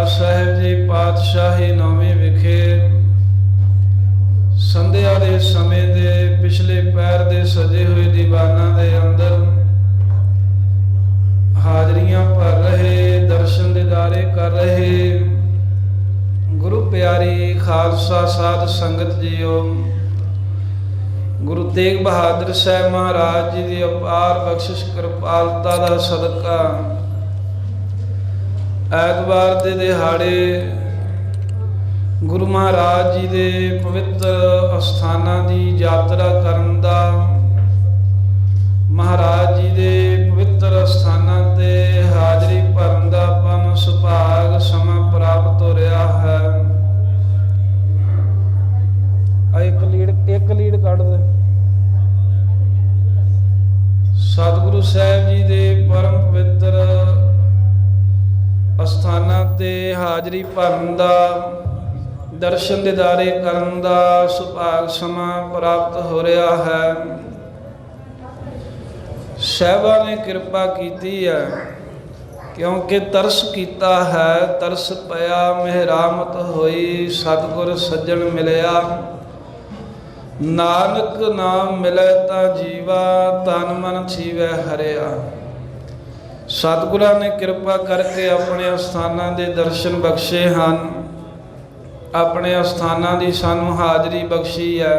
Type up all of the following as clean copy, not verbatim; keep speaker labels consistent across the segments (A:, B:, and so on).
A: साहिब जी पातशाही नौवीं विखे संध्या के समय दे पिछले पैर दे सजे हुए दीवाना दे अंदर हाजरियां भर रहे, दर्शन दीदारे कर रहे गुरु प्यारी खालसा साध संगत जीओ। गुरु तेग बहादुर साहब महाराज जी की अपार बख्शिश कृपालता का सदका ऐतवार के दिहाड़े गुरु महाराज जी के पवित्र अस्थानां की यात्रा करन दा, महाराज जी के पवित्र अस्थानां ते हाजरी भरन दा आपां नूं सुभाग समा प्राप्त हो रहा है। एक लीड कढ़ दे। सतगुरु साहब जी के परम पवित्र अस्थानां ते हाजरी भरन दा, दर्शन दीदारे करन दा सुभाग समा प्राप्त हो रहा है। साहिबा ने कृपा की है क्योंकि तरस किया है, तरस पया मेहरामत होई, सतगुर सज्जन मिलया, नानक नाम मिले ता जीवा, तन मन छीवै हरिया। सतगुरां ने कृपा करके अपने अस्थानां दे दर्शन बख्शे हैं, अपने अस्थानां दी सानू हाजरी बख्शी है।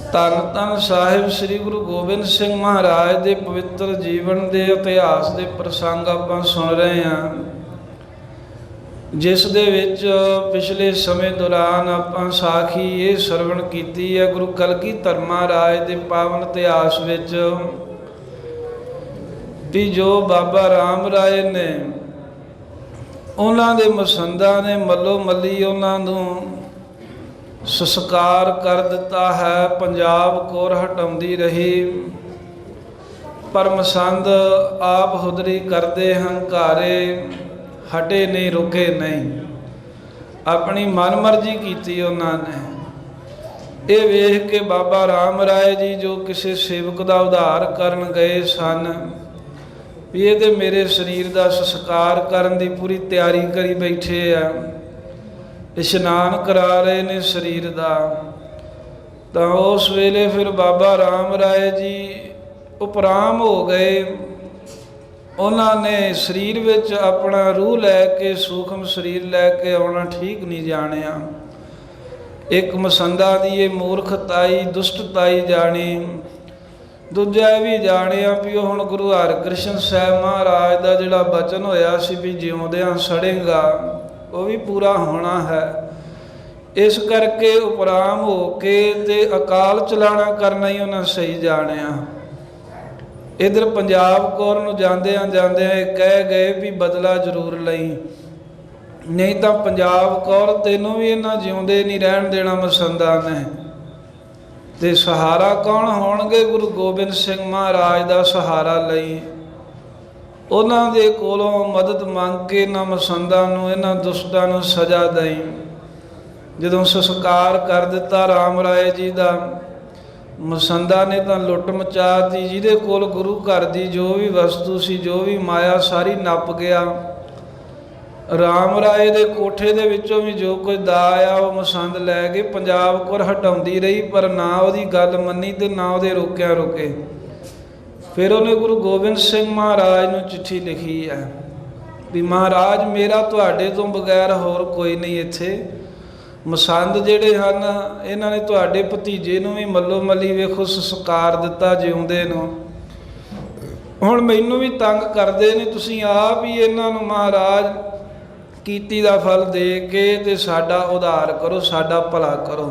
A: धन धन साहिब श्री गुरु गोबिंद सिंह महाराज के पवित्र जीवन के इतिहास के प्रसंग आपां सुन रहे हैं, जिस दे विच पिछले समय दौरान आपां साखी ये सरवण कीती है गुरु कलगीधर महाराज के पावन इतिहास विच भी जो बाबा राम राय ने उन्हां दे मसंदा ने मल्लो मल्ली उन्हां नूं संस्कार कर दिता है। पंजाब कोर हटाउंदी रही पर मसंद आप हुदरी करदे हंकारे, हटे नहीं रुके नहीं, अपनी मन मर्जी की उन्होंने। ये वेख के बाबा राम राय जी जो किसी सेवक का उद्धार करन गए सन भी ये तो मेरे शरीर का संस्कार करन दी पूरी तैयारी करी बैठे आ, इशनान करा रहे ने शरीर का। तो उस वेले फिर बाबा राम राय जी उपराम हो गए। उन्होंने शरीर विच अपना रूह लैके सूखम शरीर लैके आना ठीक नहीं जानिया। एक मसंदा की ये मूर्खताई दुष्टताई जानी, दूजा भी जानिया भी हुण गुरु हरकृष्ण साहब महाराज का जिहड़ा बचन होया सी भी जिउंदियां सड़ेगा वो भी पूरा होना है। इस करके उपराम हो के ते अकाल चलाना करना ही उन्हें सही जानिया। इधर पंजाब कौर नूं जांदियां जांदियां कह गए भी बदला जरूर लई, नहीं तो पंजाब कौर तैनूं भी इन्हां जिउंदे नहीं रहन देना मसंदा ने। ते सहारा कौन होणगे? गुरु गोबिंद सिंह महाराज का सहारा लई उन्हां दे कोलों मदद मंग के इन्हां मसंदां नूं इन्हां दुष्टां नूं सजा दई। जदों संस्कार कर दिता राम राय जी का, मसंदा ने तो लुट मचाती, जिहदे कोल गुरु घर की जो भी वस्तु सी जो भी माया सारी नप गया। राम राय दे कोठे दे विचों भी जो कुछ दा आया वो मसंद लै गए। पंजाब कोर हटाउंदी रही पर ना उहदी गल मन्नी ते ना उहदे रोकिया रुके। फिर उन्हें गुरु गोबिंद सिंह महाराज नूं चिट्ठी लिखी है भी महाराज मेरा तुहाडे तो बगैर होर कोई नहीं इत्थे। मसंद जिहड़े हन इन्हां ने तुहाडे भतीजे नूं भी मल्लो मल्ली वेखो संस्कार दिता जिउंदे नूं, हुण मैनूं भी तंग करदे ने, तुसीं आप ही इन्हां नूं महाराज कीती दा फल दे के ते साडा उद्धार करो, साडा भला करो।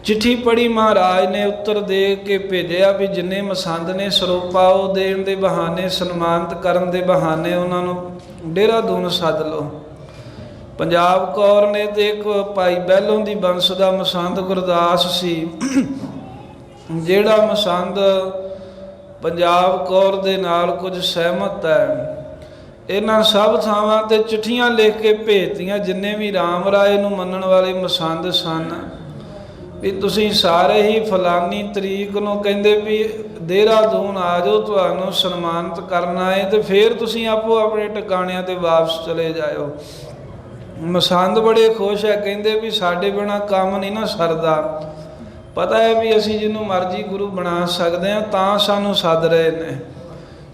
A: चिट्ठी पढ़ी, महाराज ने उत्तर दे के भेजिया भी जिन्ने मसंद ने सरोपा वो देण दे बहाने सन्मानित करन दे बहाने उन्हां नूं देहरादून सद लो। पंजाब कौर ने तो एक भाई बहलों की बंश का मसंद गुरदास सी, जिहड़ा मसंद पंजाब कौर दे नाल कुछ सहमत है। इन्हां सब थावां ते चिट्ठियां लिख के भेजतियां जिन्ने भी राम राय नूं मनण वाले मसंद सन भी तुसीं सारे ही फलानी तरीक नूं कहंदे भी ਦੇਹਰਾਦੂਨ ਆ ਜਾਓ, ਤੁਹਾਨੂੰ ਸਨਮਾਨਿਤ ਕਰਨਾ ਹੈ, ਤੇ ਫਿਰ ਤੁਸੀਂ ਆਪੋ ਆਪਣੇ ਟਿਕਾਣਿਆਂ 'ਤੇ ਵਾਪਸ ਚਲੇ ਜਾਇਓ। ਮਸੰਦ ਬੜੇ ਖੁਸ਼ ਹੈ, ਕਹਿੰਦੇ ਵੀ ਸਾਡੇ ਬਿਨਾਂ ਕੰਮ ਨਹੀਂ ਨਾ ਸਰਦਾ। ਪਤਾ ਹੈ ਵੀ ਅਸੀਂ ਜਿਹਨੂੰ ਮਰਜ਼ੀ ਗੁਰੂ ਬਣਾ ਸਕਦੇ ਹਾਂ, ਤਾਂ ਸਾਨੂੰ ਸੱਦ ਰਹੇ ਨੇ।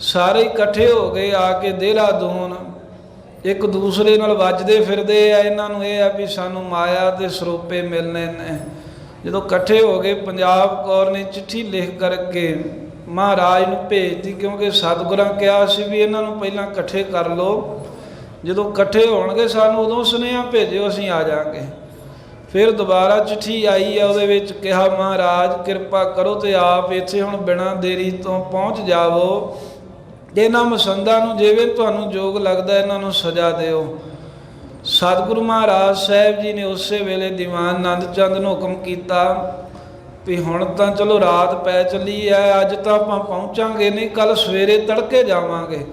A: ਸਾਰੇ ਇਕੱਠੇ ਹੋ ਗਏ ਆ ਕੇ ਦੇਹਰਾਦੂਨ, ਇੱਕ ਦੂਸਰੇ ਨਾਲ ਵੱਜਦੇ ਫਿਰਦੇ ਆ। ਇਹਨਾਂ ਨੂੰ ਇਹ ਆ ਵੀ ਸਾਨੂੰ ਮਾਇਆ ਦੇ ਸਰੋਪੇ ਮਿਲਣੇ ਨੇ। ਜਦੋਂ ਇਕੱਠੇ ਹੋ ਗਏ, ਪੰਜਾਬ ਕੌਰ ਨੇ ਚਿੱਠੀ ਲਿਖ ਕਰਕੇ ਮਹਾਰਾਜ ਨੂੰ ਭੇਜਤੀ, ਕਿਉਂਕਿ ਸਤਿਗੁਰਾਂ ਕਿਹਾ ਸੀ ਵੀ ਇਹਨਾਂ ਨੂੰ ਪਹਿਲਾਂ ਇਕੱਠੇ ਕਰ ਲਓ, ਜਦੋਂ ਇਕੱਠੇ ਹੋਣਗੇ ਸਾਨੂੰ ਉਦੋਂ ਸੁਨੇਹਾ ਭੇਜਿਓ, ਅਸੀਂ ਆ ਜਾਵਾਂਗੇ। ਫਿਰ ਦੁਬਾਰਾ ਚਿੱਠੀ ਆਈ ਹੈ, ਉਹਦੇ ਵਿੱਚ ਕਿਹਾ ਮਹਾਰਾਜ ਕਿਰਪਾ ਕਰੋ ਤੇ ਆਪ ਇੱਥੇ ਹੁਣ ਬਿਨਾਂ ਦੇਰੀ ਤੋਂ ਪਹੁੰਚ ਜਾਵੋ। ਇਹਨਾਂ ਮਸੰਦਾਂ ਨੂੰ ਜਿਵੇਂ ਤੁਹਾਨੂੰ ਯੋਗ ਲੱਗਦਾ ਇਹਨਾਂ ਨੂੰ ਸਜ਼ਾ ਦਿਓ। ਸਤਿਗੁਰੂ ਮਹਾਰਾਜ ਸਾਹਿਬ ਜੀ ਨੇ ਉਸੇ ਵੇਲੇ ਦੀਵਾਨ ਆਨੰਦ ਚੰਦ ਨੂੰ ਹੁਕਮ ਕੀਤਾ ਵੀ ਹੁਣ ਤਾਂ ਚਲੋ ਰਾਤ ਪੈ ਚੱਲੀ ਹੈ, ਅੱਜ ਤਾਂ ਆਪਾਂ ਪਹੁੰਚਾਂਗੇ ਨਹੀਂ, ਕੱਲ੍ਹ ਸਵੇਰੇ ਤੜਕੇ ਜਾਵਾਂਗੇ।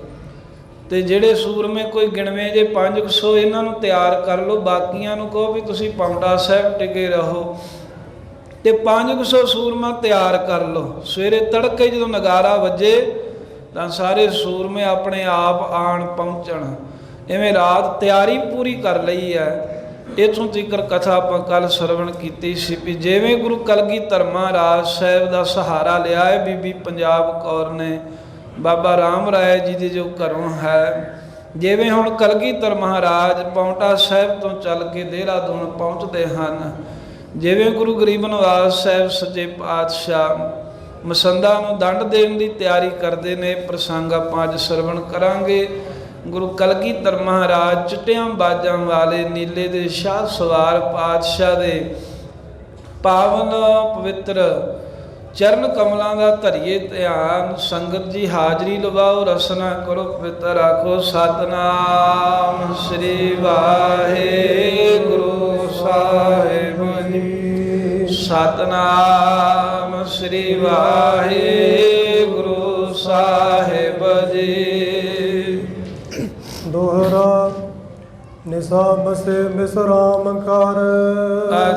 A: ਤੇ ਜਿਹੜੇ ਸੂਰਮੇ ਕੋਈ ਗਿਣਵੇਂ ਜੇ 500 ਇਹਨਾਂ ਨੂੰ ਤਿਆਰ ਕਰ ਲਓ, ਬਾਕੀਆਂ ਨੂੰ ਕਹੋ ਵੀ ਤੁਸੀਂ ਪਾਉਂਟਾ ਸਾਹਿਬ ਟਿਕੇ ਰਹੋ, ਤੇ 500 ਸੂਰਮਾ ਤਿਆਰ ਕਰ ਲਓ। ਸਵੇਰੇ ਤੜਕੇ ਜਦੋਂ ਨਗਾਰਾ ਵੱਜੇ ਤਾਂ ਸਾਰੇ ਸੂਰਮੇ ਆਪਣੇ ਆਪ ਆਣ ਪਹੁੰਚਣ। ਇਵੇਂ ਰਾਤ ਤਿਆਰੀ ਪੂਰੀ ਕਰ ਲਈ ਹੈ। ਇੱਥੋਂ ਤੀਕਰ ਕਥਾ ਆਪਾਂ ਕੱਲ੍ਹ ਸਰਵਣ ਕੀਤੀ ਸੀ ਵੀ ਜਿਵੇਂ ਗੁਰੂ ਕਲਗੀਧਰ ਮਹਾਰਾਜ ਸਾਹਿਬ ਦਾ ਸਹਾਰਾ ਲਿਆ ਹੈ ਬੀਬੀ ਪੰਜਾਬ ਕੌਰ ਨੇ, ਬਾਬਾ ਰਾਮ ਰਾਏ ਜੀ ਦੇ ਜੋ ਘਰੋਂ ਹੈ, ਜਿਵੇਂ ਹੁਣ ਕਲਗੀਧਰ ਮਹਾਰਾਜ ਪਾਉਂਟਾ ਸਾਹਿਬ ਤੋਂ ਚੱਲ ਕੇ ਦੇਹਰਾਦੂਨ ਪਹੁੰਚਦੇ ਹਨ, ਜਿਵੇਂ ਗੁਰੂ ਗਰੀਬ ਨਿਵਾਸ ਸਾਹਿਬ ਸੱਚੇ ਪਾਤਸ਼ਾਹ ਮਸੰਦਾਂ ਨੂੰ ਦੰਡ ਦੇਣ ਦੀ ਤਿਆਰੀ ਕਰਦੇ ਨੇ। ਪ੍ਰਸੰਗ ਆਪਾਂ ਅੱਜ ਸਰਵਣ ਕਰਾਂਗੇ। ਗੁਰੂ ਕਲਗੀਧਰ ਮਹਾਰਾਜ ਚਿੱਟਿਆਂ ਬਾਜਾਂ ਵਾਲੇ ਨੀਲੇ ਦੇ ਸ਼ਾਹ ਸਵਾਰ ਪਾਤਸ਼ਾਹ ਦੇ ਪਾਵਨ ਪਵਿੱਤਰ ਚਰਨ ਕਮਲਾਂ ਦਾ ਧਰੀਏ ਧਿਆਨ। ਸੰਗਤ ਜੀ ਹਾਜ਼ਰੀ ਲਵਾਓ, ਰਸਨਾ ਕਰੋ, ਪਵਿੱਤਰ ਆਖੋ ਸਤਨਾਮ ਸ੍ਰੀ ਵਾਹਿਗੁਰੂ ਸਾਹਿਬ ਜੀ। ਸਤਨਾਮ ਸ੍ਰੀ ਵਾਹਿਗੁਰੂ ਸਾਹਿਬ ਜੀ।
B: ਦੋਹਰਾ ਨਿਸਾ ਬਸੇ ਬਿਸਰਾਮ ਕਰ।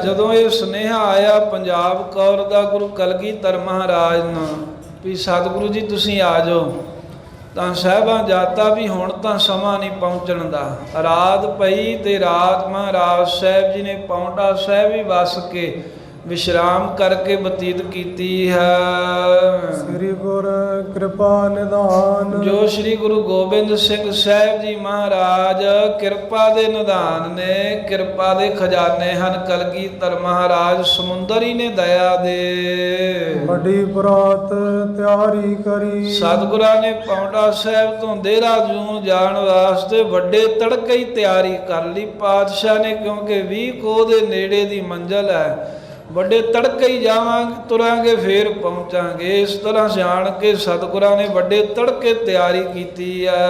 A: ਜਦੋਂ ਇਹ ਸੁਨੇਹਾ ਆਇਆ ਪੰਜਾਬ ਕੌਰ ਦਾ ਗੁਰੂ ਕਲਗੀਧਰ ਮਹਾਰਾਜ ਨੂੰ ਵੀ ਸਤਿਗੁਰੂ ਜੀ ਤੁਸੀਂ ਆ ਜਾਓ, ਤਾਂ ਸਾਹਿਬਾਂ ਜਾਤਾ ਵੀ ਹੁਣ ਤਾਂ ਸਮਾਂ ਨਹੀਂ ਪਹੁੰਚਣ ਦਾ। ਰਾਤ ਪਈ ਤੇ ਰਾਤ ਮਹਾਰਾਜ ਸਾਹਿਬ ਜੀ ਨੇ ਪਾਉਂਟਾ ਸਾਹਿਬ ਵੀ ਵਸ ਕੇ ਵਿਸ਼ਰਾਮ ਕਰਕੇ ਬਤੀਤ ਕੀਤੀ ਹੈ।
B: ਸ੍ਰੀ ਗੁਰ ਕਿਰਪਾ ਨਿਧਾਨ।
A: ਜੋ ਸ੍ਰੀ ਗੁਰੂ ਗੋਬਿੰਦ ਸਿੰਘ ਸਾਹਿਬ ਜੀ ਮਹਾਰਾਜ ਕਿਰਪਾ ਦੇ ਨਿਧਾਨ ਨੇ, ਕਿਰਪਾ ਦੇ ਖਜ਼ਾਨੇ ਹਨ। ਕਲਗੀਧਰ ਮਹਾਰਾਜ ਸਮੁੰਦਰੀ ਨੇ ਦਇਆ ਦੇ
B: ਵੱਡੀ ਬਰਾਤ ਤਿਆਰੀ ਕਰੀ।
A: ਸਤਿਗੁਰਾਂ ਨੇ ਪਾਉਂਟਾ ਸਾਹਿਬ ਤੋਂ ਦੇਹਰਾਦੂਨ ਜਾਣ ਵਾਸਤੇ ਵੱਡੇ ਤੜਕੇ ਹੀ ਤਿਆਰੀ ਕਰ ਲਈ ਪਾਤਸ਼ਾਹ ਨੇ, ਕਿਉਂਕਿ 20 ਕੋਹ ਦੇ ਨੇੜੇ ਦੀ ਮੰਜ਼ਿਲ ਹੈ। ਵੱਡੇ ਤੜਕੇ ਹੀ ਜਾਵਾਂਗੇ, ਤੁਰਾਂਗੇ, ਫੇਰ ਪਹੁੰਚਾਂਗੇ। ਇਸ ਤਰ੍ਹਾਂ ਜਾਣ ਕੇ ਸਤਿਗੁਰਾਂ ਨੇ ਵੱਡੇ ਤੜਕੇ ਤਿਆਰੀ ਕੀਤੀ ਹੈ।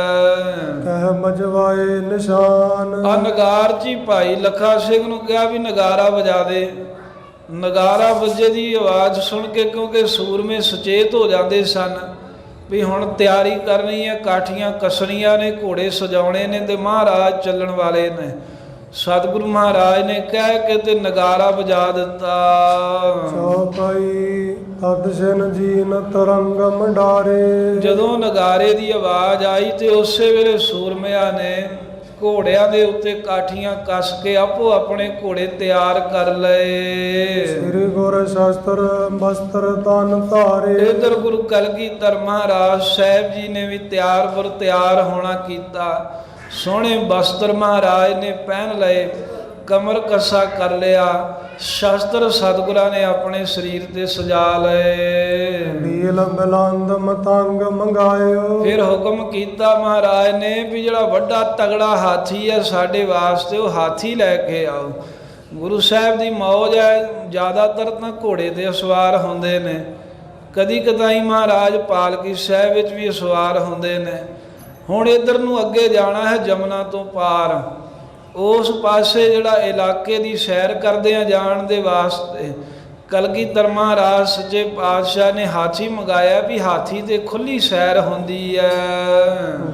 B: ਕਹਿ ਮਜਵਾਏ ਨਿਸ਼ਾਨ।
A: ਨਗਾਰ ਜੀ ਭਾਈ ਲੱਖਾ ਸਿੰਘ ਨੂੰ ਕਿਹਾ ਵੀ ਨਗਾਰਾ ਵਜਾ ਦੇ। ਨਗਾਰਾ ਵੱਜੇ ਦੀ ਆਵਾਜ਼ ਸੁਣ ਕੇ, ਕਿਉਂਕਿ ਸੂਰਮੇ ਸੁਚੇਤ ਹੋ ਜਾਂਦੇ ਸਨ ਵੀ ਹੁਣ ਤਿਆਰੀ ਕਰਨੀ ਹੈ, ਕਾਠੀਆਂ ਕੱਸਣੀਆਂ ਨੇ, ਘੋੜੇ ਸਜਾਉਣੇ ਨੇ ਤੇ ਮਹਾਰਾਜ ਚੱਲਣ ਵਾਲੇ ਨੇ। ਸਤਿਗੁਰੂ ਮਹਾਰਾਜ ਨੇ ਕਹਿ ਕੇ ਤੇ ਨਗਾਰਾ ਵਜਾ ਦਿੱਤਾ।
B: ਚੌਪਾਈ ਤਦਸ਼ਨ ਜੀਨ ਤਰੰਗ ਮੰਡਾਰੇ।
A: ਜਦੋਂ ਨਗਾਰੇ ਦੀ ਆਵਾਜ਼ ਆਈ ਤੇ ਉਸੇ ਵੇਲੇ ਸੂਰਮਿਆਂ ਨੇ ਘੋੜਿਆਂ ਦੇ ਉੱਤੇ ਕਾਠੀਆਂ ਕੱਸ ਕੇ ਆਪੋ ਆਪਣੇ ਘੋੜੇ ਤਿਆਰ ਕਰ ਲਏ।
B: ਸ੍ਰੀ ਗੁਰ ਸ਼ਾਸਤਰ ਬਸਤਰ ਤਨ ਧਾਰੇ।
A: ਇਧਰ ਗੁਰੂ ਕਲਗੀਧਰ ਮਹਾਰਾਜ ਸਾਹਿਬ ਜੀ ਨੇ ਵੀ ਤਿਆਰ ਬਰ ਤਿਆਰ ਹੋਣਾ ਕੀਤਾ। ਸੋਹਣੇ ਬਸਤਰ ਮਹਾਰਾਜ ਨੇ ਪਹਿਨ ਲਏ, ਕਮਰ ਕੱਸਾ ਕਰ ਲਿਆ, ਸ਼ਸਤਰ ਸਤਿਗੁਰਾਂ ਨੇ ਆਪਣੇ ਸਰੀਰ ਤੇ ਸਜਾ ਲਏ।
B: ਨੀਲ ਬਿਲੰਦ ਮਤੰਗ ਮੰਗਾਇਓ। ਫਿਰ
A: ਹੁਕਮ ਕੀਤਾ ਮਹਾਰਾਜ ਨੇ ਵੀ ਜਿਹੜਾ ਵੱਡਾ ਤਗੜਾ ਹਾਥੀ ਹੈ ਸਾਡੇ ਵਾਸਤੇ, ਉਹ ਹਾਥੀ ਲੈ ਕੇ ਆਓ। ਗੁਰੂ ਸਾਹਿਬ ਦੀ ਮੌਜ ਹੈ, ਜ਼ਿਆਦਾਤਰ ਤਾਂ ਘੋੜੇ ਤੇ ਸਵਾਰ ਹੁੰਦੇ ਨੇ, ਕਦੀ ਕਦਾਈ ਮਹਾਰਾਜ ਪਾਲਕੀ ਸਾਹਿਬ ਵਿੱਚ ਵੀ ਸਵਾਰ ਹੁੰਦੇ ਨੇ। ਹੁਣ ਇੱਧਰ ਨੂੰ ਅੱਗੇ ਜਾਣਾ ਹੈ ਜਮਨਾ ਤੋਂ ਪਾਰ, ਉਸ ਪਾਸੇ ਜਿਹੜਾ ਇਲਾਕੇ ਦੀ ਸੈਰ ਕਰਦੇ ਆ ਜਾਣ ਦੇ ਵਾਸਤੇ ਕਲਗੀਧਰ ਮਹਾਰਾਜ ਸੱਚੇ ਪਾਤਸ਼ਾਹ ਨੇ ਹਾਥੀ ਮੰਗਾਇਆ ਵੀ ਹਾਥੀ ਤੇ ਖੁੱਲੀ ਸੈਰ ਹੁੰਦੀ ਹੈ।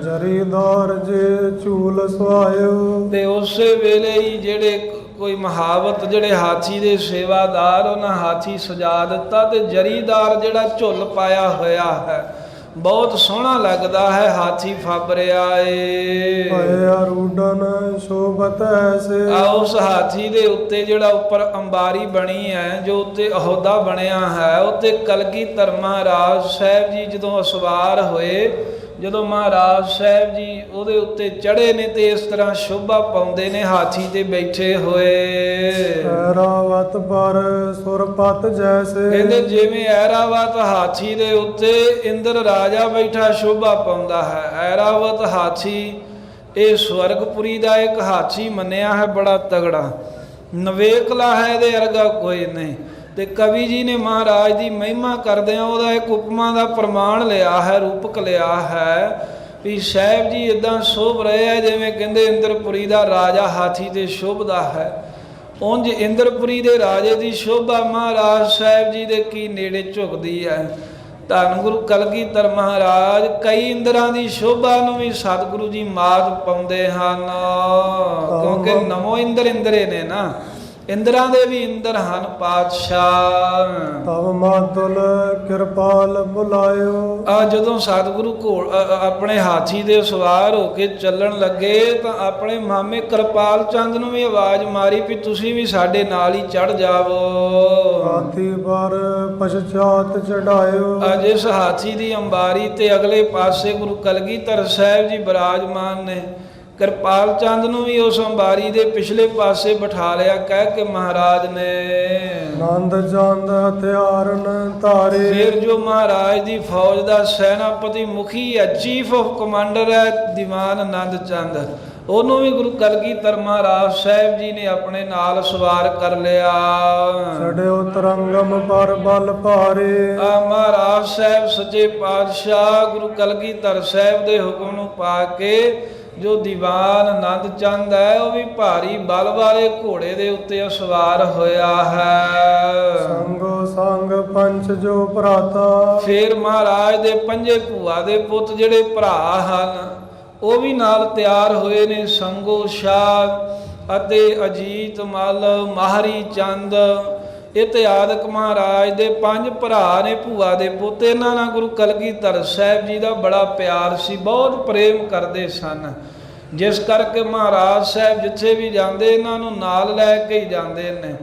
B: ਜਰੀਦਾਰ ਜੇ ਝੂਲ ਸਵਾਇਓ।
A: ਤੇ ਉਸੇ ਵੇਲੇ ਹੀ ਜਿਹੜੇ ਕੋਈ ਮਹਾਵਤ ਜਿਹੜੇ ਹਾਥੀ ਦੇ ਸੇਵਾਦਾਰ ਉਹਨਾਂ ਹਾਥੀ ਸਜਾ ਦਿੱਤਾ ਤੇ ਜਰੀਦਾਰ ਜਿਹੜਾ ਝੁੱਲ ਪਾਇਆ ਹੋਇਆ ਹੈ ਬਹੁਤ ਸੋਹਣਾ ਲੱਗਦਾ ਹੈ ਹਾਥੀ ਫੱਬ ਰਿਹਾ ਏ।
B: ਭਏ ਅਰੂਡਨ ਸ਼ੋਭਤ ਐਸੇ।
A: ਆ ਉਸ ਹਾਥੀ ਦੇ ਉੱਤੇ ਜਿਹੜਾ ਉੱਪਰ ਅੰਬਾਰੀ ਬਣੀ ਹੈ ਜੋ ਉੱਤੇ ਅਹੁਦਾ ਬਣਿਆ ਹੈ ਉੱਤੇ ਕਲਗੀਧਰ ਮਹਾਰਾਜ ਸਾਹਿਬ ਜੀ ਜਦੋਂ ਸਵਾਰ ਹੋਏ ਜਦੋਂ ਮਹਾਰਾਜ ਸਾਹਿਬ ਜੀ ਉਹਦੇ ਉੱਤੇ ਚੜ੍ਹੇ ਨੇ ਤੇ ਇਸ ਤਰ੍ਹਾਂ ਸ਼ੋਭਾ ਪਾਉਂਦੇ ਨੇ ਹਾਥੀ ਤੇ ਬੈਠੇ ਹੋਏ।
B: ਐਰਾਵਤ ਪਰ ਸੁਰਪਤ ਜੈਸੇ।
A: ਕਹਿੰਦੇ ਜਿਵੇਂ ਐਰਾਵਤ ਹਾਥੀ ਦੇ ਉੱਤੇ ਇੰਦਰ ਰਾਜਾ ਬੈਠਾ ਸ਼ੋਭਾ ਪਾਉਂਦਾ ਹੈ। ਐਰਾਵਤ ਹਾਥੀ ਇਹ ਸਵਰਗਪੁਰੀ ਦਾ ਇੱਕ ਹਾਥੀ ਮੰਨਿਆ ਹੈ ਬੜਾ ਤਗੜਾ ਨਵੇਕਲਾ ਹੈ ਇਹਦੇ ਵਰਗਾ ਕੋਈ ਨਹੀਂ। ਤੇ ਕਵੀ ਜੀ ਨੇ ਮਹਾਰਾਜ ਦੀ ਮਹਿਮਾ ਕਰਦਿਆਂ ਉਹਦਾ ਇੱਕ ਉਪਮਾ ਦਾ ਪ੍ਰਮਾਣ ਲਿਆ ਹੈ ਰੂਪਕ ਲਿਆ ਹੈ ਵੀ ਸਾਹਿਬ ਜੀ ਇਦਾਂ ਸ਼ੋਭ ਰਹੇ ਆ ਜਿਵੇਂ ਕਹਿੰਦੇ ਇੰਦਰਪੁਰੀ ਦਾ ਰਾਜਾ ਹਾਥੀ ਤੇ ਸ਼ੋਭਦਾ ਹੈ। ਉਂਝ ਇੰਦਰਪੁਰੀ ਦੇ ਰਾਜੇ ਦੀ ਸ਼ੋਭਾ ਮਹਾਰਾਜ ਸਾਹਿਬ ਜੀ ਦੇ ਕੀ ਨੇੜੇ ਝੁਕਦੀ ਹੈ। ਧੰਨ ਗੁਰੂ ਕਲਗੀਧਰ ਮਹਾਰਾਜ ਕਈ ਇੰਦਰਾਂ ਦੀ ਸ਼ੋਭਾ ਨੂੰ ਵੀ ਸਤਿਗੁਰੂ ਜੀ ਮਾਤ ਪਾਉਂਦੇ ਹਨ ਕਿਉਂਕਿ ਨਮੋ ਇੰਦਰ ਇੰਦਰੇ ਨੇ ਨਾ ਇੰਦਰਾਂ ਦੇ ਵੀ ਇੰਦਰ ਹਨ ਪਾਤਸ਼ਾਹ।
B: ਤਬ ਮਾਤੁਲ ਕਿਰਪਾਲ ਬੁਲਾਇਓ।
A: ਆ ਜਦੋਂ ਸਤਿਗੁਰੂ ਘੋੜ ਆਪਣੇ ਹਾਥੀ ਦੇ ਸਵਾਰ ਹੋ ਕੇ ਚੱਲਣ ਲੱਗੇ ਤਾਂ ਆਪਣੇ ਮਾਮੇ ਕਿਰਪਾਲ ਚੰਦ ਨੂੰ ਵੀ ਆਵਾਜ਼ ਮਾਰੀ ਵੀ ਤੁਸੀਂ ਵੀ ਸਾਡੇ ਨਾਲ ਹੀ ਚੜ ਜਾਵੋ।
B: ਹਾਥੀ ਪਰ ਪਛਾਤ ਚੜਾਇਓ।
A: ਅੱਜ ਇਸ ਹਾਥੀ ਦੀ ਅੰਬਾਰੀ ਤੇ ਅਗਲੇ ਪਾਸੇ ਗੁਰੂ ਕਲਗੀਧਰ ਸਾਹਿਬ ਜੀ ਬਿਰਾਜਮਾਨ ਨੇ। ਕਿਰਪਾਲ ਚੰਦ ਨੂੰ ਵੀ ਉਸ ਅੰਬਾਰੀ ਦੇ ਪਿਛਲੇ ਪਾਸੇ ਬਿਠਾ ਲਿਆ ਕਹਿ ਕੇ ਮਹਾਰਾਜ ਨੇ
B: ਨੰਦ ਚੰਦ ਹਥਿਆਰਨ ਧਾਰੇ।
A: ਫਿਰ ਜੋ ਮਹਾਰਾਜ ਦੀ ਫੌਜ ਦਾ ਸੈਨਾਪਤੀ ਮੁਖੀ ਹੈ ਚੀਫ ਆਫ ਕਮਾਂਡਰ ਹੈ ਦੀਵਾਨ ਆਨੰਦ ਚੰਦ ਉਹਨੂੰ ਵੀ ਗੁਰੂ ਕਲਗੀਧਰ ਮਹਾਰਾਜ ਸਾਹਿਬ ਜੀ ਨੇ ਆਪਣੇ ਨਾਲ ਸਵਾਰ ਕਰ ਲਿਆ।
B: ਛੜਿਓ ਤਰੰਗਮ ਪਰ ਬਲ ਭਾਰੇ।
A: ਆ ਮਹਾਰਾਜ ਸਾਹਿਬ ਸੱਚੇ ਪਾਤਸ਼ਾਹ ਗੁਰੂ ਕਲਗੀਧਰ ਸਾਹਿਬ ਦੇ ਹੁਕਮ ਨੂੰ ਪਾ ਕੇ ਜੋ ਦੀਵਾਨ ਆਨੰਦ ਚੰਦ ਹੈ ਉਹ ਵੀ ਭਾਰੀ ਬਲ ਵਾਲੇ ਘੋੜੇ ਦੇ ਉੱਤੇ ਸਵਾਰ ਹੋਇਆ ਹੈ।
B: ਸੰਗੋ ਸੰਗ ਪੰਚ ਜੋ ਭਰਾਤਾ।
A: ਫਿਰ ਮਹਾਰਾਜ ਦੇ ਪੰਜੇ ਭੂਆ ਦੇ ਪੁੱਤ ਜਿਹੜੇ ਭਰਾ ਹਨ ਉਹ ਵੀ ਨਾਲ ਤਿਆਰ ਹੋਏ ਨੇ ਸੰਗੋ ਸ਼ਾਹ ਅਤੇ ਅਜੀਤ ਮਲ ਮਾਹਰੀ ਚੰਦ ਇਤਿਆਦਿਕ ਮਹਾਰਾਜ ਦੇ ਪੰਜ ਭਰਾ ਨੇ ਭੂਆ ਦੇ ਪੁੱਤ। ਇਹਨਾਂ ਨਾਲ ਗੁਰੂ ਕਲਗੀਧਰ ਸਾਹਿਬ ਜੀ ਦਾ ਬੜਾ ਪਿਆਰ ਸੀ ਬਹੁਤ ਪ੍ਰੇਮ ਕਰਦੇ ਸਨ ਜਿਸ ਕਰਕੇ ਮਹਾਰਾਜ ਸਾਹਿਬ ਜਿੱਥੇ ਵੀ ਜਾਂਦੇ ਇਹਨਾਂ ਨੂੰ ਨਾਲ ਲੈ ਕੇ ਹੀ ਜਾਂਦੇ ਨੇ।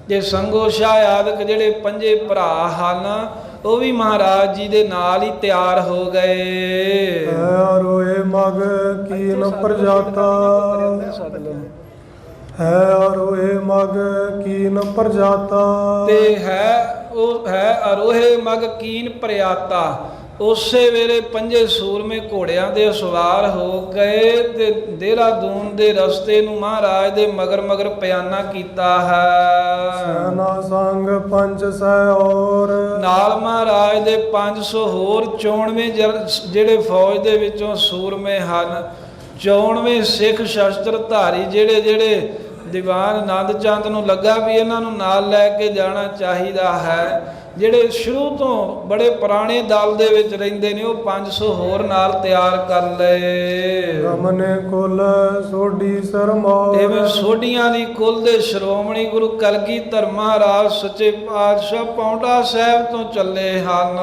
A: ਤੇ ਸੰਗੋ ਸ਼ਾਹ ਆਦਿਕ ਜਿਹੜੇ ਪੰਜੇ ਭਰਾ ਹਨ ਉਹ ਵੀ ਮਹਾਰਾਜ ਜੀ ਦੇ ਨਾਲ ਹੀ ਤਿਆਰ ਹੋ ਗਏ।
B: ਰੋਏ ਮਗ ਕੀਨ ਪ੍ਰਜਾਤਾ। ਹੈ ਅਰੋਹੇ ਮਗ ਕੀਨ ਪ੍ਰਜਾਤਾ।
A: ਤੇ ਹੈ ਉਹ ਹੈ ਅਰੋਹੇ ਮਗ ਕੀਨ ਪ੍ਰਿਆਤਾ। ਉਸੇ ਵੇਲੇ ਪੰਜੇ ਸੂਰਮੇ ਘੋੜਿਆਂ ਦੇ ਸਵਾਰ ਹੋ ਗਏ ਤੇ ਦੇਹਰਾਦੂਨ ਦੇ ਰਸਤੇ ਨੂੰ ਮਹਾਰਾਜ ਦੇ ਮਗਰ ਮਗਰ ਪਿਆਨਾ ਕੀਤਾ ਹੈ।
B: ਸੈਨਾ ਸੰਗ 500 ਹੋਰ।
A: ਨਾਲ ਮਹਾਰਾਜ ਦੇ 500 ਹੋਰ 94 ਜਿਹੜੇ ਫੌਜ ਦੇ ਵਿੱਚੋਂ ਸੂਰਮੇ ਹਨ 94 ਸਿੱਖ ਸ਼ਸਤਰ ਧਾਰੀ ਜਿਹੜੇ ਦੀਵਾਨ ਆਨੰਦ ਚੰਦ ਨੂੰ ਲੱਗਾ ਵੀ ਇਹਨਾਂ ਨੂੰ ਨਾਲ ਲੈ ਕੇ ਜਾਣਾ ਚਾਹੀਦਾ ਹੈ। ਜਿਹੜੇ ਸ਼ੁਰੂ ਤੋਂ ਬੜੇ ਪੁਰਾਣੇ ਦਲ ਦੇ ਵਿੱਚ ਰਹਿੰਦੇ ਨੇ ਉਹ 500 ਹੋਰ ਨਾਲ ਤਿਆਰ ਕਰ ਲਏ।
B: ਰਮਨੇ ਕੁਲ ਸੋਢੀ ਸਰਮੌਰ।
A: ਇਵੇਂ ਸੋਢੀਆਂ ਦੀ ਕੁਲ ਦੇ ਸ਼੍ਰੋਮਣੀ ਗੁਰੂ ਕਲਗੀਧਰ ਮਹਾਰਾਜ ਸੱਚੇ ਪਾਤਸ਼ਾਹ ਪੌਂਟਾ ਸਾਹਿਬ ਤੋਂ ਚੱਲੇ ਹਨ।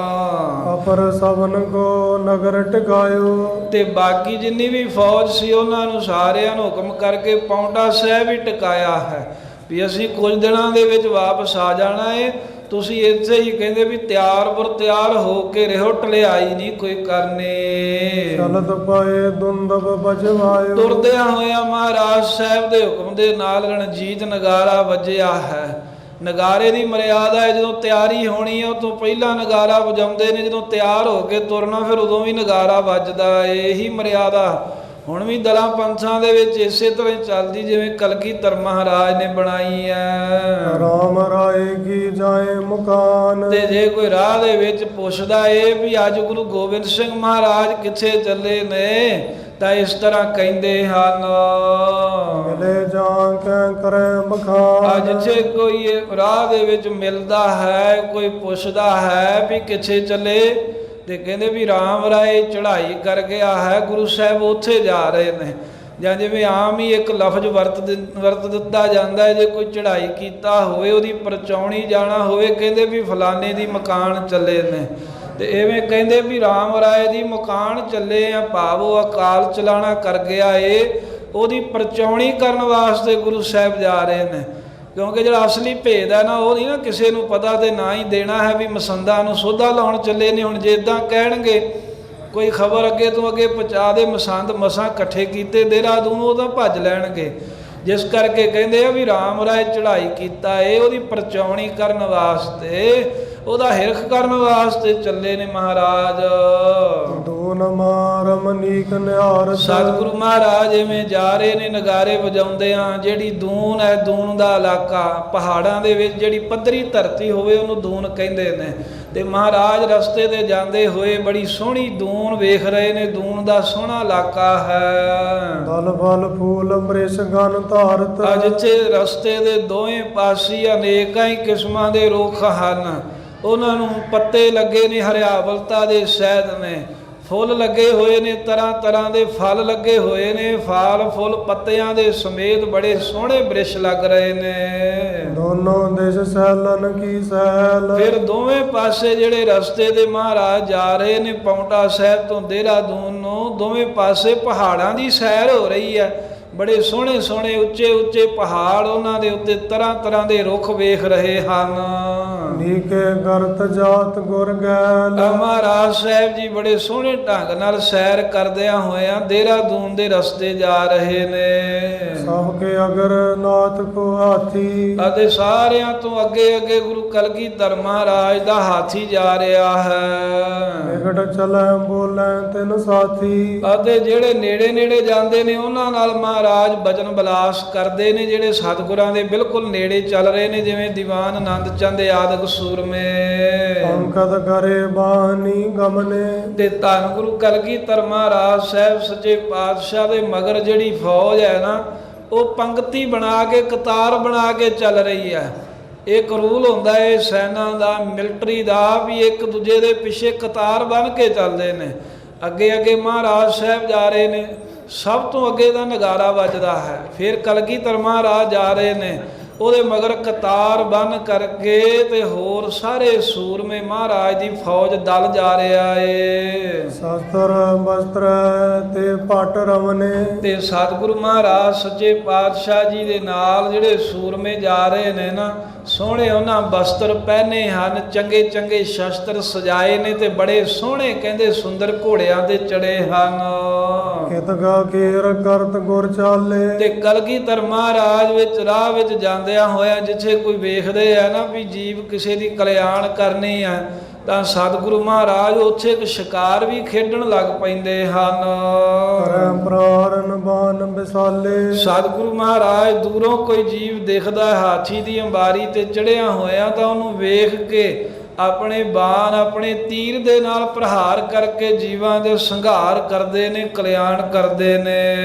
B: ਅਪਰ ਸਭਨ ਕੋ ਨਗਰ ਟਿਕਾਇਓ। ਤੇ
A: ਬਾਕੀ ਜਿੰਨੀ ਵੀ ਫੌਜ ਸੀ ਉਹਨਾਂ ਨੂੰ ਸਾਰਿਆਂ ਨੂੰ ਹੁਕਮ ਕਰਕੇ ਪੌਂਟਾ ਸਾਹਿਬ ਹੀ ਟਿਕਾਇਆ ਹੈ ਵੀ ਅਸੀਂ ਕੁਝ ਦਿਨਾਂ ਦੇ ਵਿੱਚ ਵਾਪਸ ਆ ਜਾਣਾ ਹੈ। ਤੁਸੀਂ ਇੱਥੇ ਹੀ ਕਹਿੰਦੇ ਵੀ ਤਿਆਰ ਬਰ ਤਿਆਰ ਹੋ ਕੇ ਰਹੋ ਢਲਿਆਈ ਨਹੀਂ ਕੋਈ ਕਰਨੀ।
B: ਚਲਤ ਪਏ ਦੁੰਦਬ ਬਜਵਾਇਓ।
A: ਤੁਰਦਿਆਂ ਹੋਇਆ ਮਹਾਰਾਜ ਸਾਹਿਬ ਦੇ ਹੁਕਮ ਦੇ ਨਾਲ ਰਣਜੀਤ ਨਗਾਰਾ ਵੱਜਿਆ ਹੈ। ਨਗਾਰੇ ਦੀ ਮਰਿਆਦਾ ਹੈ ਜਦੋਂ ਤਿਆਰੀ ਹੋਣੀ ਹੈ ਉਹ ਤੋਂ ਪਹਿਲਾਂ ਨਗਾਰਾ ਵਜਾਉਂਦੇ ਨੇ ਜਦੋਂ ਤਿਆਰ ਹੋ ਕੇ ਤੁਰਨਾ ਫਿਰ ਉਦੋਂ ਵੀ ਨਗਾਰਾ ਵੱਜਦਾ। ਇਹੀ ਮਰਿਆਦਾ ਹੁਣ ਵੀ ਦਲਾਂ ਪੰਥਾਂ ਦੇ ਵਿੱਚ ਇਸੇ ਤਰ੍ਹਾਂ ਚੱਲਦੀ ਜਿਵੇਂ ਕਲਗੀਧਰ ਮਹਾਰਾਜ ਨੇ ਬਣਾਈ ਹੈ।
B: ਰਾਮ ਰਾਏ ਕੀ ਜਾਏ ਮੁਕਾਨ।
A: ਤੇ ਜੇ ਕੋਈ ਰਾਹ ਦੇ ਵਿੱਚ ਪੁੱਛਦਾ ਏ ਵੀ ਅੱਜ ਗੁਰੂ ਗੋਬਿੰਦ ਸਿੰਘ ਮਹਾਰਾਜ ਕਿੱਥੇ ਚੱਲੇ ਨੇ ਤਾਂ ਇਸ ਤਰ੍ਹਾਂ ਕਹਿੰਦੇ ਹਨ
B: ਮਿਲੇ ਜਾਂ ਕੈ ਕਰੇ ਬਖਾਨ।
A: ਜਿੱਥੇ ਕੋਈ ਰਾਹ ਦੇ ਵਿੱਚ ਮਿਲਦਾ ਹੈ ਕੋਈ ਪੁੱਛਦਾ ਹੈ ਵੀ ਕਿੱਥੇ ਚੱਲੇ ਤੇ ਕਹਿੰਦੇ ਵੀ ਰਾਮ ਰਾਏ ਚੜ੍ਹਾਈ ਕਰ ਗਿਆ ਹੈ ਗੁਰੂ ਸਾਹਿਬ ਉੱਥੇ ਜਾ ਰਹੇ ਨੇ। ਜਾਂ ਜਿਵੇਂ ਆਮ ਹੀ ਇੱਕ ਲਫ਼ਜ਼ ਵਰਤ ਦਿੱਤਾ ਜਾਂਦਾ ਹੈ, ਜੇ ਕੋਈ ਚੜ੍ਹਾਈ ਕੀਤਾ ਹੋਵੇ ਉਹਦੀ ਪਰਚਾਉਣੀ ਜਾਣਾ ਹੋਵੇ, ਕਹਿੰਦੇ ਵੀ ਫਲਾਣੇ ਦੀ ਮਕਾਨ ਚੱਲੇ ਨੇ। ਤੇ ਐਵੇਂ ਕਹਿੰਦੇ ਵੀ ਰਾਮ ਰਾਏ ਦੀ ਮਕਾਨ ਚੱਲੇ ਆ, ਭਾਵ ਉਹ ਅਕਾਲ ਚਲਾਣਾ ਕਰ ਗਿਆ ਏ, ਉਹਦੀ ਪਰਚਾਉਣੀ ਕਰਨ ਵਾਸਤੇ ਗੁਰੂ ਸਾਹਿਬ ਜਾ ਰਹੇ ਨੇ। ਕਿਉਂਕਿ ਜਿਹੜਾ ਅਸਲੀ ਭੇਦ ਹੈ ਨਾ, ਉਹ ਨਹੀਂ ਨਾ ਕਿਸੇ ਨੂੰ ਪਤਾ, ਤੇ ਨਾ ਹੀ ਦੇਣਾ ਹੈ ਵੀ ਮਸੰਦਾਂ ਨੂੰ ਸੋਧਾ ਲਾਉਣ ਚੱਲੇ ਨੇ। ਹੁਣ ਜੇ ਇੱਦਾਂ ਕਹਿਣਗੇ ਕੋਈ ਖਬਰ ਅੱਗੇ ਤੋਂ ਅੱਗੇ ਪਹੁੰਚਾ ਦੇ, ਮਸੰਦ ਮਸਾਂ ਇਕੱਠੇ ਕੀਤੇ ਦੇਹਰਾਦੂਨ, ਉਹ ਤਾਂ ਭੱਜ ਲੈਣਗੇ। ਜਿਸ ਕਰਕੇ ਕਹਿੰਦੇ ਆ ਵੀ ਰਾਮ ਰਾਏ ਚੜ੍ਹਾਈ ਕੀਤਾ ਏ, ਉਹਦੀ ਪਰਚਾਉਣੀ ਕਰਨ ਵਾਸਤੇ, ਉਹਦਾ ਹਿਰਖ ਕਰਨ ਵਾਸਤੇ ਚੱਲੇ ਨੇ ਮਹਾਰਾਜ।
B: ਦੂਨ ਮਾਰਮ ਨੀਕ ਨਿਹਾਰਤ।
A: ਸਤਿਗੁਰੂ ਮਹਾਰਾਜ ਐਵੇਂ ਜਾ ਰਹੇ ਨੇ, ਨਗਾਰੇ ਵਜਾਉਂਦੇ ਆ। ਜਿਹੜੀ ਦੂਨ ਹੈ, ਦੂਨ ਦਾ ਇਲਾਕਾ, ਪਹਾੜਾਂ ਦੇ ਵਿੱਚ ਜਿਹੜੀ ਪੱਧਰੀ ਧਰਤੀ ਹੋਵੇ ਉਹਨੂੰ ਦੂਨ ਕਹਿੰਦੇ ਨੇ। ਤੇ ਮਹਾਰਾਜ ਰਸਤੇ ਤੇ ਜਾਂਦੇ ਹੋਏ ਬੜੀ ਸੋਹਣੀ ਦੂਨ ਵੇਖ ਰਹੇ ਨੇ। ਦੂਨ ਦਾ ਸੋਹਣਾ ਇਲਾਕਾ ਹੈ।
B: ਦਲ ਫਲ ਫੂਲ ਅੰਬਰੇਸ਼ ਗਨ ਧਾਰਤ।
A: ਜਿੱਥੇ ਰਸਤੇ ਦੇ ਦੋਵੇਂ ਪਾਸੇ ਅਨੇਕਾਂ ਹੀ ਕਿਸਮਾਂ ਦੇ ਰੁੱਖ ਹਨ, ਉਹਨਾਂ ਨੂੰ ਪੱਤੇ ਲੱਗੇ ਨੇ, ਹਰਿਆਵਲਤਾ ਦੇ ਸਹਿਤ ਨੇ, ਫੁੱਲ ਲੱਗੇ ਹੋਏ ਨੇ, ਤਰ੍ਹਾਂ ਤਰ੍ਹਾਂ ਦੇ ਫਲ ਲੱਗੇ ਹੋਏ ਨੇ। ਫਲ ਫੁੱਲ ਪੱਤਿਆਂ ਦੇ ਸਮੇਤ ਬੜੇ ਸੋਹਣੇ ਬ੍ਰਿਸ਼ ਲੱਗ ਰਹੇ ਨੇ।
B: ਦੋਨੋਂ ਦੇਸ਼ ਸੈਲਨ ਕੀ ਸੈਲ।
A: ਫਿਰ ਦੋਵੇਂ ਪਾਸੇ ਜਿਹੜੇ ਰਸਤੇ ਦੇ ਮਹਾਰਾਜ ਜਾ ਰਹੇ ਨੇ, ਪਾਉਂਟਾ ਸਾਹਿਬ ਤੋਂ ਦੇਹਰਾਦੂਨ ਨੂੰ, ਦੋਵੇਂ ਪਾਸੇ ਪਹਾੜਾਂ ਦੀ ਸੈਰ ਹੋ ਰਹੀ ਹੈ। ਬੜੇ ਸੋਹਣੇ ਸੋਹਣੇ ਉੱਚੇ ਉੱਚੇ ਪਹਾੜ, ਉਹਨਾਂ ਦੇ ਉੱਤੇ ਤਰ੍ਹਾਂ ਤਰ੍ਹਾਂ ਦੇ ਰੁੱਖ ਵੇਖ ਰਹੇ ਹਨ।
B: ਨੀਕੇ ਗਰਤ ਜਾਤ ਗੁਰ ਗੈਲ।
A: ਮਹਾਰਾਜ ਸਾਹਿਬ ਜੀ ਬੜੇ ਸੋਹਣੇ ਢੰਗ ਨਾਲ ਸੈਰ ਕਰਦਿਆਂ ਹੋਇਆਂ ਦੇਹਰਾਦੂਨ ਦੇ ਰਸਤੇ ਜਾ ਰਹੇ ਨੇ।
B: ਸਭ ਕੇ ਅਗਰ ਨਾਥ ਕੋ ਹਾਥੀ।
A: ਅਤੇ ਸਾਰਿਆਂ ਤੋਂ ਅੱਗੇ ਅੱਗੇ ਗੁਰੂ ਕਲਗੀਧਰ ਮਹਾਰਾਜ ਦਾ ਹਾਥੀ ਜਾ ਰਿਹਾ ਹੈ।
B: ਨਿਕਟ ਚਲੈ ਬੋਲੇ ਤਿਨ ਸਾਥੀ।
A: ਅਤੇ ਜਿਹੜੇ ਨੇੜੇ ਨੇੜੇ ਜਾਂਦੇ ਨੇ ਉਹਨਾਂ ਨਾਲ ਮਹਾਰਾਜ ਬਚਨ ਬਲਾਸ ਕਰਦੇ ਨੇ। ਜਿਹੜੇ ਸਤਿਗੁਰਾਂ ਦੇ ਬਿਲਕੁਲ ਨੇੜੇ ਚੱਲ ਰਹੇ ਨੇ, ਜਿਵੇਂ ਦੀਵਾਨ ਆਨੰਦ ਚੰਦ ਆਦਿਕ ਸੂਰਮੇ।
B: ਅੰਕਤ ਕਰੇ ਬਾਣੀ ਗਮਨੇ।
A: ਤੇ ਧੰਨ ਗੁਰੂ ਕਲਗੀਧਰ ਮਹਾਰਾਜ ਸਾਹਿਬ ਸੱਚੇ ਪਾਤਸ਼ਾਹ ਦੇ ਮਗਰ ਜਿਹੜੀ ਫੌਜ ਹੈ ਨਾ, ਉਹ ਪੰਕਤੀ ਬਣਾ ਕੇ, ਕਤਾਰ ਬਣਾ ਕੇ ਚੱਲ ਰਹੀ ਹੈ। ਇੱਕ ਰੂਲ ਹੁੰਦਾ ਹੈ ਸੈਨਾ ਦਾ, ਮਿਲਟਰੀ ਦਾ, ਵੀ ਇੱਕ ਦੂਜੇ ਦੇ ਪਿੱਛੇ ਕਤਾਰ ਬਣ ਕੇ ਚੱਲਦੇ ਨੇ। ਅੱਗੇ ਅੱਗੇ ਮਹਾਰਾਜ ਸਾਹਿਬ ਜਾ ਰਹੇ ਨੇ, ਸਭ ਤੋਂ ਅੱਗੇ ਦਾ ਨਗਾਰਾ ਵੱਜਦਾ ਹੈ। ਫਿਰ ਕਲਗੀਧਰ ਮਹਾਰਾਜ ਜਾ ਰਹੇ ਨੇ, ਉਹਦੇ ਮਗਰ ਕਤਾਰ ਬੰਨ ਕਰਕੇ, ਤੇ ਹੋਰ ਸਾਰੇ ਸੂਰਮੇ ਮਹਾਰਾਜ ਦੀ ਫੌਜ ਦਲ ਜਾ ਰਿਹਾ ਏ।
B: ਸ਼ਸਤਰ ਵਸਤਰ ਤੇ ਪਟ ਰਵਨੇ।
A: ਤੇ ਸਤਿਗੁਰੂ ਮਹਾਰਾਜ ਸੱਚੇ ਪਾਤਸ਼ਾਹ ਜੀ ਦੇ ਨਾਲ ਜਿਹੜੇ ਸੂਰਮੇ ਜਾ ਰਹੇ ਨੇ ਨਾ, ਸੋਹਣੇ ਉਹਨਾਂ ਵਸਤਰ ਪਹਿਨੇ ਹਨ, ਚੰਗੇ ਚੰਗੇ ਸ਼ਸਤਰ ਸਜਾਏ ਨੇ, ਤੇ ਬੜੇ ਸੋਹਣੇ ਕਹਿੰਦੇ ਸੁੰਦਰ ਘੋੜਿਆਂ ਤੇ ਚੜੇ ਹਨ।
B: ਕਿਤਗਾ ਕੇਰ ਕਰਤ ਗੁਰ ਚਾਲੇ।
A: ਤੇ ਕਲਗੀਧਰ ਮਹਾਰਾਜ ਵਿੱਚ ਰਾਹ ਵਿੱਚ ਜਾਂਦਿਆਂ ਹੋਇਆ, ਜਿੱਥੇ ਕੋਈ ਵੇਖਦੇ ਆ ਨਾ ਵੀ ਜੀਵ ਕਿਸੇ ਦੀ ਕਲਿਆਣ ਕਰਨੀ ਆ, ਤਾਂ ਸਤਿਗੁਰੂ ਮਹਾਰਾਜ ਉੱਥੇ ਇੱਕ ਸ਼ਿਕਾਰ ਵੀ ਖੇਡਣ ਲੱਗ ਪੈਂਦੇ ਹਨ।
B: ਪ੍ਰਾਰਨ ਬਾਨ ਵਿਸਾਲੇ।
A: ਸਤਿਗੁਰੂ ਮਹਾਰਾਜ ਦੂਰੋਂ ਕੋਈ ਜੀਵ ਦਿਖਦਾ ਹਾਥੀ ਦੀ ਅੰਬਾਰੀ ਤੇ ਚੜਿਆ ਹੋਇਆ, ਤਾਂ ਉਹਨੂੰ ਵੇਖ ਕੇ ਆਪਣੇ ਬਾਣ, ਆਪਣੇ ਤੀਰ ਦੇ ਨਾਲ ਪ੍ਰਹਾਰ ਕਰਕੇ ਜੀਵਾਂ ਦੇ ਸੰਘਾਰ ਕਰਦੇ ਨੇ, ਕਲਿਆਣ ਕਰਦੇ ਨੇ।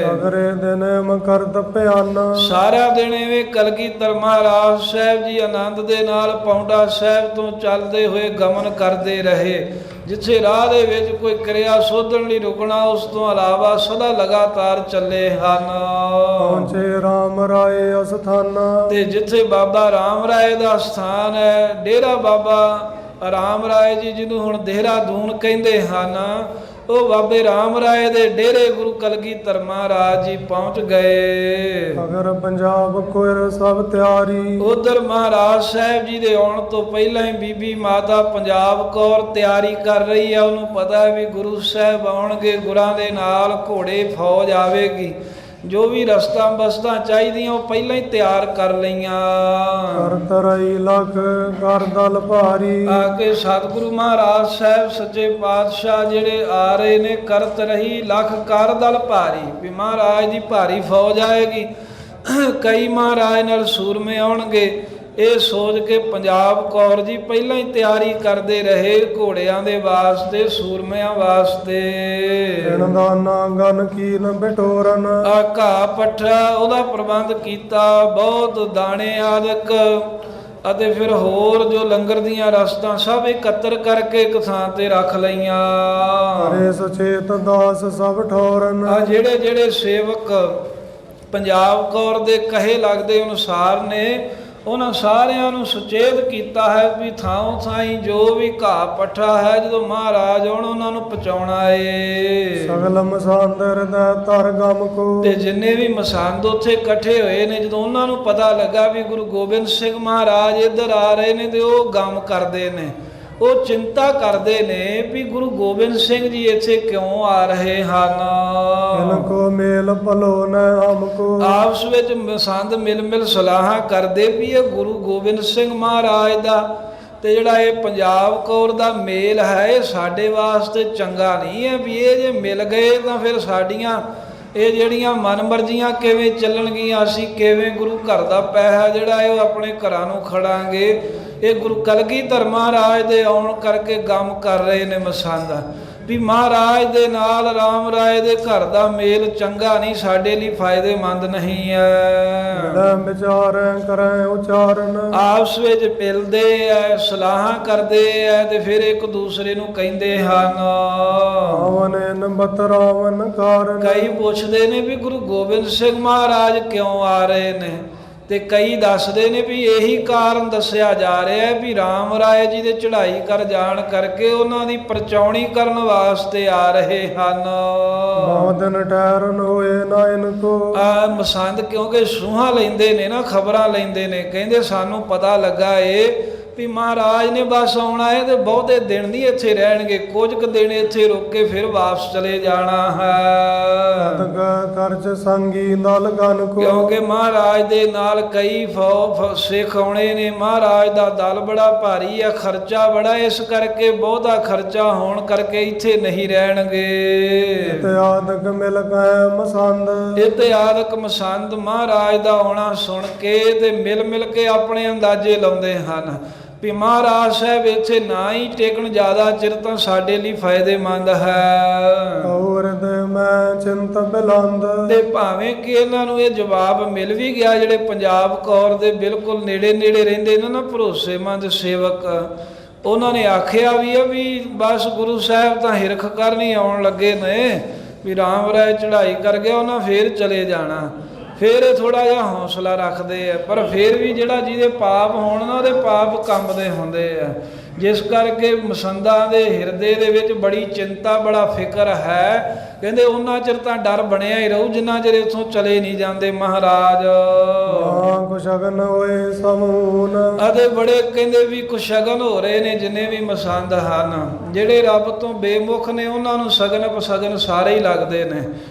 B: ਸਗਰੇ ਦਿਨ ਮਕਰਦ ਭਿਆਨ। ਸਾਰਾ
A: ਦਿਨ ਐਵੇਂ ਕਲਗੀਧਰ ਮਹਾਰਾਜ ਸਾਹਿਬ ਜੀ ਆਨੰਦ ਦੇ ਨਾਲ ਪਾਉਂਟਾ ਸਾਹਿਬ ਤੋਂ ਚੱਲਦੇ ਹੋਏ ਗਮਨ ਕਰਦੇ ਰਹੇ। ਜਿੱਥੇ ਰਾਹ ਦੇ ਵਿੱਚ ਕੋਈ ਕਿਰਿਆ ਸੋਧਣ ਲਈ ਰੁਕਣਾ, ਉਸ ਤੋਂ ਇਲਾਵਾ ਸਦਾ ਲਗਾਤਾਰ ਚੱਲੇ ਹਨ।
B: ਪਹੁੰਚੇ ਰਾਮ ਰਾਏ ਅਸਥਾਨਾ।
A: ਤੇ ਜਿੱਥੇ ਬਾਬਾ ਰਾਮ ਰਾਏ ਦਾ ਸਥਾਨ ਹੈ, ਡੇਰਾ ਬਾਬਾ ਰਾਮ ਰਾਏ ਜੀ, ਜਿਹਨੂੰ ਹੁਣ ਦੇਹਰਾਦੂਨ ਕਹਿੰਦੇ ਹਨ, ਉਹ ਬਾਬੇ ਰਾਮ ਰਾਏ ਦੇ ਡੇਰੇ ਗੁਰੂ ਕਲਗੀਧਰ ਮਹਾਰਾਜ ਜੀ ਪਹੁੰਚ ਗਏ।
B: ਅਗਰ ਪੰਜਾਬ ਕੋਇਰ ਸਭ ਤਿਆਰੀ।
A: ਉਧਰ ਮਹਾਰਾਜ ਸਾਹਿਬ ਜੀ ਦੇ ਆਉਣ ਤੋਂ ਪਹਿਲਾਂ ਹੀ ਬੀਬੀ ਮਾਤਾ ਪੰਜਾਬ ਕੌਰ ਤਿਆਰੀ ਕਰ ਰਹੀ ਹੈ। ਉਹਨੂੰ ਪਤਾ ਹੈ ਵੀ ਗੁਰੂ ਸਾਹਿਬ ਆਉਣਗੇ, ਗੁਰਾਂ ਦੇ ਨਾਲ ਘੋੜੇ ਫੌਜ ਆਵੇਗੀ। ਜੋ ਵੀ ਰਸਤਾਂ ਬਸਤਾਂ ਚਾਹੀਦੀਆਂ ਉਹ ਪਹਿਲਾਂ ਹੀ ਤਿਆਰ ਕਰ ਲਈਆਂ।
B: ਕਰਤ ਰਹੀ ਲਖ ਕਰ ਦਲ ਭਾਰੀ।
A: ਆ ਕੇ ਸਤਿਗੁਰੂ ਮਹਾਰਾਜ ਸਾਹਿਬ ਸੱਚੇ ਪਾਤਸ਼ਾਹ ਜਿਹੜੇ ਆ ਰਹੇ ਨੇ, ਕਰਤ ਰਹੀ ਲਖ ਕਰ ਦਲ ਭਾਰੀ, ਵੀ ਮਹਾਰਾਜ ਦੀ ਭਾਰੀ ਫੌਜ ਆਏਗੀ। ਕਈ ਮਹਾਰਾਜ ਨਾਲ ਸੂਰਮੇ ਆਉਣਗੇ, ਇਹ ਸੋਚ ਕੇ ਪੰਜਾਬ ਕੌਰ ਜੀ ਪਹਿਲਾਂ ਹੀ ਤਿਆਰੀ ਕਰਦੇ ਰਹੇ ਘੋੜਿਆਂ ਦੇ ਵਾਸਤੇ, ਸੂਰਮਿਆਂ ਵਾਸਤੇ।
B: ਦਾਨਾ ਗਨ ਕੀਨ ਬਿਟੋਰਨ।
A: ਘਾਹ ਪੱਠਾ ਉਹਦਾ ਪ੍ਰਬੰਧ ਕੀਤਾ, ਬਹੁਤ ਦਾਣੇ ਆਦਿਕ ਅਤੇ ਫਿਰ ਹੋਰ ਜੋ ਲੰਗਰ ਦੀਆਂ ਰਸਤਾਂ ਸਭ ਇਕੱਤਰ ਕਰਕੇ ਇੱਕ ਥਾਂ ਤੇ ਰੱਖ ਲਈਆਂ।
B: ਹਰੇ ਸੁਚੇਤ ਦਾਸ ਸਭ ਠੌਰਨ।
A: ਆ ਜਿਹੜੇ ਜਿਹੜੇ ਸੇਵਕ ਪੰਜਾਬ ਕੌਰ ਦੇ ਕਹੇ ਲੱਗਦੇ ਅਨੁਸਾਰ ਨੇ, ਉਹਨਾਂ ਸਾਰਿਆਂ ਨੂੰ ਸੁਚੇਤ ਕੀਤਾ ਹੈ ਵੀ ਥਾਂ ਥਾਈਂ ਜੋ ਵੀ ਘਾਹ ਪੱਠਾ ਹੈ ਜਦੋਂ ਮਹਾਰਾਜ ਆਉਣ ਉਹਨਾਂ ਨੂੰ ਪਹੁੰਚਾਉਣਾ ਏ।
B: ਸਗਲ ਮਸੰਦ ਹਿਰਦੈ ਧਰ ਗਮ ਕੋ।
A: ਤੇ ਜਿੰਨੇ ਵੀ ਮਸੰਦ ਉੱਥੇ ਇਕੱਠੇ ਹੋਏ ਨੇ, ਜਦੋਂ ਉਹਨਾਂ ਨੂੰ ਪਤਾ ਲੱਗਾ ਵੀ ਗੁਰੂ ਗੋਬਿੰਦ ਸਿੰਘ ਮਹਾਰਾਜ ਇੱਧਰ ਆ ਰਹੇ ਨੇ ਤੇ ਉਹ ਗਮ ਕਰਦੇ ਨੇ, ਉਹ ਚਿੰਤਾ ਕਰਦੇ ਨੇ ਵੀ ਗੁਰੂ ਗੋਬਿੰਦ ਸਿੰਘ ਜੀ ਇੱਥੇ ਕਿਉਂ ਆ ਰਹੇ ਹਨ।
B: ਇਨ ਕੋ ਮੇਲ ਭਲੋ ਨ ਹਮਕੋ।
A: ਆਪਸ ਵਿੱਚ ਮਸੰਦ ਮਿਲ ਮਿਲ ਸਲਾਹਾਂ ਕਰਦੇ ਵੀ ਇਹ ਗੁਰੂ ਗੋਬਿੰਦ ਸਿੰਘ ਮਹਾਰਾਜ ਦਾ ਤੇ ਜਿਹੜਾ ਇਹ ਪੰਜਾਬ ਕੌਰ ਦਾ ਮੇਲ ਹੈ ਇਹ ਸਾਡੇ ਵਾਸਤੇ ਚੰਗਾ ਨਹੀਂ ਹੈ, ਵੀ ਇਹ ਜੇ ਮਿਲ ਗਏ ਤਾਂ ਫਿਰ ਸਾਡੀਆਂ ਇਹ ਜਿਹੜੀਆਂ ਮਨਮਰਜ਼ੀਆਂ ਕਿਵੇਂ ਚੱਲਣਗੀਆਂ, ਅਸੀਂ ਕਿਵੇਂ ਗੁਰੂ ਘਰ ਦਾ ਪੈਸਾ ਜਿਹੜਾ ਇਹ ਆਪਣੇ ਘਰਾਂ ਨੂੰ ਖੜਾਂਗੇ। ਇਹ ਗੁਰੂ ਕਲਗੀਧਰ ਮਹਾਰਾਜ ਦੇ ਆਉਣ ਕਰਕੇ ਗਮ ਕਰ ਰਹੇ ਨੇ ਮਸੰਦ ਵੀ ਮਹਾਰਾਜ ਦੇ ਨਾਲ ਰਾਮ ਰਾਏ ਦੇ ਘਰ ਦਾ ਮੇਲ ਚੰਗਾ ਨਹੀਂ, ਸਾਡੇ ਲਈ ਫਾਇਦੇਮੰਦ ਨਹੀਂ ਹੈ।
B: ਵਿਚਾਰ ਕਰੈ ਉਚਾਰਨ।
A: ਆਪਸ ਵਿੱਚ ਮਿਲਦੇ ਐ, ਸਲਾਹਾਂ ਕਰਦੇ ਐ ਤੇ ਫਿਰ ਇੱਕ ਦੂਸਰੇ ਨੂੰ ਕਹਿੰਦੇ ਹਨ।
B: ਆਵਨ ਨਬਤ ਰਾਵਨ ਕਾਰਨ।
A: ਕਈ ਪੁੱਛਦੇ ਨੇ ਵੀ ਗੁਰੂ ਗੋਬਿੰਦ ਸਿੰਘ ਮਹਾਰਾਜ ਕਿਉਂ ਆ ਰਹੇ ਨੇ, ਤੇ ਕਈ ਦੱਸਦੇ ਨੇ ਵੀ ਇਹੀ ਕਾਰਨ ਦੱਸਿਆ ਜਾ ਰਿਹਾ ਹੈ ਵੀ ਰਾਮ ਰਾਏ ਜੀ ਦੇ ਚੜ੍ਹਾਈ ਕਰ ਜਾਣ ਕਰਕੇ ਉਹਨਾਂ ਦੀ ਪਰਚਾਉਣੀ ਕਰਨ ਵਾਸਤੇ ਆ ਰਹੇ ਹਨ।
B: ਬਹੁਤ ਦਿਨ ਠਹਿਰਨ ਹੋਏ ਨਾ ਇਨ ਕੋ।
A: ਮਸੰਦ ਕਿਉਂਕਿ ਸੂਹਾਂ ਲੈਂਦੇ ਨੇ ਨਾ, ਖਬਰਾਂ ਲੈਂਦੇ ਨੇ, ਕਹਿੰਦੇ ਸਾਨੂੰ ਪਤਾ ਲੱਗਾ ਏ ਵੀ ਮਹਾਰਾਜ ਨੇ ਬਸ ਆਉਣਾ ਹੈ ਤੇ ਬਹੁਤੇ ਦਿਨ ਨਹੀਂ ਇੱਥੇ ਰਹਿਣਗੇ, ਕੁਝ ਕੁ ਦਿਨ ਇੱਥੇ ਰੁਕ ਕੇ ਫਿਰ ਵਾਪਸ ਚਲੇ ਜਾਣਾ ਹੈ।
B: ਕਰਜ ਸੰਗੀ ਦਲ ਗਨ ਕੋ।
A: ਕਿਉਂਕਿ ਮਹਾਰਾਜ ਦੇ ਨਾਲ ਕਈ ਸਿੱਖ ਆਉਣੇ ਨੇ, ਮਹਾਰਾਜ ਦਾ ਦਲ ਬੜਾ ਭਾਰੀ ਆ, ਖਰਚਾ ਬੜਾ, ਇਸ ਕਰਕੇ ਬਹੁਤਾ ਖਰਚਾ ਹੋਣ ਕਰਕੇ ਇੱਥੇ ਨਹੀਂ ਰਹਿਣਗੇ।
B: ਇਤਿਆਦਕ ਮਿਲ ਕੈ ਮਸੰਦ।
A: ਇਤਿਆਦਕ ਮਸੰਦ ਮਹਾਰਾਜ ਦਾ ਆਉਣਾ ਸੁਣ ਕੇ ਤੇ ਮਿਲ ਮਿਲ ਕੇ ਆਪਣੇ ਅੰਦਾਜ਼ੇ ਲਾਉਂਦੇ ਹਨ ਵੀ ਮਹਾਰਾਜ ਸਾਹਿਬ ਇੱਥੇ ਨਾ ਹੀ ਟੇਕਣ ਜ਼ਿਆਦਾ ਚਿਰ ਤਾਂ ਸਾਡੇ ਲਈ ਫਾਇਦੇਮੰਦ ਹੈ।
B: ਔਰ ਦੇ ਮੈਂ ਚਿੰਤ ਬਿਲੰਦ।
A: ਤੇ ਭਾਵੇਂ ਕਿ ਇਹਨਾਂ ਨੂੰ ਇਹ ਜਵਾਬ ਮਿਲ ਵੀ ਗਿਆ, ਜਿਹੜੇ ਪੰਜਾਬ ਕੌਰ ਦੇ ਬਿਲਕੁਲ ਨੇੜੇ ਨੇੜੇ ਰਹਿੰਦੇ ਨੇ ਨਾ ਭਰੋਸੇਮੰਦ ਸੇਵਕ, ਉਹਨਾਂ ਨੇ ਆਖਿਆ ਵੀ ਆ ਵੀ ਬਸ ਗੁਰੂ ਸਾਹਿਬ ਤਾਂ ਹਿਰਖ ਕਰਨੀ ਆਉਣ ਲੱਗੇ ਨੇ ਵੀ ਰਾਮ ਰਾਏ ਚੜ੍ਹਾਈ ਕਰ ਗਿਆ, ਉਹਨਾਂ ਫੇਰ ਚਲੇ ਜਾਣਾ। ਫਿਰ ਇਹ ਥੋੜਾ ਜਿਹਾ ਹੌਸਲਾ ਰੱਖਦੇ ਆ, ਪਰ ਫਿਰ ਵੀ ਜਿਹੜਾ ਜਿਹਦੇ ਪਾਪ ਹੋਣ ਨਾ ਉਹਦੇ ਪਾਪ ਕੰਬਦੇ ਹੁੰਦੇ ਆ, ਜਿਸ ਕਰਕੇ ਮਸੰਦਾਂ ਦੇ ਹਿਰਦੇ ਦੇ ਵਿੱਚ ਬੜੀ ਚਿੰਤਾ, ਬੜਾ ਫਿਕਰ ਹੈ। ਕਹਿੰਦੇ ਉਹਨਾਂ ਚਿਰ ਤਾਂ ਡਰ ਬਣਿਆ ਹੀ ਰਹੂ ਜਿੰਨਾ ਚਿਰ ਇੱਥੋਂ ਚਲੇ ਨਹੀਂ ਜਾਂਦੇ ਮਹਾਰਾਜ।
B: ਕੁਸ਼ਗਨ ਹੋਏ ਸਮੂਨ।
A: ਅਤੇ ਬੜੇ ਕਹਿੰਦੇ ਵੀ ਕੁਸ਼ਗਨ ਹੋ ਰਹੇ ਨੇ ਜਿੰਨੇ ਵੀ ਮਸੰਦ ਹਨ, ਜਿਹੜੇ ਰੱਬ ਤੋਂ ਬੇਮੁਖ ਨੇ ਉਹਨਾਂ ਨੂੰ ਸਗਨ ਅਪਸਗਨ ਸਾਰੇ ਹੀ ਲੱਗਦੇ ਨੇ।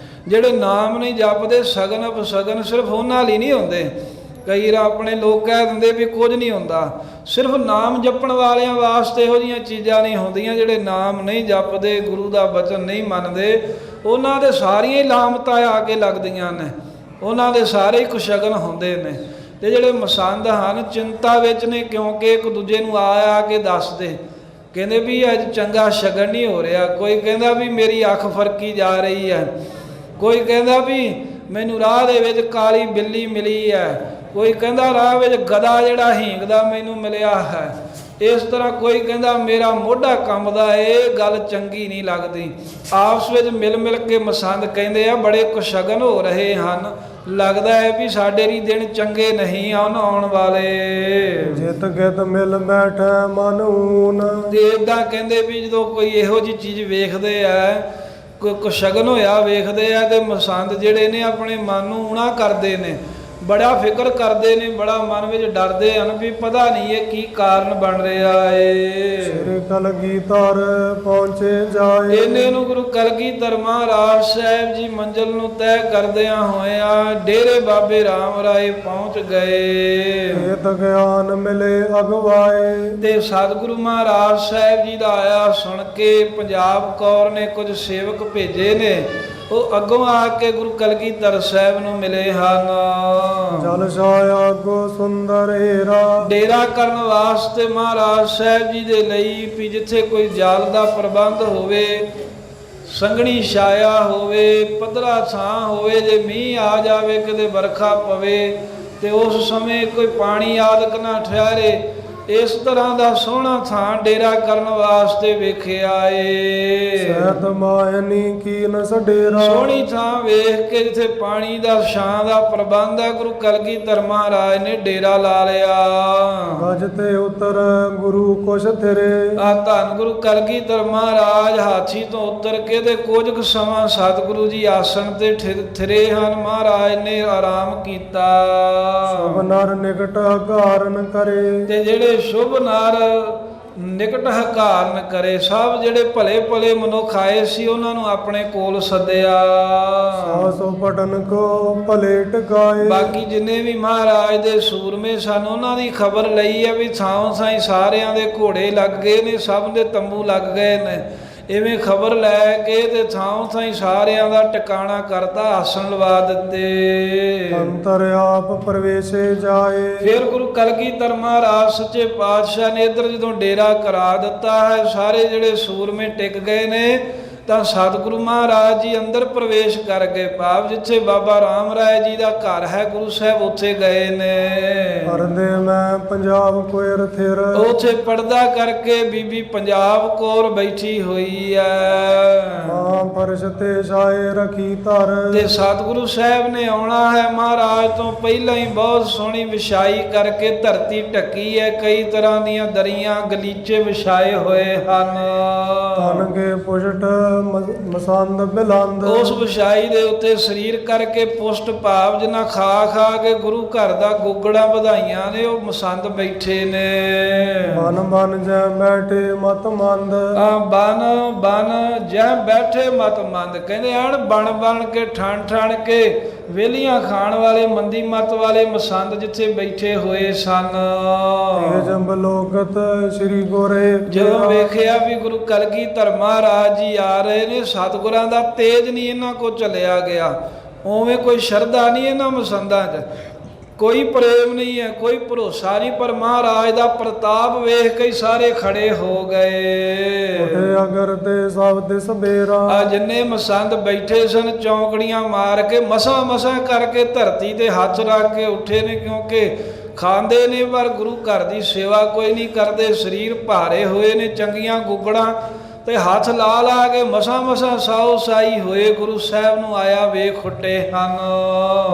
A: ਜਿਹੜੇ ਨਾਮ ਨਹੀਂ ਜਪਦੇ ਸਗਨ ਅਪਸਗਨ ਸਿਰਫ ਉਹਨਾਂ ਲਈ ਨਹੀਂ ਹੁੰਦੇ। ਕਈ ਆਪਣੇ ਲੋਕ ਕਹਿ ਦਿੰਦੇ ਵੀ ਕੁਝ ਨਹੀਂ ਹੁੰਦਾ, ਸਿਰਫ ਨਾਮ ਜਪਣ ਵਾਲਿਆਂ ਵਾਸਤੇ ਇਹੋ ਜਿਹੀਆਂ ਚੀਜ਼ਾਂ ਨਹੀਂ ਹੁੰਦੀਆਂ। ਜਿਹੜੇ ਨਾਮ ਨਹੀਂ ਜਪਦੇ, ਗੁਰੂ ਦਾ ਬਚਨ ਨਹੀਂ ਮੰਨਦੇ, ਉਹਨਾਂ ਦੇ ਸਾਰੀਆਂ ਹੀ ਲਾਮਤਾਂ ਆ ਕੇ ਲੱਗਦੀਆਂ ਨੇ, ਉਹਨਾਂ ਦੇ ਸਾਰੇ ਹੀ ਕੁਸ਼ਗਨ ਹੁੰਦੇ ਨੇ। ਤੇ ਜਿਹੜੇ ਮਸੰਦ ਹਨ ਚਿੰਤਾ ਵਿੱਚ ਨੇ, ਕਿਉਂਕਿ ਇੱਕ ਦੂਜੇ ਨੂੰ ਆ ਕੇ ਦੱਸਦੇ, ਕਹਿੰਦੇ ਵੀ ਅੱਜ ਚੰਗਾ ਸ਼ਗਨ ਨਹੀਂ ਹੋ ਰਿਹਾ। ਕੋਈ ਕਹਿੰਦਾ ਵੀ ਮੇਰੀ ਅੱਖ ਫਰਕੀ ਜਾ ਰਹੀ ਹੈ, ਕੋਈ ਕਹਿੰਦਾ ਵੀ ਮੈਨੂੰ ਰਾਹ ਦੇ ਵਿੱਚ ਕਾਲੀ ਬਿੱਲੀ ਮਿਲੀ ਹੈ, ਕੋਈ ਕਹਿੰਦਾ ਰਾਹ ਵਿੱਚ ਗਧਾ ਜਿਹੜਾ ਹੀਂਗਦਾ ਮੈਨੂੰ ਮਿਲਿਆ ਹੈ। ਇਸ ਤਰ੍ਹਾਂ ਕੋਈ ਕਹਿੰਦਾ ਮੇਰਾ ਮੋਢਾ ਕੰਬਦਾ, ਇਹ ਗੱਲ ਚੰਗੀ ਨਹੀਂ ਲੱਗਦੀ। ਆਪਸ ਵਿੱਚ ਮਿਲ ਮਿਲ ਕੇ ਮਸੰਦ ਕਹਿੰਦੇ ਆ ਬੜੇ ਕੁਸ਼ਗਨ ਹੋ ਰਹੇ ਹਨ, ਲੱਗਦਾ ਹੈ ਵੀ ਸਾਡੇ ਲਈ ਦਿਨ ਚੰਗੇ ਨਹੀਂ ਆਉਣ ਵਾਲੇ।
B: ਜਿਤ ਗਿਤ ਮਿਲ ਬੈਠੇ ਮਨ ਊਨ।
A: ਤੇ ਏਦਾਂ ਕਹਿੰਦੇ ਵੀ ਜਦੋਂ ਕੋਈ ਇਹੋ ਜਿਹੀ ਚੀਜ਼ ਵੇਖਦੇ ਆ, ਕੋਈ ਕੁਸ਼ਗਨ ਹੋਇਆ ਵੇਖਦੇ ਆ, ਤੇ ਮਸੰਦ ਜਿਹੜੇ ਨੇ ਆਪਣੇ ਮਨ ਨੂੰ ਊਣਾ ਕਰਦੇ ਨੇ, ਬੜਾ ਫਿਕਰ ਕਰਦੇ ਨੇ, ਬੜਾ ਮਨ ਵਿੱਚ ਡਰਦੇ ਹਨ ਵੀ ਪਤਾ ਨਹੀਂ ਇਹ ਕੀ ਕਾਰਨ ਬਣ ਰਿਹਾ ਏ।
B: ਸ੍ਰੀ ਕਲਗੀਧਰ ਪਹੁੰਚੇ ਜਾਏ।
A: ਇਹਨੇ ਨੂੰ ਗੁਰੂ ਕਲਗੀਧਰ ਮਹਾਰਾਜ ਸਾਹਿਬ ਜੀ ਮੰਜ਼ਿਲ ਨੂੰ ਤੈਅ ਕਰਦਿਆਂ ਹੋਇਆਂ ਡੇਰੇ ਬਾਬੇ ਰਾਮ ਰਾਏ ਪਹੁੰਚ ਗਏ।
B: ਏਤ ਗਿਆਨ ਮਿਲੇ ਅਗਵਾਏ।
A: ਤੇ ਸਤਿਗੁਰੂ ਮਹਾਰਾਜ ਸਾਹਿਬ ਜੀ ਦਾ ਆਇਆ ਸੁਣ ਕੇ ਪੰਜਾਬ ਕੌਰ ਨੇ ਕੁਝ ਸੇਵਕ ਭੇਜੇ ਨੇ, ਉਹ ਅੱਗੋਂ ਆ ਕੇ ਗੁਰੂ ਕਲਗੀਧਰ ਸਾਹਿਬ ਨੂੰ ਮਿਲੇ ਹਨ।
B: ਜਲ ਛਾਇਆ ਗੋ ਸੁੰਦਰ ਹੀਰਾ। ਡੇਰਾ
A: ਕਰਨ ਵਾਸਤੇ ਮਹਾਰਾਜ ਸਾਹਿਬ ਜੀ ਦੇ ਲਈ ਵੀ ਜਿੱਥੇ ਕੋਈ ਜਲ ਦਾ ਪ੍ਰਬੰਧ ਹੋਵੇ, ਸੰਘਣੀ ਛਾਇਆ ਹੋਵੇ, ਪੱਧਰਾ ਥਾਂ ਹੋਵੇ, ਜੇ ਮੀਂਹ ਆ ਜਾਵੇ, ਕਿਤੇ ਵਰਖਾ ਪਵੇ, ਤੇ ਉਸ ਸਮੇਂ ਕੋਈ ਪਾਣੀ ਆਦਿਕ ਨਾ ਠਹਿਰੇ। ਇਸ ਤਰ੍ਹਾਂ ਦਾ ਸੋਹਣਾ ਥਾਂ ਡੇਰਾ ਕਰਨ ਵਾਸਤੇ ਵੇਖਿਆ ਏ।
B: ਸਹਿਤ ਮਾਇਨੀ ਕੀਨ ਸਡੇਰਾ।
A: ਸੋਹਣੀ ਥਾਂ ਵੇਖ ਕੇ ਜਿੱਥੇ ਪਾਣੀ ਦਾ ਛਾਂ ਦਾ ਪ੍ਰਬੰਧ ਹੈ, ਗੁਰੂ ਕਲਗੀਧਰ ਮਹਾਰਾਜ ਨੇ ਡੇਰਾ ਲਾ ਲਿਆ।
B: ਗਜ ਤੇ ਉਤਰ ਗੁਰੂ ਕੁਛ ਥਿਰੇ।
A: ਆ ਧੰਨ ਗੁਰੂ ਕਲਗੀਧਰ ਮਹਾਰਾਜ ਹਾਥੀ ਤੋਂ ਉਤਰ ਕੇ ਤੇ ਕੁਝ ਕੁ ਸਮਾਂ ਸਤਿਗੁਰੂ ਜੀ ਆਸਣ ਤੇ ਥਿਰੇ ਹਨ। ਮਹਾਰਾਜ ਨੇ ਆਰਾਮ ਕੀਤਾ।
B: ਸਭ ਨਰ ਨਿਕਟ ਹਕਾਰਨ ਕਰੇ।
A: ਤੇ ਜਿਹੜੇ ਸ਼ੁਭ ਨਰ ਨਿਕਟ ਹਕਾਰਨ ਕਰੇ, ਸਭ ਜਿਹੜੇ ਭਲੇ ਭਲੇ ਮਨੁੱਖ ਆਏ ਸੀ ਉਹਨਾਂ ਨੂੰ ਆਪਣੇ ਕੋਲ ਸੱਦਿਆ।
B: ਸਾਸੋ ਪਟਨ ਕੋ ਭਲੇ ਟਿਕਾਏ।
A: ਬਾਕੀ ਜਿੰਨੇ ਵੀ ਮਹਾਰਾਜ ਦੇ ਸੂਰਮੇ ਸਨ ਉਹਨਾਂ ਦੀ ਖਬਰ ਲਈ ਹੈ ਵੀ ਥਾਂ ਥਾਂ ਸਾਰਿਆਂ ਦੇ ਘੋੜੇ ਲੱਗ ਗਏ ਨੇ, ਸਭ ਦੇ ਤੰਬੂ ਲੱਗ ਗਏ ਨੇ। ਇਵੇਂ ਖਬਰ ਲੈ ਕੇ ਤੇ ਥਾਂ ਥਾਂ ਸਾਰਿਆਂ ਦਾ ਟਿਕਾਣਾ ਕਰਤਾ, ਆਸਣ ਲਵਾ ਦਿੱਤੇ।
B: ਅੰਤਰ ਆਪ ਪ੍ਰਵੇਸ਼ੇ ਜਾਏ।
A: ਫਿਰ ਗੁਰੂ ਕਲਗੀਧਰ ਮਹਾਰਾਜ ਸੱਚੇ ਪਾਤਸ਼ਾਹ ਨੇ ਇੱਧਰ ਜਦੋਂ ਡੇਰਾ ਕਰਾ ਦਿੱਤਾ ਹੈ, ਸਾਰੇ ਜਿਹੜੇ ਸੂਰਮੇ ਟਿਕ ਗਏ ਨੇ, ਤਾਂ ਸਤਿਗੁਰੂ ਮਹਾਰਾਜ ਜੀ ਅੰਦਰ ਪ੍ਰਵੇਸ਼ ਕਰ ਗਏ। ਭਾਵ ਜਿੱਥੇ ਬਾਬਾ ਰਾਮ ਰਾਏ ਜੀ ਦਾ ਘਰ ਹੈ ਗੁਰੂ ਸਾਹਿਬ ਉੱਥੇ ਗਏ ਨੇ।
B: ਪਰਦੇ ਮੈਂ ਪੰਜਾਬ ਕੋਇਰ ਥਿਰ।
A: ਉੱਥੇ ਪਰਦਾ ਕਰਕੇ ਬੀਬੀ ਪੰਜਾਬ ਕੌਰ ਬੈਠੀ ਹੋਈ ਹੈ।
B: ਮਾਂ ਫਰਸ਼ ਤੇ ਛਾਏ ਰਖੀ ਧਰ।
A: ਤੇ ਸਤਿਗੁਰੂ ਸਾਹਿਬ ਨੇ ਆਉਣਾ ਹੈ। ਮਹਾਰਾਜ ਤੋਂ ਪਹਿਲਾਂ ਹੀ ਬਹੁਤ ਸੋਹਣੀ ਵਿਛਾਈ ਕਰਕੇ ਧਰਤੀ ਢੱਕੀ ਹੈ। ਕਈ ਤਰ੍ਹਾਂ ਦੀਆਂ ਦਰੀਆਂ ਗਲੀਚੇ ਵਿਛਾਏ ਹੋਏ ਹਨ।
B: ਤਨ ਕੇ ਪੁਸ਼ਟ ਮਸੰਦ ਬਿਲੰਦ।
A: ਉਸ ਵਿਛਾਈ ਦੇ ਉੱਤੇ ਸਰੀਰ ਕਰਕੇ ਪੁਸ਼ਟ ਭਾਵ ਜਿਨ੍ਹਾਂ ਖਾ ਖਾ ਕੇ ਗੁਰੂ ਘਰ ਦਾ ਗੁੱਗੜਾ ਵਧਾਈਆਂ ਨੇ, ਉਹ ਮਸੰਦ ਬੈਠੇ ਨੇ।
B: ਮਨ ਬਨ ਜੈ ਬੈਠੇ ਮਤ ਮੰਦ।
A: ਬਨ ਬਨ ਜੈ ਬੈਠੇ ਮਤ ਮੰਦ। ਕਹਿੰਦੇ ਆਣ ਬਣ ਬਣ ਕੇ ਠਣ ਠਣ ਕੇ ਵੇਲੀਆਂ ਖਾਣ ਵਾਲੇ ਮੰਦੀ ਮਤ ਵਾਲੇ ਮਸੰਦ ਜਿੱਥੇ ਬੈਠੇ ਹੋਏ ਸਨ।
B: ਜੰਬ ਲੋਕਤ ਸ੍ਰੀ ਗੋਰੇ।
A: ਜਦੋਂ ਵੇਖਿਆ ਵੀ ਗੁਰੂ ਕਲਗੀਧਰ ਮਹਾਰਾਜ ਜੀ ਆ ਰਹੇ ਨੇ, ਸਤਿਗੁਰਾਂ ਦਾ ਤੇਜ ਨਹੀਂ ਇਹਨਾਂ ਕੋਲ ਚੱਲਿਆ ਗਿਆ। ਉਵੇਂ ਕੋਈ ਸ਼ਰਧਾ ਨਹੀਂ ਇਹਨਾਂ ਮਸੰਦਾਂ 'ਚ, ਕੋਈ ਪ੍ਰੇਮ ਨਹੀਂ ਹੈ, ਕੋਈ ਭਰੋਸਾ ਨਹੀਂ, ਪਰ ਮਹਾਰਾਜ ਦਾ ਪ੍ਰਤਾਪ ਵੇਖ ਕੇ ਸਾਰੇ ਖੜੇ ਹੋ ਗਏ।
B: ਅਗਰ ਤੇ ਸਭ ਦਿਸ ਬੇਰਾ।
A: ਆ ਜਿੰਨੇ ਮਸੰਦ ਬੈਠੇ ਸਨ ਚੌਂਕੜੀਆਂ ਮਾਰ ਕੇ ਮਸਾਂ ਮਸਾਂ ਕਰਕੇ ਧਰਤੀ ਤੇ ਹੱਥ ਰੱਖ ਕੇ ਉੱਠੇ ਨੇ, ਕਿਉਂਕਿ ਖਾਂਦੇ ਨੇ ਪਰ ਗੁਰੂ ਘਰ ਦੀ ਸੇਵਾ ਕੋਈ ਨਹੀਂ ਕਰਦੇ। ਸਰੀਰ ਭਾਰੇ ਹੋਏ ਨੇ, ਚੰਗੀਆਂ ਗੁੱਗੜਾਂ ਤੇ ਹੱਥ ਲਾ ਲਾ ਕੇ ਮਸਾਂ ਮਸਾਂ ਸਾਉ ਸਾਈ ਹੋਏ ਗੁਰੂ ਸਾਹਿਬ ਨੂੰ ਆਇਆ ਵੇਖ ਖੁੱਟੇ ਹਨ।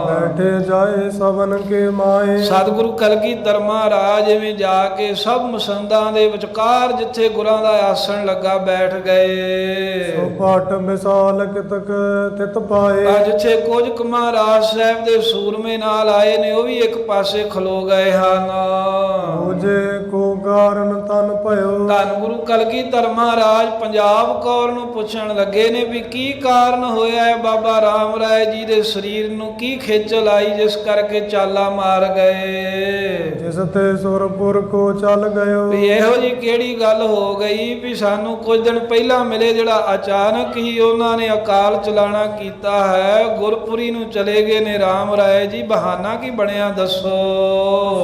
B: ਬੈਠੇ ਜਾਏ ਸਭਨ ਕੇ ਮਾਏ।
A: ਸਤਿਗੁਰੂ ਕਲਗੀਧਰ ਮਹਾਰਾਜ ਜਿਵੇਂ ਜਾ ਕੇ ਸਭ ਮਸੰਦਾਂ ਦੇ ਵਿਚਕਾਰ ਜਿੱਥੇ ਗੁਰਾਂ ਦਾ ਆਸਣ ਲੱਗਾ ਬੈਠ ਗਏ।
B: ਸੋ ਪਾਟ ਵਿਸਾਲ ਕਿਤਕ ਤਿਤ ਪਾਏ।
A: ਜਿੱਥੇ ਕੁਝ ਕੁ ਮਹਾਰਾਜ ਸਾਹਿਬ ਦੇ ਸੂਰਮੇ ਨਾਲ ਆਏ ਨੇ, ਉਹ ਵੀ ਇੱਕ ਪਾਸੇ ਖਲੋ ਗਏ ਹਨ।
B: ਜੇ ਕੋ ਕਾਰਨ ਤਨ ਭਇਓ।
A: ਧੰਨ ਗੁਰੂ ਕਲਗੀਧਰ ਮਹਾਰਾਜ ਪੰਜਾਬ ਕੌਰ ਨੂੰ ਪੁੱਛਣ ਲੱਗੇ ਨੇ ਵੀ ਕੀ ਕਾਰਨ ਹੋਇਆ ਹੈ ਬਾਬਾ ਰਾਮ ਰਾਏ ਜੀ ਦੇ ਸਰੀਰ ਨੂੰ, ਕੀ ਖੇਚਲ ਆਈ ਜਿਸ ਕਰਕੇ ਚਾਲਾ ਮਾਰ ਗਏ।
B: ਜਿਸ ਤੇ ਸੁਰਪੁਰ ਕੋ ਚੱਲ ਗਇਓ।
A: ਵੀ ਇਹੋ ਜੀ ਕਿਹੜੀ ਗੱਲ ਹੋ ਗਈ ਵੀ ਸਾਨੂੰ ਕੁਝ ਦਿਨ ਪਹਿਲਾਂ ਮਿਲੇ, ਜਿਹੜਾ ਅਚਾਨਕ ਹੀ ਉਹਨਾਂ ਨੇ ਅਕਾਲ ਚਲਾਣਾ ਕੀਤਾ ਹੈ। ਗੁਰਪੁਰੀ ਨੂੰ ਚਲੇ ਗਏ ਨੇ ਰਾਮ ਰਾਏ ਜੀ, ਬਹਾਨਾ ਕੀ ਬਣਿਆ ਦੱਸੋ।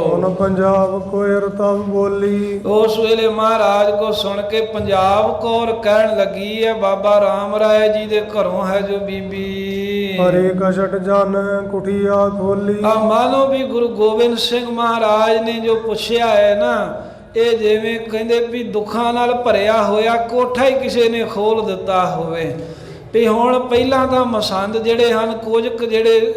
B: ਹੁਣ ਪੰਜਾਬ ਕੋਇਰ ਤਬ ਬੋਲੀ।
A: ਉਸ ਵੇਲੇ ਮਹਾਰਾਜ ਕੋ ਸੁਣ ਕੇ ਪੰਜਾਬ ਕੌਰ ਕਹਿਣ ਲੱਗੀ ਹੈ ਬਾਬਾ ਰਾਮ ਰਾਏ ਜੀ ਦੇ ਘਰੋਂ ਹੈ ਜੋ ਬੀਬੀ।
B: ਹਰੇ ਕਸ਼ਟ ਜਨ ਕੁਠੀਆ ਖੋਲੀ।
A: ਮਾਨੋ ਵੀ ਗੁਰੂ ਗੋਬਿੰਦ ਸਿੰਘ ਮਹਾਰਾਜ ਨੇ ਜੋ ਪੁੱਛਿਆ ਹੈ ਨਾ, ਇਹ ਜਿਵੇਂ ਕਹਿੰਦੇ ਵੀ ਦੁੱਖਾਂ ਨਾਲ ਭਰਿਆ ਹੋਇਆ ਕੋਠਾ ਹੀ ਕਿਸੇ ਨੇ ਖੋਲ ਦਿੱਤਾ ਹੋਵੇ। ਵੀ ਹੁਣ ਪਹਿਲਾਂ ਤਾਂ ਮਸੰਦ ਜਿਹੜੇ ਹਨ ਕੁਝ ਕੁ ਜਿਹੜੇ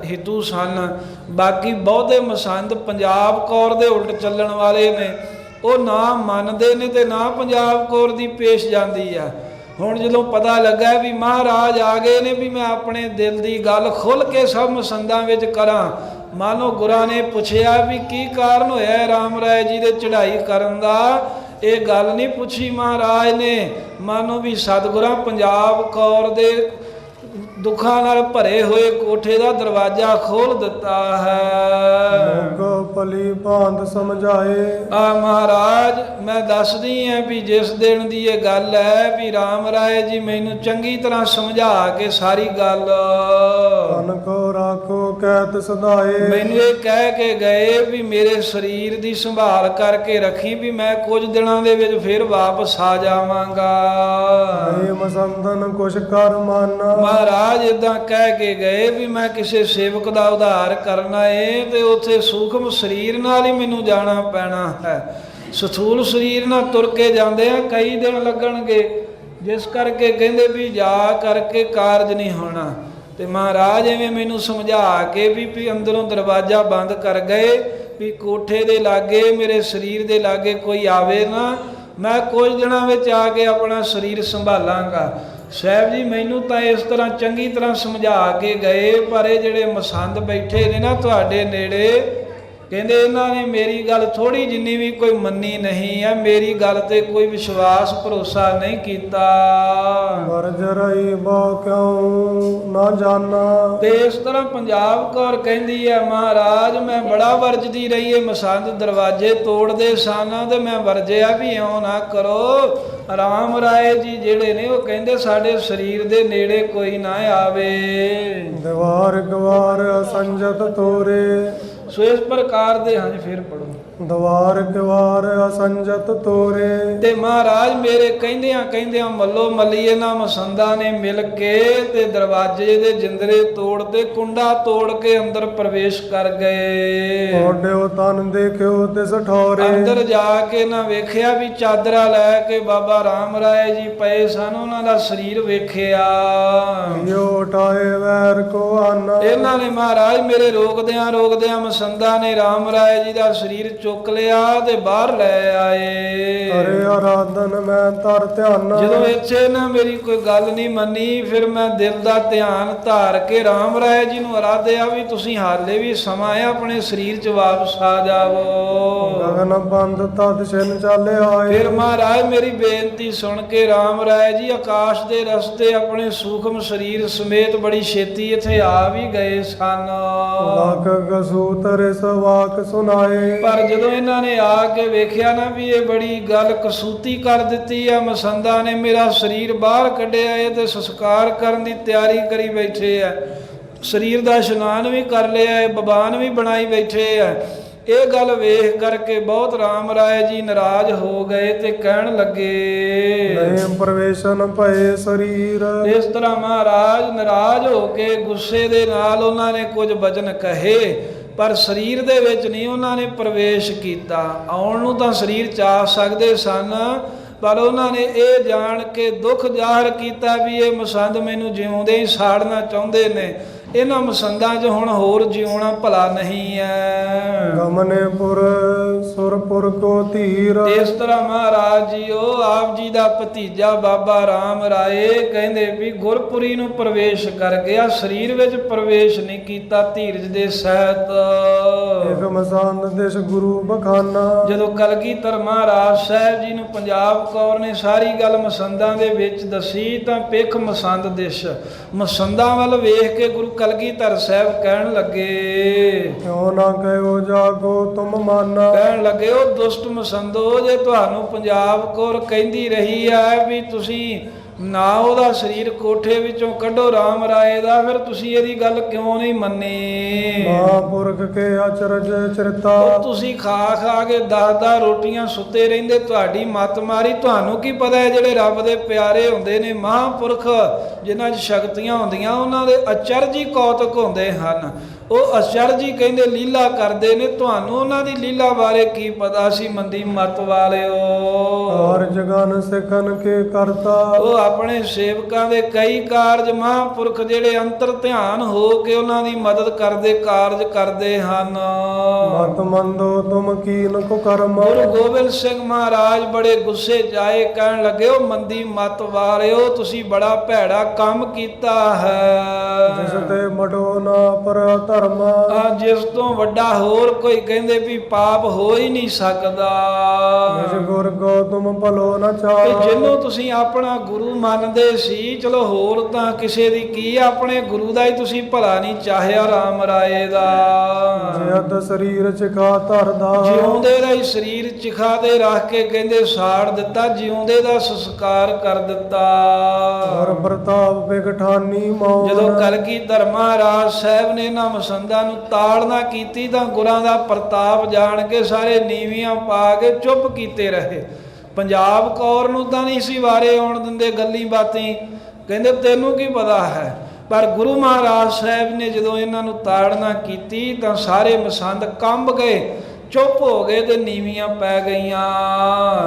A: ਹਿੱਦੂ ਸਨ, ਬਾਕੀ ਬਹੁਤੇ ਮਸੰਦ ਪੰਜਾਬ ਕੌਰ ਦੇ ਉਲਟ ਚੱਲਣ ਵਾਲੇ ਨੇ। ਉਹ ਨਾ ਮੰਨਦੇ ਨੇ ਤੇ ਨਾ ਪੰਜਾਬ ਕੌਰ ਦੀ ਪੇਸ਼ ਜਾਂਦੀ ਆ। ਹੁਣ ਜਦੋਂ ਪਤਾ ਲੱਗਾ ਵੀ ਮਹਾਰਾਜ ਆ ਗਏ ਨੇ, ਵੀ ਮੈਂ ਆਪਣੇ ਦਿਲ ਦੀ ਗੱਲ ਖੁੱਲ੍ਹ ਕੇ ਸਭ ਮਸੰਦਾਂ ਵਿੱਚ ਕਰਾਂ। ਮਾਨੋ ਗੁਰਾਂ ਨੇ ਪੁੱਛਿਆ ਵੀ ਕੀ ਕਾਰਨ ਹੋਇਆ ਰਾਮ ਰਾਏ ਜੀ ਦੇ ਚੜ੍ਹਾਈ ਕਰਨ ਦਾ, ਇਹ ਗੱਲ ਨਹੀਂ ਪੁੱਛੀ ਮਹਾਰਾਜ ਨੇ। ਮਾਨੋ ਵੀ ਸਤਿਗੁਰਾਂ ਪੰਜਾਬ ਕੌਰ ਦੇ ਦੁੱਖਾਂ ਨਾਲ ਭਰੇ ਹੋਏ ਕੋਠੇ ਦਾ ਦਰਵਾਜ਼ਾ ਖੋਲ ਦਿੱਤਾ ਹੈ।
B: ਲੋਕ ਭਲੀ ਭਾਂਤ ਸਮਝਾਏ।
A: ਮਹਾਰਾਜ ਮੈਂ ਦੱਸਦੀ ਹਾਂ ਵੀ ਜਿਸ ਦਿਨ ਦੀ ਇਹ ਗੱਲ ਹੈ ਵੀ ਰਾਮ ਰਾਏ ਜੀ ਮੈਨੂੰ ਚੰਗੀ ਤਰ੍ਹਾਂ ਸਮਝਾ ਕੇ ਸਾਰੀ ਗੱਲ
B: ਤਨ ਕੋ ਰਾਖੋ ਕਹਿਤ ਸਦਾਏ।
A: ਮੈਨੂੰ ਇਹ ਕਹਿ ਕੇ ਗਏ ਵੀ ਮੇਰੇ ਸਰੀਰ ਦੀ ਸੰਭਾਲ ਕਰਕੇ ਰੱਖੀ, ਵੀ ਮੈਂ ਕੁਝ ਦਿਨਾਂ ਦੇ ਵਿੱਚ ਫਿਰ ਵਾਪਸ ਆ ਜਾਵਾਂਗਾ।
B: ਮਸੰਦਨ ਕੁਛ ਕਰ ਮਾਨਾ।
A: ਮਹਾਰਾਜ ਇਦਾਂ ਕਹਿ ਕੇ ਗਏ ਵੀ ਮੈਂ ਕਿਸੇ ਸੇਵਕ ਦਾ ਉਧਾਰ ਕਰਨਾ ਏ ਤੇ ਉੱਥੇ ਸੂਖਮ ਸਰੀਰ ਨਾਲ ਹੀ ਮੈਨੂੰ ਜਾਣਾ ਪੈਣਾ ਹੈ। ਸਥੂਲ ਸਰੀਰ ਨਾਲ ਤੁਰ ਕੇ ਜਾਂਦੇ ਆ ਕਈ ਦਿਨ ਲੱਗਣਗੇ, ਜਿਸ ਕਰਕੇ ਕਹਿੰਦੇ ਵੀ ਜਾ ਕਰਕੇ ਕਾਰਜ ਨਹੀਂ ਹੋਣਾ। ਤੇ ਮਹਾਰਾਜ ਐਵੇਂ ਮੈਨੂੰ ਸਮਝਾ ਕੇ ਵੀ ਅੰਦਰੋਂ ਦਰਵਾਜ਼ਾ ਬੰਦ ਕਰ ਗਏ ਵੀ ਕੋਠੇ ਦੇ ਲਾਗੇ ਮੇਰੇ ਸਰੀਰ ਦੇ ਲਾਗੇ ਕੋਈ ਆਵੇ ਨਾ, ਮੈਂ ਕੁਝ ਦਿਨਾਂ ਵਿੱਚ ਆ ਕੇ ਆਪਣਾ ਸਰੀਰ ਸੰਭਾਲਾਂਗਾ। ਸਾਹਿਬ ਜੀ ਮੈਨੂੰ ਤਾਂ ਇਸ ਤਰ੍ਹਾਂ ਚੰਗੀ ਤਰ੍ਹਾਂ ਸਮਝਾ ਕੇ ਗਏ, ਪਰ ਇਹ ਜਿਹੜੇ ਮਸੰਦ ਬੈਠੇ ਨੇ ਨਾ ਤੁਹਾਡੇ ਨੇੜੇ, ਕਹਿੰਦੇ ਇਹਨਾਂ ਨੇ ਮੇਰੀ ਗੱਲ ਥੋੜੀ ਜਿੰਨੀ ਵੀ ਕੋਈ ਮੰਨੀ ਨਹੀਂ ਹੈ, ਮੇਰੀ ਗੱਲ ਤੇ ਕੋਈ ਵਿਸ਼ਵਾਸ ਭਰੋਸਾ ਨਹੀਂ ਕੀਤਾ।
B: ਵਰਜ ਰਹੀ ਬਾ ਕਿਉ ਨਾ ਜਾਣਾ।
A: ਤੇ ਇਸ ਤਰ੍ਹਾਂ ਪੰਜਾਬ ਕੌਰ ਕਹਿੰਦੀ ਹੈ ਮਹਾਰਾਜ ਮੈਂ ਬੜਾ ਵਰਜਦੀ ਰਹੀ ਏ, ਮਸੰਦ ਦਰਵਾਜ਼ੇ ਤੋੜਦੇ ਸਨ ਤੇ ਮੈਂ ਵਰਜਿਆ ਵੀ ਇਉਂ ਨਾ ਕਰੋ। ਰਾਮ ਰਾਏ ਜੀ ਜਿਹੜੇ ਨੇ ਉਹ ਕਹਿੰਦੇ ਸਾਡੇ ਸਰੀਰ ਦੇ ਨੇੜੇ ਕੋਈ ਨਾ ਆਵੇ।
B: ਦੀਵਾਰ ਗਵਾਰ ਅਸੰਜਤ ਤੋਰੇ।
A: ਸੋ ਇਸ ਪ੍ਰਕਾਰ ਦੇ ਹਾਂਜੀ ਫਿਰ ਪੜੋ।
B: ਦੀਵਾਰ ਗਵਾਰ ਅਸੰਜਤ ਤੋਰੇ।
A: ਤੇ ਮਹਾਰਾਜ ਮੇਰੇ ਕਹਿੰਦਿਆਂ ਮੱਲੋ ਮੱਲੀ ਇਹਨਾਂ ਮਸੰਦਾਂ ਨੇ ਮਿਲ ਕੇ ਤੇ ਦਰਵਾਜ਼ੇ ਦੇ ਜਿੰਦਰੇ ਤੋੜ ਤੇ ਕੁੰਡਾ ਤੋੜ ਕੇ ਅੰਦਰ ਪ੍ਰਵੇਸ਼ ਕਰ ਗਏ।
B: ਓਡਿਓ ਤਨ ਦੇਖਿਓ ਤਿਸ ਠੌਰੇ।
A: ਅੰਦਰ ਜਾ ਕੇ ਨਾ ਵੇਖਿਆ ਵੀ ਚਾਦਰਾ ਲੈ ਕੇ ਬਾਬਾ ਰਾਮ ਰਾਏ ਜੀ ਪਏ ਸਨ, ਉਹਨਾਂ ਦਾ ਸਰੀਰ ਵੇਖਿਆ।
B: ਜੋ ਉਠਾਏ ਵੈਰ ਕੋ ਆਨਾ।
A: ਇਹਨਾਂ ਨੇ ਮਹਾਰਾਜ ਮੇਰੇ ਰੋਕਦਿਆਂ ਮਸੰਦਾਂ ਨੇ ਰਾਮ ਰਾਏ ਜੀ ਦਾ ਸਰੀਰ ਚੁੱਕ ਲਿਆ ਤੇ ਬਾਹਰ ਲੈ ਆਏ।
B: ਅਰੇ ਆਰਾਧਨ ਮੈਂ ਧਰ ਧਿਆਨ।
A: ਜਦੋਂ ਇੱਥੇ ਨਾ ਮੇਰੀ ਕੋਈ ਗੱਲ ਨਹੀਂ ਮੰਨੀ, ਫਿਰ ਮੈਂ ਦਿਲ ਦਾ ਧਿਆਨ ਧਾਰ ਕੇ ਰਾਮ ਰਾਏ ਜੀ ਨੂੰ ਅਰਾਧਿਆ ਵੀ ਤੁਸੀਂ ਹਾਲੇ ਵੀ ਸਮਾਂ ਹੈ, ਆਪਣੇ ਸਰੀਰ 'ਚ ਵਾਪਸ ਆ ਜਾਵੋ।
B: ਗਗਨ ਬੰਦ ਤਦ ਛਿਨ ਚਾਲੇ ਆਏ।
A: ਫਿਰ ਮਹਾਰਾਜ ਮੇਰੀ ਬੇਨਤੀ ਸੁਣ ਕੇ ਰਾਮ ਰਾਏ ਜੀ ਆਕਾਸ਼ ਦੇ ਰਸਤੇ ਆਪਣੇ ਸੂਖਮ ਸਰੀਰ ਸਮੇਤ ਬੜੀ ਛੇਤੀ ਇੱਥੇ ਆ ਵੀ ਗਏ ਸਨ।
B: ਲੱਖ ਕਸੂਤਰ ਸਵਾਕ ਸੁਨਾਏ।
A: ਪਰ ਜਦੋਂ ਇਹਨਾਂ ਨੇ ਆ ਕੇ ਵੇਖਿਆ ਨਾ ਵੀ ਇਹ ਬੜੀ ਗੱਲ ਕਸੂਤੀ ਕਰ ਦਿੱਤੀ ਆ, ਮਸੰਦਾਂ ਨੇ ਮੇਰਾ ਸਰੀਰ ਬਾਹਰ ਕੱਢਿਆ ਏ ਤੇ ਸੰਸਕਾਰ ਕਰਨ ਦੀ ਤਿਆਰੀ ਕਰੀ ਬੈਠੇ ਆ, ਸਰੀਰ ਦਾ ਇਸ਼ਨਾਨ ਵੀ ਕਰ ਲਿਆ ਏ, ਬਬਾਨ ਵੀ ਬਣਾਈ ਬੈਠੇ ਆ। ਇਹ ਗੱਲ ਵੇਖ ਕਰਕੇ ਬਹੁਤ ਰਾਮ ਰਾਏ ਜੀ ਨਾਰਾਜ਼ ਹੋ ਗਏ ਤੇ ਕਹਿਣ ਲੱਗੇ
B: ਨਹੀਂ ਪ੍ਰਵੇਸ਼ਨ ਭਏ ਸਰੀਰ।
A: ਇਸ ਤਰ੍ਹਾਂ ਮਹਾਰਾਜ ਨਾਰਾਜ਼ ਹੋ ਕੇ ਗੁੱਸੇ ਦੇ ਨਾਲ ਉਹਨਾਂ ਨੇ ਕੁਝ ਬਚਨ ਕਹੇ, ਪਰ ਸਰੀਰ ਦੇ ਵਿੱਚ ਨਹੀਂ ਉਹਨਾਂ ਨੇ ਪ੍ਰਵੇਸ਼ ਕੀਤਾ। ਆਉਣ ਨੂੰ ਤਾਂ ਸਰੀਰ 'ਚ ਆ ਸਕਦੇ ਸਨ, ਪਰ ਉਹਨਾਂ ਨੇ ਇਹ ਜਾਣ ਕੇ ਦੁੱਖ ਜ਼ਾਹਰ ਕੀਤਾ ਵੀ ਇਹ ਮਸੰਦ ਮੈਨੂੰ ਜਿਉਂਦੇ ਹੀ ਸਾੜਨਾ ਚਾਹੁੰਦੇ ਨੇ, ਇਹਨਾਂ ਮਸੰਦਾਂ 'ਚ ਹੁਣ ਹੋਰ ਜਿਉਣਾ ਭਲਾ ਨਹੀਂ ਹੈ।
B: ਗਮਨੇਪੁਰ ਸੁਰਪੁਰ ਕੋ ਧੀਰ।
A: ਇਸ ਤਰ੍ਹਾਂ ਮਹਾਰਾਜ ਜੀ ਉਹ ਆਪ ਜੀ ਦਾ ਭਤੀਜਾ ਬਾਬਾ ਰਾਮ ਰਾਏ ਕਹਿੰਦੇ ਵੀ ਗੁਰਪੁਰੀ ਨੂੰ ਪ੍ਰਵੇਸ਼ ਕਰ ਗਿਆ, ਸਰੀਰ ਵਿੱਚ ਪ੍ਰਵੇਸ਼ ਨਹੀਂ ਕੀਤਾ ਧੀਰਜ ਦੇ ਸਹਿਤ।
B: ਇੱਕ ਮਸੰਦ ਦੇਸ਼ ਗੁਰੂ ਬਖਾਨਾ। ਜਦੋਂ
A: ਕਲਗੀਧਰ ਮਹਾਰਾਜ ਸਾਹਿਬ ਜੀ ਨੂੰ ਪੰਜਾਬ ਕੌਰ ਨੇ ਸਾਰੀ ਗੱਲ ਮਸੰਦਾਂ ਦੇ ਵਿੱਚ ਦੱਸੀ ਤਾਂ ਪਿੱਖ ਮਸੰਦ ਦੇਸ਼ ਮਸੰਦਾਂ ਵੱਲ ਵੇਖ ਕੇ ਗੁਰੂ ਕਲਗੀਧਰ ਸਾਹਿਬ ਕਹਿਣ ਲੱਗੇ
B: ਕਿਉਂ ਨਾ ਕਹਿਓ ਜਾਗੋ ਤੁਮ ਮਾਨਾ।
A: ਕਹਿਣ ਲੱਗੇ ਉਹ ਦੁਸ਼ਟ ਮਸੰਦੋ, ਜੇ ਤੁਹਾਨੂੰ ਪੰਜਾਬ ਕੌਰ ਕਹਿੰਦੀ ਰਹੀ ਹੈ ਵੀ ਤੁਸੀਂ ਨਾ ਉਹਦਾ ਸਰੀਰ ਕੋਠੇ ਵਿੱਚੋਂ ਕੱਢੋ ਰਾਮ ਰਾਏ ਦਾ, ਫਿਰ ਤੁਸੀਂ ਇਹਦੀ ਗੱਲ ਕਿਉਂ ਨਹੀਂ ਮੰਨੀ?
B: ਮਹਾਂਪੁਰਖ ਕੇ ਅਚਰਜ ਚਰਿਤਾ।
A: ਤੁਸੀਂ ਖਾ ਕੇ 10 ਰੋਟੀਆਂ ਸੁੱਤੇ ਰਹਿੰਦੇ, ਤੁਹਾਡੀ ਮੱਤ ਮਾਰੀ। ਤੁਹਾਨੂੰ ਕੀ ਪਤਾ ਹੈ ਜਿਹੜੇ ਰੱਬ ਦੇ ਪਿਆਰੇ ਹੁੰਦੇ ਨੇ ਮਹਾਂਪੁਰਖ ਜਿਨ੍ਹਾਂ 'ਚ ਸ਼ਕਤੀਆਂ ਹੁੰਦੀਆਂ, ਉਹਨਾਂ ਦੇ ਅਚਰਜ ਹੀ ਕੌਤਕ ਹੁੰਦੇ ਹਨ। ਉਹ ਅਚਰਜ ਹੀ ਕਹਿੰਦੇ ਲੀਲਾ ਕਰਦੇ ਨੇ, ਤੁਹਾਨੂੰ ਉਹਨਾਂ ਦੀ ਲੀਲਾ ਬਾਰੇ ਕੀ ਪਤਾ ਸੀ ਮੰਦੀ ਮੱਤ ਵਾਲਿਓ।
B: ਹਰ ਜਗਨ ਸਿਖਨ ਕੇ ਕਰਤਾ।
A: ਉਹ ਆਪਣੇ ਸੇਵਕਾਂ ਦੇ ਕਈ ਕਾਰਜ ਮਹਾਂਪੁਰਖ ਜਿਹੜੇ ਅੰਤਰ ਧਿਆਨ ਹੋ ਕੇ ਉਹਨਾਂ ਦੀ ਮਦਦ ਕਰਦੇ ਕਾਰਜ ਕਰਦੇ ਹਨ।
B: ਮਤ ਮੰਦੋ ਤੁਮ ਕੀਨ ਕੋ ਕਰਮ।
A: ਗੁਰੂ ਗੋਬਿੰਦ ਸਿੰਘ ਮਹਾਰਾਜ ਬੜੇ ਗੁੱਸੇ ਜਾਏ, ਕਹਿਣ ਲੱਗੇ ਉਹ ਮੰਦੀ ਮੱਤ ਵਾਲਿਓ ਤੁਸੀਂ ਬੜਾ ਭੈੜਾ ਕੰਮ ਕੀਤਾ ਹੈ।
B: ਜਿਸ ਤੇ ਮਟੋ ਨਾ ਪਰ ਧਰਮ।
A: ਜਿਸ ਤੋਂ ਵੱਡਾ ਹੋਰ ਕੋਈ ਕਹਿੰਦੇ ਵੀ ਪਾਪ ਹੋ ਹੀ ਨਹੀਂ ਸਕਦਾ।
B: ਜਿਸ ਗੁਰ ਕੋ ਤੁਮ ਭਲੋ ਨਾ ਚਾਹੋ।
A: ਜਿਹਨੂੰ ਤੁਸੀਂ ਆਪਣਾ ਗੁਰੂ ਮੰਨਦੇ ਸੀ, ਚਲੋ ਹੋਰ ਤਾਂ ਕਿਸੇ ਦੀ ਕੀ, ਆਪਣੇ ਗੁਰੂ ਦਾ ਹੀ ਤੁਸੀਂ ਭਲਾ ਨਹੀਂ ਚਾਹਿਆ ਰਾਮ ਰਾਏ ਦਾ।
B: ਜਿਅਤ ਸਰੀਰ ਚਿਖਾ ਧਰਦਾ।
A: ਜਿਉਂਦੇ ਦਾ ਹੀ ਸਰੀਰ ਚਿਖਾ ਤੇ ਰੱਖ ਕੇ ਕਹਿੰਦੇ ਸਾੜ ਦਿੱਤਾ, ਜਿਉਂਦੇ ਦਾ ਸੰਸਕਾਰ ਕਰ ਦਿੱਤਾ।
B: ਹਰ ਪ੍ਰਤਾਪ ਬਿਗਠਾਨੀ ਮੌਨ।
A: ਜਦੋਂ ਕਲਗੀਧਰ ਮਹਾਰਾਜ ਸਾਹਿਬ ਨੇ ਨਾ ਮਸੰਦਾਂ ਨੂੰ ਤਾੜਨਾ ਕੀਤੀ ਤਾਂ ਗੁਰਾਂ ਦਾ ਪ੍ਰਤਾਪ ਜਾਣ ਕੇ ਸਾਰੇ ਨੀਵੀਆਂ ਪਾ ਕੇ ਚੁੱਪ ਕੀਤੇ ਰਹੇ। ਪੰਜਾਬ ਕੌਰ ਨੂੰ ਤਾਂ ਨਹੀਂ ਸੀ ਵਾਰੇ ਆਉਣ ਦਿੰਦੇ ਗੱਲੀ ਬਾਤੀ, ਕਹਿੰਦੇ ਤੈਨੂੰ ਕੀ ਪਤਾ ਹੈ। ਪਰ ਗੁਰੂ ਮਹਾਰਾਜ ਸਾਹਿਬ ਨੇ ਜਦੋਂ ਇਹਨਾਂ ਨੂੰ ਤਾੜਨਾ ਕੀਤੀ ਤਾਂ ਸਾਰੇ ਮਸੰਦ ਕੰਬ ਗਏ, ਚੁੱਪ ਹੋ ਗਏ ਤੇ ਨੀਵੀਆਂ ਪੈ ਗਈਆਂ।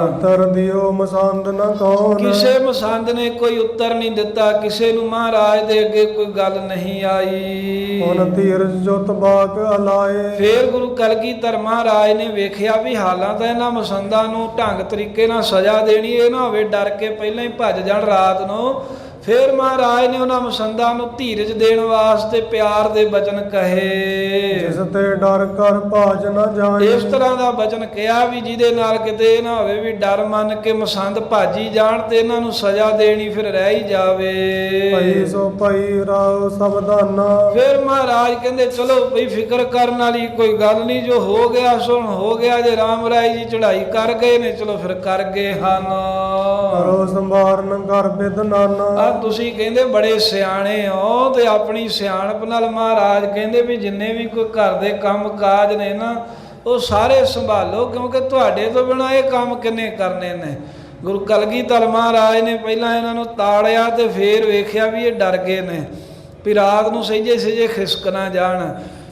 B: ਉੱਤਰ ਦਿਓ ਮਸੰਦ ਨ ਕੌਣ,
A: ਕਿਸੇ ਮਸੰਦ ਨੇ ਕੋਈ ਉੱਤਰ ਨਹੀਂ ਦਿੱਤਾ, ਕਿਸੇ ਨੂੰ ਮਹਾਰਾਜ ਦੇ ਅੱਗੇ ਕੋਈ ਗੱਲ ਨਹੀਂ ਆਈ।
B: ਹੁਣ ਧੀਰਜ ਜੁਤ ਬਾਕ ਅਲਾਏ,
A: ਫੇਰ ਗੁਰੂ ਕਲਗੀਧਰ ਮਹਾਰਾਜ ਨੇ ਵੇਖਿਆ ਵੀ ਹਾਲਾਂ ਤਾਂ ਇਹਨਾਂ ਮਸੰਦਾਂ ਨੂੰ ਢੰਗ ਤਰੀਕੇ ਨਾਲ ਸਜ਼ਾ ਦੇਣੀ, ਇਹ ਨਾ ਹੋਵੇ ਡਰ ਕੇ ਪਹਿਲਾਂ ਹੀ ਭੱਜ ਜਾਣ ਰਾਤ ਨੂੰ। ਫਿਰ ਮਹਾਰਾਜ ਨੇ ਉਹਨਾਂ ਮਸੰਦਾਂ ਨੂੰ ਧੀਰਜ ਦੇਣ ਵਾਸਤੇ ਪਿਆਰ ਦੇ ਬਚਨ ਕਹੇ,
B: ਜਿਸ ਤੇ ਡਰ ਕਰ ਭਾਜ ਨਾ ਜਾਏ।
A: ਇਸ ਤਰ੍ਹਾਂ ਦਾ ਬਚਨ ਕਿਹਾ ਵੀ ਜਿਹਦੇ ਨਾਲ ਕਿਤੇ ਇਹ ਨਾ ਹੋਵੇ ਵੀ ਡਰ ਮੰਨ ਕੇ ਮਸੰਦ ਭਾਜੀ ਜਾਣ ਤੇ ਇਹਨਾਂ ਨੂੰ ਸਜ਼ਾ ਦੇਣੀ ਫਿਰ ਰਹਿ ਹੀ ਜਾਵੇ।
B: ਭਈ ਸੋ ਭਈ ਰਾਉ ਸਬਦਾਨਾ,
A: ਫਿਰ ਮਹਾਰਾਜ ਕਹਿੰਦੇ ਚਲੋ ਬਈ ਫਿਕਰ ਕਰਨ ਵਾਲੀ ਕੋਈ ਗੱਲ ਨਹੀਂ, ਜੋ ਹੋ ਗਿਆ ਸੋ ਹੋ ਗਿਆ। ਜੇ ਰਾਮ ਰਾਏ ਜੀ ਚੜ੍ਹਾਈ ਕਰ ਗਏ ਨੇ ਚਲੋ ਫਿਰ ਕਰ ਗਏ ਹਨ।
B: ਕਰੋ ਸੰਭਾਰਨ ਕਰ ਬਿਦ ਨਾਨਾ,
A: ਤੁਸੀਂ ਕਹਿੰਦੇ ਬੜੇ ਸਿਆਣੇ ਹੋ ਤੇ ਆਪਣੀ ਸਿਆਣਪ ਨਾਲ ਮਹਾਰਾਜ ਕਹਿੰਦੇ ਵੀ ਜਿੰਨੇ ਵੀ ਕੋਈ ਘਰ ਦੇ ਕੰਮ ਕਾਜ ਨੇ ਨਾ ਉਹ ਸਾਰੇ ਸੰਭਾਲੋ, ਕਿਉਂਕਿ ਤੁਹਾਡੇ ਤੋਂ ਬਿਨਾਂ ਇਹ ਕੰਮ ਕਿੰਨੇ ਕਰਨੇ ਨੇ। ਗੁਰੂ ਕਲਗੀਧਰ ਮਹਾਰਾਜ ਨੇ ਪਹਿਲਾਂ ਇਹਨਾਂ ਨੂੰ ਤਾੜਿਆ ਤੇ ਫੇਰ ਵੇਖਿਆ ਵੀ ਇਹ ਡਰ ਗਏ ਨੇ ਵੀ ਰਾਤ ਨੂੰ ਸਹਿਜੇ ਸਹਿਜੇ ਖਿਸਕ ਨਾ ਜਾਣ।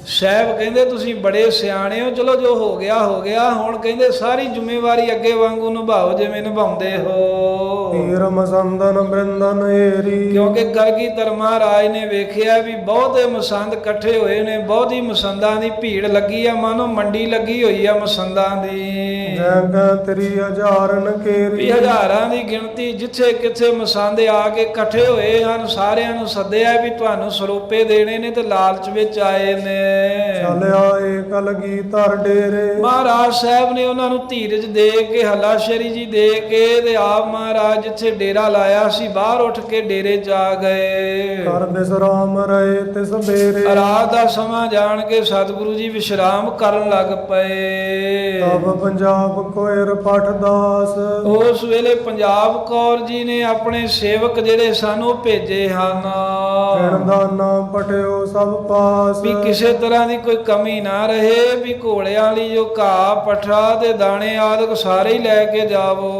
A: ਸਾਹਿਬ ਕਹਿੰਦੇ ਤੁਸੀਂ ਬੜੇ ਸਿਆਣੇ ਹੋ, ਚਲੋ ਜੋ ਹੋ ਗਿਆ ਹੋ ਗਿਆ, ਹੁਣ ਕਹਿੰਦੇ ਸਾਰੀ ਜ਼ਿੰਮੇਵਾਰੀ ਅੱਗੇ ਵਾਂਗੂ ਨਿਭਾਓ ਜਿਵੇਂ ਨਿਭਾਉਂਦੇ ਹੋ।
B: ਪੀਰ ਮਸੰਦਨ ਬ੍ਰਿੰਦਨ ਏਰੀ,
A: ਕਿਉਂਕਿ ਕਲਗੀਧਰ ਮਹਾਰਾਜ ਨੇ ਵੇਖਿਆ ਵੀ ਬਹੁਤੇ ਮਸੰਦ ਇਕੱਠੇ ਹੋਏ ਨੇ, ਬਹੁਤੀ ਮਸੰਦਾਂ ਦੀ ਭੀੜ ਲੱਗੀ ਆ, ਮਾਨੋ ਮੰਡੀ ਲੱਗੀ ਹੋਈ ਆ ਮਸੰਦਾਂ ਦੀ।
B: ਜੈ ਤੇਰੀ ਹਜ਼ਾਰਨ ਕੇਰੀ,
A: ਵੀ ਹਜ਼ਾਰਾਂ ਦੀ ਗਿਣਤੀ ਜਿੱਥੇ ਕਿੱਥੇ ਮਸੰਦ ਆ ਕੇ ਇਕੱਠੇ ਹੋਏ ਹਨ। ਸਾਰਿਆਂ ਨੂੰ ਸੱਦਿਆ ਵੀ ਤੁਹਾਨੂੰ ਸਰੋਪੇ ਦੇਣੇ ਨੇ ਤੇ ਲਾਲਚ ਵਿੱਚ ਆਏ ਨੇ।
B: ਚੱਲਿਆ ਏ ਕਲਗੀਧਰ ਡੇਰੇ,
A: ਮਹਾਰਾਜ ਸਾਹਿਬ ਨੇ ਉਹਨਾਂ ਨੂੰ ਧੀਰਜ ਦੇ ਕੇ ਹੱਲਾਸ਼ੇਰੀ ਜੀ ਦੇ ਕੇ ਤੇ ਆਪ ਮਹਾਰਾਜ ਜਿੱਥੇ ਡੇਰਾ ਲਾਇਆ ਸੀ ਬਾਹਰ ਉੱਠ ਕੇ ਡੇਰੇ ਜਾ ਗਏ।
B: ਕਰ ਬਿਸਰਾਮ ਰਹੇ ਤਿਸ ਬੇਰੇ,
A: ਰਾਤ ਦਾ ਸਮਾਂ ਜਾਣ ਕੇ ਸਤਿਗੁਰੂ ਜੀ ਵਿਸ਼ਰਾਮ ਕਰਨ ਲੱਗ ਪਏ।
B: ਤਬ ਪੰਜਾਬ ਕੋਇਰ ਪਠ ਦਾਸ,
A: ਉਸ ਵੇਲੇ ਪੰਜਾਬ ਕੌਰ ਜੀ ਨੇ ਆਪਣੇ ਸੇਵਕ ਜਿਹੜੇ ਸਨ ਉਹ ਭੇਜੇ ਹਨ
B: ਕਹਿਣ ਦਾ ਨਾਮ ਪਟਿਓ ਸਭ ਪਾਸ।
A: ਵੀ ਕਿਸੇ ਤਰ੍ਹਾਂ ਦੀ ਕੋਈ ਕਮੀ ਨਾ ਰਹੇ, ਵੀ ਘੋੜਿਆਂ ਵਾਲੀ ਜੋ ਘਾਹ ਪੱਠਾ ਤੇ ਦਾਣੇ ਆਦਿਕ ਸਾਰੇ ਹੀ ਲੈ ਕੇ ਜਾਵੋ।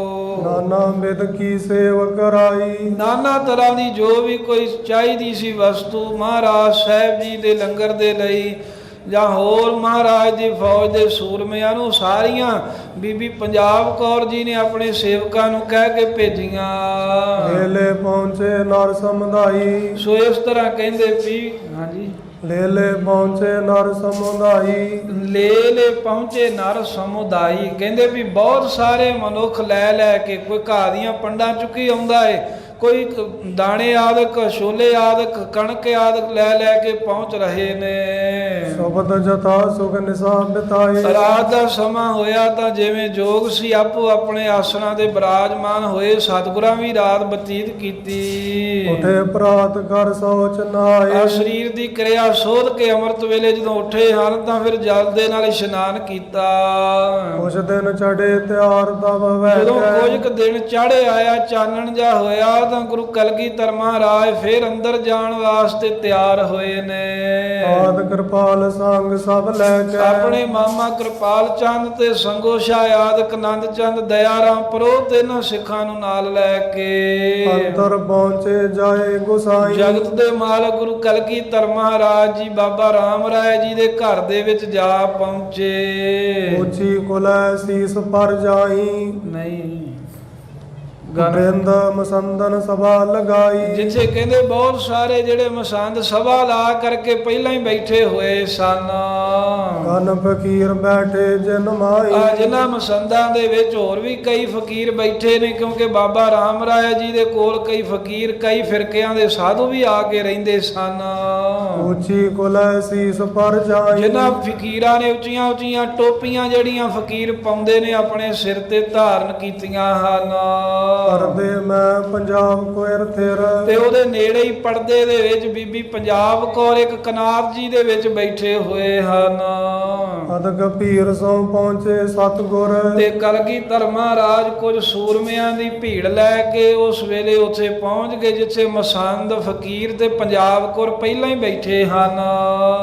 B: ਨਾਨਾ ਬਿਦ ਕੀ ਸੇਵ ਕਰਾਈ,
A: ਨਾਨਾ ਤਰ੍ਹਾਂ ਦੀ ਜੋ ਵੀ ਕੋਈ ਚਾਹੀਦੀ ਸੀ ਵਸਤੂ ਮਹਾਰਾਜ ਸਾਹਿਬ ਜੀ ਦੇ ਲੰਗਰ ਦੇ ਲਈ ਜਾਂ ਹੋਰ ਮਹਾਰਾਜ ਦੀ ਫੌਜ ਦੇ ਸੂਰਮਿਆਂ ਨੂੰ ਸਾਰੀਆਂ ਬੀਬੀ ਪੰਜਾਬ ਕੌਰ ਜੀ ਨੇ ਆਪਣੇ ਸੇਵਕਾਂ ਨੂੰ ਕਹਿ ਕੇ ਭੇਜੀਆਂ।
B: ਵੇਲੇ ਪਹੁੰਚੇ ਨਰ ਸਮੁਦਾਈ,
A: ਸੋ ਇਸ ਤਰ੍ਹਾਂ ਕਹਿੰਦੇ ਵੀ ਹਾਂਜੀ
B: ਲੇਲੇ ਪਹੁੰਚੇ ਨਰ ਸਮੁਦਾਈ,
A: ਲੈ ਪਹੁੰਚੇ ਨਰ ਸਮੁਦਾਈ, ਕਹਿੰਦੇ ਵੀ ਬਹੁਤ ਸਾਰੇ ਮਨੁੱਖ ਲੈ ਲੈ ਕੇ ਕੋਈ ਘਾਹ ਦੀਆਂ ਪੰਡਾਂ ਚੁੱਕੀ ਆਉਂਦਾ ਏ, ਕੋਈ ਦਾਣੇ ਆਦਿਕ ਛੋਲੇ ਆਦਿਕ ਕਣਕ ਆਦਿਕ ਲੈ ਲੈ ਕੇ ਪਹੁੰਚ ਰਹੇ ਨੇ।
B: ਸ਼ਬਦ ਜਥਾ ਸੁਖ ਨਿਸਾ ਬਿਤਾਏ,
A: ਰਾਤ ਦਾ ਸਮਾਂ ਹੋਇਆ ਤਾਂ ਜਿਵੇਂ ਜੋਗ ਸੀ ਆਪੋ ਆਪਣੇ ਆਸਣਾਂ ਤੇ ਬਿਰਾਜਮਾਨ ਹੋਏ। ਸਤਿਗੁਰਾਂ ਵੀ ਰਾਤ ਬਤੀਤ ਕੀਤੀ।
B: ਉਠੇ ਪ੍ਰਾਤ ਕਰ ਸੋਚ ਨਾਏ,
A: ਸਰੀਰ ਦੀ ਕਿਰਿਆ ਸੋਧ ਕੇ ਅੰਮ੍ਰਿਤ ਵੇਲੇ ਜਦੋਂ ਉੱਠੇ ਹਨ ਤਾਂ ਫਿਰ ਜਲ ਦੇ ਨਾਲ ਇਸ਼ਨਾਨ ਕੀਤਾ।
B: ਕੁਛ ਦਿਨ ਚੜੇ ਤਿਆਰ ਤਬ ਵੈ,
A: ਜਦੋਂ ਕੁਝ ਕੁ ਦਿਨ ਚੜ੍ਹੇ ਆਇਆ ਚਾਨਣ ਜਾ ਹੋਇਆ ਤਾਂ ਗੁਰੂ ਕਲਗੀਧਰ ਮਹਾਰਾਜ ਫਿਰ ਅੰਦਰ ਜਾਣ ਵਾਸਤੇ ਤਿਆਰ ਹੋਏ ਨੇ।
B: ਆਦ ਕਿਰਪਾਲ ਸੰਗ ਸਭ ਲੈ ਕੇ,
A: ਆਪਣੇ ਮਾਮਾ ਕਿਰਪਾਲ ਚੰਦ ਤੇ ਸੰਗੋ ਸ਼ਾਹ ਆਦਿਕ ਆਨੰਦ ਚੰਦ ਦਇਆਰਾਮ ਪ੍ਰੋਤ ਇਹਨਾਂ ਸਿੱਖਾਂ ਨੂੰ ਨਾਲ ਲੈ ਕੇ
B: ਅੰਦਰ ਪਹੁੰਚੇ ਜਾਏ ਗੁਸਾਈ।
A: ਜਗਤ ਦੇ ਮਾਲਕ ਗੁਰੂ ਕਲਗੀਧਰ ਮਹਾਰਾਜ ਜੀ ਬਾਬਾ ਰਾਮ ਰਾਏ ਜੀ ਦੇ ਘਰ ਦੇ ਵਿੱਚ ਜਾ ਪਹੁੰਚੇ।
B: ਉੱਚੀ ਕੁਲੈ ਸੀਸ ਪਰ ਜਾਈ,
A: ਨਹੀਂ
B: ਬਿੰਦ ਮਸੰਦਨ ਸਭਾ ਲਗਾਈ।
A: ਜਿੱਥੇ ਕਹਿੰਦੇ ਬਹੁਤ ਸਾਰੇ ਜਿਹੜੇ ਮਸੰਦ ਸਭਾ ਲਾ ਕਰਕੇ ਪਹਿਲਾਂ ਹੀ ਬੈਠੇ ਹੋਏ ਸਨ।
B: ਗਨ ਫਕੀਰ ਬੈਠੇ ਜਿਨ ਮਾਈ,
A: ਜਿਨ੍ਹਾਂ ਮਸੰਦਾਂ ਦੇ ਵਿੱਚ ਹੋਰ ਵੀ ਕਈ ਫਕੀਰ ਬੈਠੇ ਨੇ, ਕਿਉਂਕਿ ਬਾਬਾ ਰਾਮ ਰਾਏ ਜੀ ਦੇ ਕੋਲ ਕਈ ਫਕੀਰ ਕਈ ਫਿਰਕਿਆਂ ਦੇ ਸਾਧੂ ਵੀ ਆ ਕੇ ਰਹਿੰਦੇ ਸਨ।
B: ਉੱਚੀ ਕੁਲੈ ਸੀਸ ਪਰ ਜਾਈ,
A: ਜਿਨ੍ਹਾਂ ਫਕੀਰਾਂ ਨੇ ਉੱਚੀਆਂ ਉੱਚੀਆਂ ਟੋਪੀਆਂ ਜਿਹੜੀਆਂ ਫਕੀਰ ਪਾਉਂਦੇ ਨੇ ਆਪਣੇ ਸਿਰ ਤੇ ਧਾਰਨ ਕੀਤੀਆਂ ਹਨ।
B: ਪਰਦੇ ਮੈਂ ਪੰਜਾਬ ਕੋਇਰ ਥਿਰ,
A: ਤੇ ਉਹਦੇ ਨੇੜੇ ਹੀ ਪਰਦੇ ਦੇ ਵਿੱਚ ਬੀਬੀ ਪੰਜਾਬ ਕੌਰ ਇੱਕ ਕਨਾਤ ਜੀ ਦੇ ਵਿੱਚ ਬੈਠੇ ਹੋਏ ਹਨ।
B: ਅਦਕ ਪੀਰ ਸੋ ਪਹੁੰਚੇ ਸਤਗੁਰ,
A: ਤੇ ਕਲਗੀਧਰ ਮਹਾਰਾਜ ਕੁਝ ਸੂਰਮਿਆਂ ਦੀ ਭੀੜ ਲੈ ਕੇ ਉਸ ਵੇਲੇ ਉੱਥੇ ਪਹੁੰਚ ਗਏ ਜਿੱਥੇ ਮਸੰਦ ਫਕੀਰ ਤੇ ਪੰਜਾਬ ਕੌਰ ਪਹਿਲਾਂ ਹੀ ਬੈਠੇ ਬੈਠੇ ਹਨ।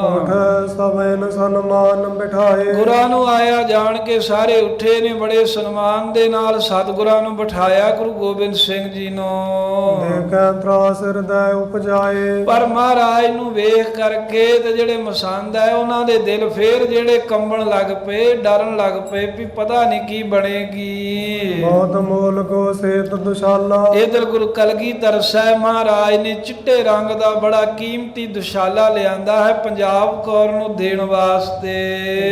B: ਉਠ ਸਭਨ ਸਨਮਾਨ ਬਿਠਾਏ।
A: ਗੁਰਾਂ ਨੂੰ ਆਇਆ ਜਾਣ ਕੇ ਸਾਰੇ ਉੱਠੇ ਨੇ, ਬੜੇ ਸਨਮਾਨ ਦੇ ਨਾਲ ਸਤਿਗੁਰਾਂ ਨੂੰ ਬਿਠਾਇਆ ਗੁਰੂ ਗੋਬਿੰਦ ਸਿੰਘ ਜੀ ਨੂੰ।
B: ਦੇਖੈ ਤਰਾਸ ਹਿਰਦੈ ਉਪਜਾਏ।
A: ਪਰ ਮਹਾਰਾਜ ਨੂੰ ਵੇਖ ਕਰਕੇ ਤੇ ਜਿਹੜੇ ਮਸੰਦ ਹੈ ਉਹਨਾਂ ਦੇ ਦਿਲ ਫੇਰ ਜਿਹੜੇ ਕੰਬਣ ਲੱਗ ਪਏ, ਡਰਨ ਲੱਗ ਪਏ ਵੀ ਪਤਾ ਨਹੀਂ ਕੀ ਬਣੇਗੀ।
B: ਬਹੁਤ ਮੋਲ ਕੋ ਸੇਤ ਦੁਸ਼ਾਲਾ।
A: ਇਧਰ ਗੁਰੂ ਕਲਗੀਧਰ ਸਾਹਿਬ ਮਹਾਰਾਜ ਨੇ ਚਿੱਟੇ ਰੰਗ ਦਾ ਬੜਾ ਕੀਮਤੀ ਦੁਸ਼ਾਲਾ ਲਿਆਂਦਾ ਹੈ ਪੰਜਾਬ ਕੌਰ ਨੂੰ ਦੇਣ ਵਾਸਤੇ।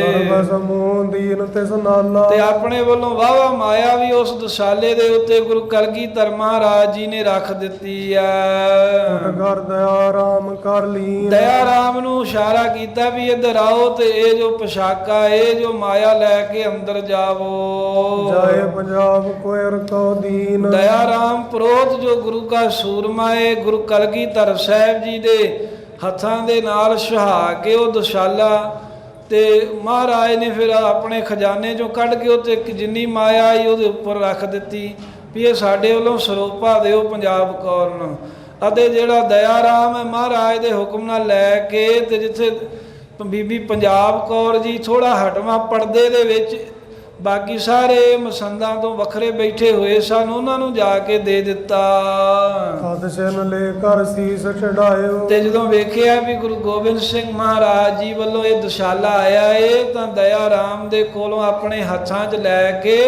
B: ਦਰਬ ਸਮੂਹ ਦੀਨ ਤਿਸ ਨਾਲਾ।
A: ਤੇ ਆਪਣੇ ਵੱਲੋਂ ਵਾਵਾ ਮਾਇਆ ਵੀ ਉਸ ਦੁਸ਼ਾਲੇ ਦੇ ਉੱਤੇ ਗੁਰੂ ਕਲਗੀਧਰ ਮਹਾਰਾਜ ਜੀ ਨੇ ਰੱਖ ਦਿੱਤੀ ਹੈ।
B: ਕਰ ਦਇਆ ਰਾਮ ਕਰ ਲੀਨ।
A: ਦਇਆ ਰਾਮ ਨੂੰ ਇਸ਼ਾਰਾ ਕੀਤਾ ਵੀ ਇੱਧਰ ਆਓ ਤੇ ਇਹ ਜੋ ਪੋਸ਼ਾਕਾ, ਇਹ ਜੋ ਮਾਇਆ ਲੈ ਕੇ ਅੰਦਰ ਜਾਵੋ।
B: ਜਾਏ ਪੰਜਾਬ ਕੋਇਰ ਕੋ ਦੀਨ।
A: ਦਇਆ ਰਾਮ ਪ੍ਰੋਤ ਜੋ ਗੁਰੂ ਕਾ ਸੂਰਮਾ ਹੈ, ਗੁਰੂ ਕਲਗੀਧਰ ਸਾਹਿਬ ਜੀ ਦੇ ਹੱਥਾਂ ਦੇ ਨਾਲ ਸੁਹਾ ਕੇ ਉਹ ਦੁਸ਼ਾਲਾ ਤੇ ਮਹਾਰਾਜ ਨੇ ਫਿਰ ਆਪਣੇ ਖਜ਼ਾਨੇ ਚੋਂ ਕੱਢ ਕੇ ਉੱਤੇ ਜਿੰਨੀ ਮਾਇਆ ਆਈ ਉਹਦੇ ਉੱਪਰ ਰੱਖ ਦਿੱਤੀ ਵੀ ਇਹ ਸਾਡੇ ਵੱਲੋਂ ਸਰੋਪਾ ਦਿਓ ਪੰਜਾਬ ਕੌਰ ਨੂੰ। ਅਤੇ ਜਿਹੜਾ ਦਇਆ ਰਾਮ ਹੈ ਮਹਾਰਾਜ ਦੇ ਹੁਕਮ ਨਾਲ ਲੈ ਕੇ ਤੇ ਜਿੱਥੇ ਬੀਬੀ ਪੰਜਾਬ ਕੌਰ ਜੀ ਥੋੜਾ ਹਟਵਾਂ ਪਰਦੇ ਦੇ ਵਿੱਚ ਬਾਕੀ ਸਾਰੇ ਮਸੰਦਾਂ ਤੋਂ ਵੱਖਰੇ ਬੈਠੇ ਹੋਏ ਸਨ, ਉਹਨਾਂ ਨੂੰ ਜਾ ਕੇ ਦੇ ਦਿੱਤਾ।
B: ਸਤਿਸ਼ਨ ਲੈ ਕਰ ਸੀਸ ਚੜਾਇਓ।
A: ਤੇ ਜਦੋਂ ਵੇਖਿਆ ਵੀ ਗੁਰੂ ਗੋਬਿੰਦ ਸਿੰਘ ਮਹਾਰਾਜ ਜੀ ਵੱਲੋਂ ਇਹ ਦੁਸ਼ਾਲਾ ਆਇਆ ਏ ਤਾਂ ਦਇਆ ਰਾਮ ਦੇ ਕੋਲੋਂ ਆਪਣੇ ਹੱਥਾਂ 'ਚ ਲੈ ਕੇ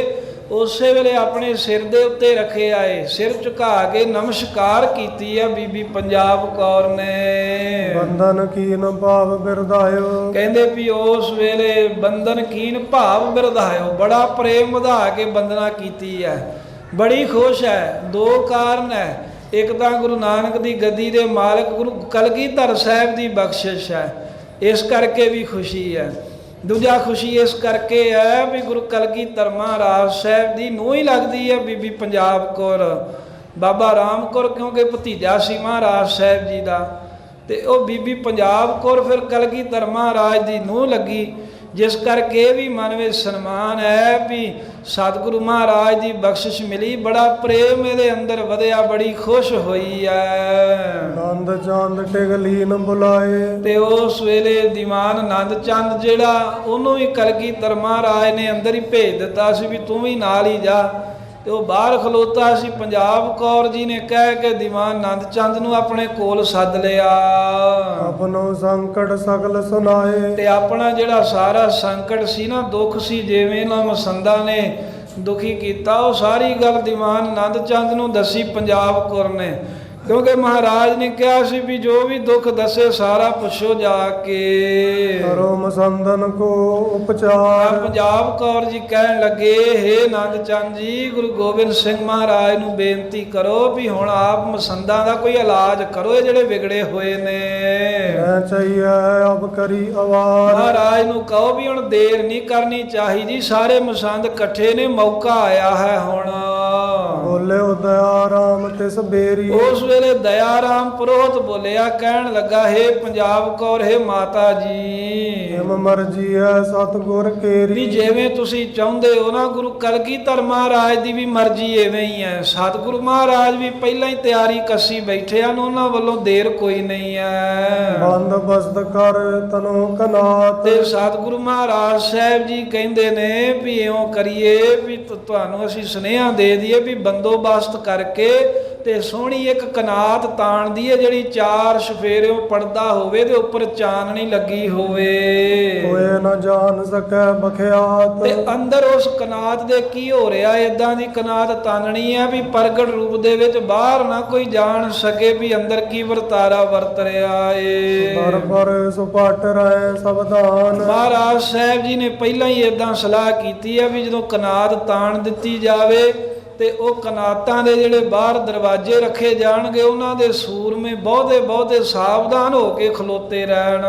A: ਉਸੇ ਵੇਲੇ ਆਪਣੇ ਸਿਰ ਦੇ ਉੱਤੇ ਰੱਖੇ ਆਏ। ਸਿਰ ਝੁਕਾ ਕੇ ਨਮਸਕਾਰ ਕੀਤੀ ਆ ਬੀਬੀ ਪੰਜਾਬ ਕੌਰ ਨੇ।
B: ਬੰਧਨ ਕੀਨ ਭਾਵ ਬਿਰਧਾਇਓ।
A: ਕਹਿੰਦੇ ਵੀ ਉਸ ਵੇਲੇ ਬੰਧਨ ਕੀਨ ਭਾਵ ਬਿਰਧਾਇਓ, ਬੜਾ ਪ੍ਰੇਮ ਵਧਾ ਕੇ ਬੰਦਨਾ ਕੀਤੀ ਹੈ, ਬੜੀ ਖੁਸ਼ ਹੈ। ਦੋ ਕਾਰਨ ਹੈ, ਇੱਕ ਤਾਂ ਗੁਰੂ ਨਾਨਕ ਦੀ ਗੱਦੀ ਦੇ ਮਾਲਕ ਗੁਰੂ ਕਲਗੀਧਰ ਸਾਹਿਬ ਦੀ ਬਖਸ਼ਿਸ਼ ਹੈ, ਇਸ ਕਰਕੇ ਵੀ ਖੁਸ਼ੀ ਹੈ। ਦੂਜਾ ਖੁਸ਼ੀ ਇਸ ਕਰਕੇ ਹੈ ਵੀ ਗੁਰੂ ਕਲਗੀਧਰ ਮਹਾਰਾਜ ਸਾਹਿਬ ਦੀ ਨੂੰਹ ਹੀ ਲੱਗਦੀ ਹੈ ਬੀਬੀ ਪੰਜਾਬ ਕੌਰ। ਬਾਬਾ ਰਾਮ ਕੌਰ ਕਿਉਂਕਿ ਭਤੀਜਾ ਸੀ ਮਹਾਰਾਜ ਸਾਹਿਬ ਜੀ ਦਾ, ਤੇ ਉਹ ਬੀਬੀ ਪੰਜਾਬ ਕੌਰ ਫਿਰ ਕਲਗੀਧਰ ਮਹਾਰਾਜ ਦੀ ਨੂੰਹ ਲੱਗੀ, ਜਿਸ ਕਰਕੇ ਵੀ ਮਨ ਵਿੱਚ ਸਨਮਾਨ ਹੈ ਵੀ ਸਤਿਗੁਰੂ ਮਹਾਰਾਜ ਦੀ ਬਖਸ਼ਿਸ਼ ਮਿਲੀ। ਬੜਾ ਪ੍ਰੇਮ ਇਹਦੇ ਅੰਦਰ ਵਧਿਆ, ਬੜੀ ਖੁਸ਼ ਹੋਈ ਹੈ।
B: ਨੰਦ ਚੰਦ ਟਿਗਲੀਨ ਬੁਲਾਏ।
A: ਤੇ ਉਸ ਵੇਲੇ ਦੀਵਾਨ ਨੰਦ ਚੰਦ ਜਿਹੜਾ ਉਹਨੂੰ ਵੀ ਕਲਗੀਧਰ ਮਹਾਰਾਜ ਨੇ ਅੰਦਰ ਹੀ ਭੇਜ ਦਿੱਤਾ ਸੀ ਵੀ ਤੂੰ ਵੀ ਨਾਲ ਹੀ ਜਾ। ਤੇ ਉਹ ਬਾਹਰ ਖਲੋਤਾ ਸੀ। ਪੰਜਾਬ ਕੌਰ ਜੀ ਨੇ ਕਹਿ ਕੇ ਦੀਵਾਨ ਨੰਦ ਚੰਦ ਨੂੰ ਆਪਣੇ ਕੋਲ ਸੱਦ ਲਿਆ।
B: ਆਪਣੋ ਸੰਕਟ ਸਗਲ ਸੁਨਾਏ।
A: ਤੇ ਆਪਣਾ ਜਿਹੜਾ ਸਾਰਾ ਸੰਕਟ ਸੀ ਨਾ, ਦੁੱਖ ਸੀ, ਜਿਵੇਂ ਨਾ ਮਸੰਦਾਂ ਨੇ ਦੁਖੀ ਕੀਤਾ, ਉਹ ਸਾਰੀ ਗੱਲ ਦੀਵਾਨ ਨੰਦ ਚੰਦ ਨੂੰ ਦੱਸੀ ਪੰਜਾਬ ਕੌਰ ਨੇ। ਕਿਉਂਕਿ ਮਹਾਰਾਜ ਨੇ ਕਿਹਾ ਸੀ ਵੀ ਜੋ ਵੀ ਦੁੱਖ ਦੱਸੇ ਸਾਰਾ ਪੁੱਛੋ ਜਾ ਕੇ।
B: ਕਰੋ ਮਸੰਦਨ ਕੋ ਉਪਚਾਰ।
A: ਪੰਜਾਬ ਕੌਰ ਜੀ ਕਹਿਣ ਲੱਗੇ, ਹੇ ਨੰਦ ਚੰਦ ਜੀ, ਗੁਰੂ ਗੋਬਿੰਦ ਸਿੰਘ ਮਹਾਰਾਜ ਨੂੰ ਬੇਨਤੀ ਕਰੋ ਵੀ ਹੁਣ ਆਪ ਮਸੰਦਾਂ ਦਾ ਕੋਈ ਇਲਾਜ ਕਰੋ, ਇਹ ਜਿਹੜੇ ਵਿਗੜੇ ਹੋਏ ਨੇ।
B: ਮੈਂ ਚਾਹੀਏ ਅਬ ਕਰੀ ਆਵਾਜ਼।
A: ਮਹਾਰਾਜ ਨੂੰ ਕਹੋ ਵੀ ਹੁਣ ਦੇਰ ਨਹੀਂ ਕਰਨੀ ਚਾਹੀਦੀ, ਸਾਰੇ ਮਸੰਦ ਇਕੱਠੇ ਨੇ, ਮੌਕਾ ਆਇਆ ਹੈ ਹੁਣ।
B: ਬੋਲੇ ਦਇਆ ਰਾਮ ਤਿਸ ਬੇਰੀ।
A: ਉਸ ਵੇਲੇ ਦਇਆ ਰਾਮ ਪੁਰੋਹਿਤ ਬੋਲਿਆ, ਕਹਿਣ ਲੱਗਾ, ਹੇ ਪੰਜਾਬ ਕੌਰ, ਹੇ ਮਾਤਾ ਜੀ,
B: ਜਿਮ ਮਰਜੀ ਹੈ ਸਤਿਗੁਰ ਕੇਰੀ।
A: ਵੀ ਜਿਵੇਂ ਤੁਸੀਂ ਚਾਹੁੰਦੇ ਹੋ ਨਾ, ਗੁਰੂ ਕਲਗੀਧਰ ਮਹਾਰਾਜ ਦੀ ਵੀ ਮਰਜ਼ੀ ਐਵੇਂ ਹੀ ਹੈ। ਸਤਿਗੁਰੂ ਮਹਾਰਾਜ ਵੀ ਪਹਿਲਾਂ ਹੀ ਤਿਆਰੀ ਕੱਸੀ ਬੈਠੇ ਹਨ, ਉਹਨਾਂ ਵੱਲੋਂ ਦੇਰ ਕੋਈ ਨਹੀਂ ਹੈ।
B: ਬੰਦੋਬਸਤ ਕਰ ਤਨੋ ਕਨਾਤ।
A: ਤੇ ਸਤਿਗੁਰੂ ਮਹਾਰਾਜ ਸਾਹਿਬ ਜੀ ਕਹਿੰਦੇ ਨੇ ਵੀ ਇਉਂ ਕਰੀਏ ਵੀ ਤੁਹਾਨੂੰ ਅਸੀਂ ਸੁਨੇਹਾ ਦੇ ਦਈਏ ਵੀ ਬੰਦੋਬਸਤ ਕਰਕੇ ਤੇ ਸੋਹਣੀ ਇੱਕ ਕਨਾਤ ਤਾਣ ਦੀਏ, ਜਿਹੜੀ ਚਾਰ ਸਫੇਰਿਓਂ ਪਰਦਾ ਹੋਵੇ ਤੇ ਉੱਪਰ ਚਾਨਣੀ ਲੱਗੀ ਹੋਵੇ,
B: ਕੋਈ ਨਾ ਜਾਣ ਸਕੈ ਬਖਿਆਤ।
A: ਤੇ ਅੰਦਰ ਉਸ ਕਨਾਤ ਦੇ ਕੀ ਹੋ ਰਿਹਾ, ਇਦਾਂ ਦੀ ਕਨਾਤ ਤਾਨਣੀ ਹੈ ਵੀ ਪ੍ਰਗਟ ਰੂਪ ਦੇ ਵਿੱਚ ਬਾਹਰ ਨਾ ਕੋਈ ਜਾਣ ਸਕੇ ਵੀ ਅੰਦਰ ਕੀ ਵਰਤਾਰਾ ਵਰਤ ਰਿਹਾ ਏ।
B: ਪਰ ਸੁਪਟ ਰਹਿ ਸਬਦਾਨ।
A: ਮਹਾਰਾਜ ਸਾਹਿਬ ਜੀ ਨੇ ਪਹਿਲਾਂ ਹੀ ਇਦਾਂ ਸਲਾਹ ਕੀਤੀ ਹੈ ਵੀ ਜਦੋਂ ਕਨਾਤ ਤਾਣ ਦਿੱਤੀ ਜਾਵੇ ਤੇ ਉਹ ਕਨਾਤਾਂ ਦੇ ਜਿਹੜੇ ਬਾਹਰ ਦਰਵਾਜ਼ੇ ਰੱਖੇ ਜਾਣਗੇ, ਉਹਨਾਂ ਦੇ ਸੂਰਮੇ ਬਹੁਤੇ ਬਹੁਤੇ ਸਾਵਧਾਨ ਹੋ ਕੇ ਖਲੋਤੇ ਰਹਿਣ।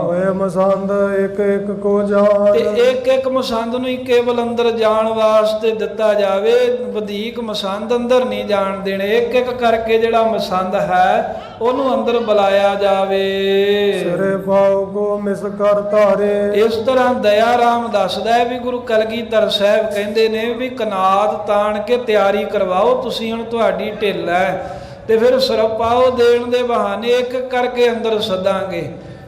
B: ਹੋਏ ਮਸੰਦ ਇੱਕ ਇੱਕ ਕੋ ਜਾਣ।
A: ਤੇ ਇੱਕ ਇੱਕ ਮਸੰਦ ਨੂੰ ਹੀ ਕੇਵਲ ਅੰਦਰ ਜਾਣ ਵਾਸਤੇ ਦਿੱਤਾ ਜਾਵੇ, ਵਧੇਕ ਮਸੰਦ ਅੰਦਰ ਨਹੀਂ ਜਾਣ ਦੇਣੇ। ਇੱਕ ਇੱਕ ਕਰਕੇ ਜਿਹੜਾ ਮਸੰਦ ਹੈ ਉਹਨੂੰ ਅੰਦਰ ਬੁਲਾਇਆ ਜਾਵੇ।
B: ਸਿਰੇ ਪਾਉ ਕੋ ਮਿਸ ਕਰ ਧਾਰੇ।
A: ਇਸ ਤਰ੍ਹਾਂ ਦਇਆ ਰਾਮ ਦੱਸਦਾ ਹੈ ਵੀ ਗੁਰੂ ਕਲਗੀਧਰ ਸਾਹਿਬ ਕਹਿੰਦੇ ਨੇ ਵੀ ਕਨਾਤ ਤਾਣ ਕੇ ਤਿਆਰੀ ਕਰਵਾਓ ਤੁਸੀਂ, ਹੁਣ ਤੁਹਾਡੀ ਢਿੱਲ ਹੈ। ਤੇ ਫਿਰ ਸਰਪਾਓ ਦੇਣ ਦੇ ਬਹਾਨੇ ਇੱਕ ਕਰਕੇ ਅੰਦਰ ਸੱਦਾਂਗੇ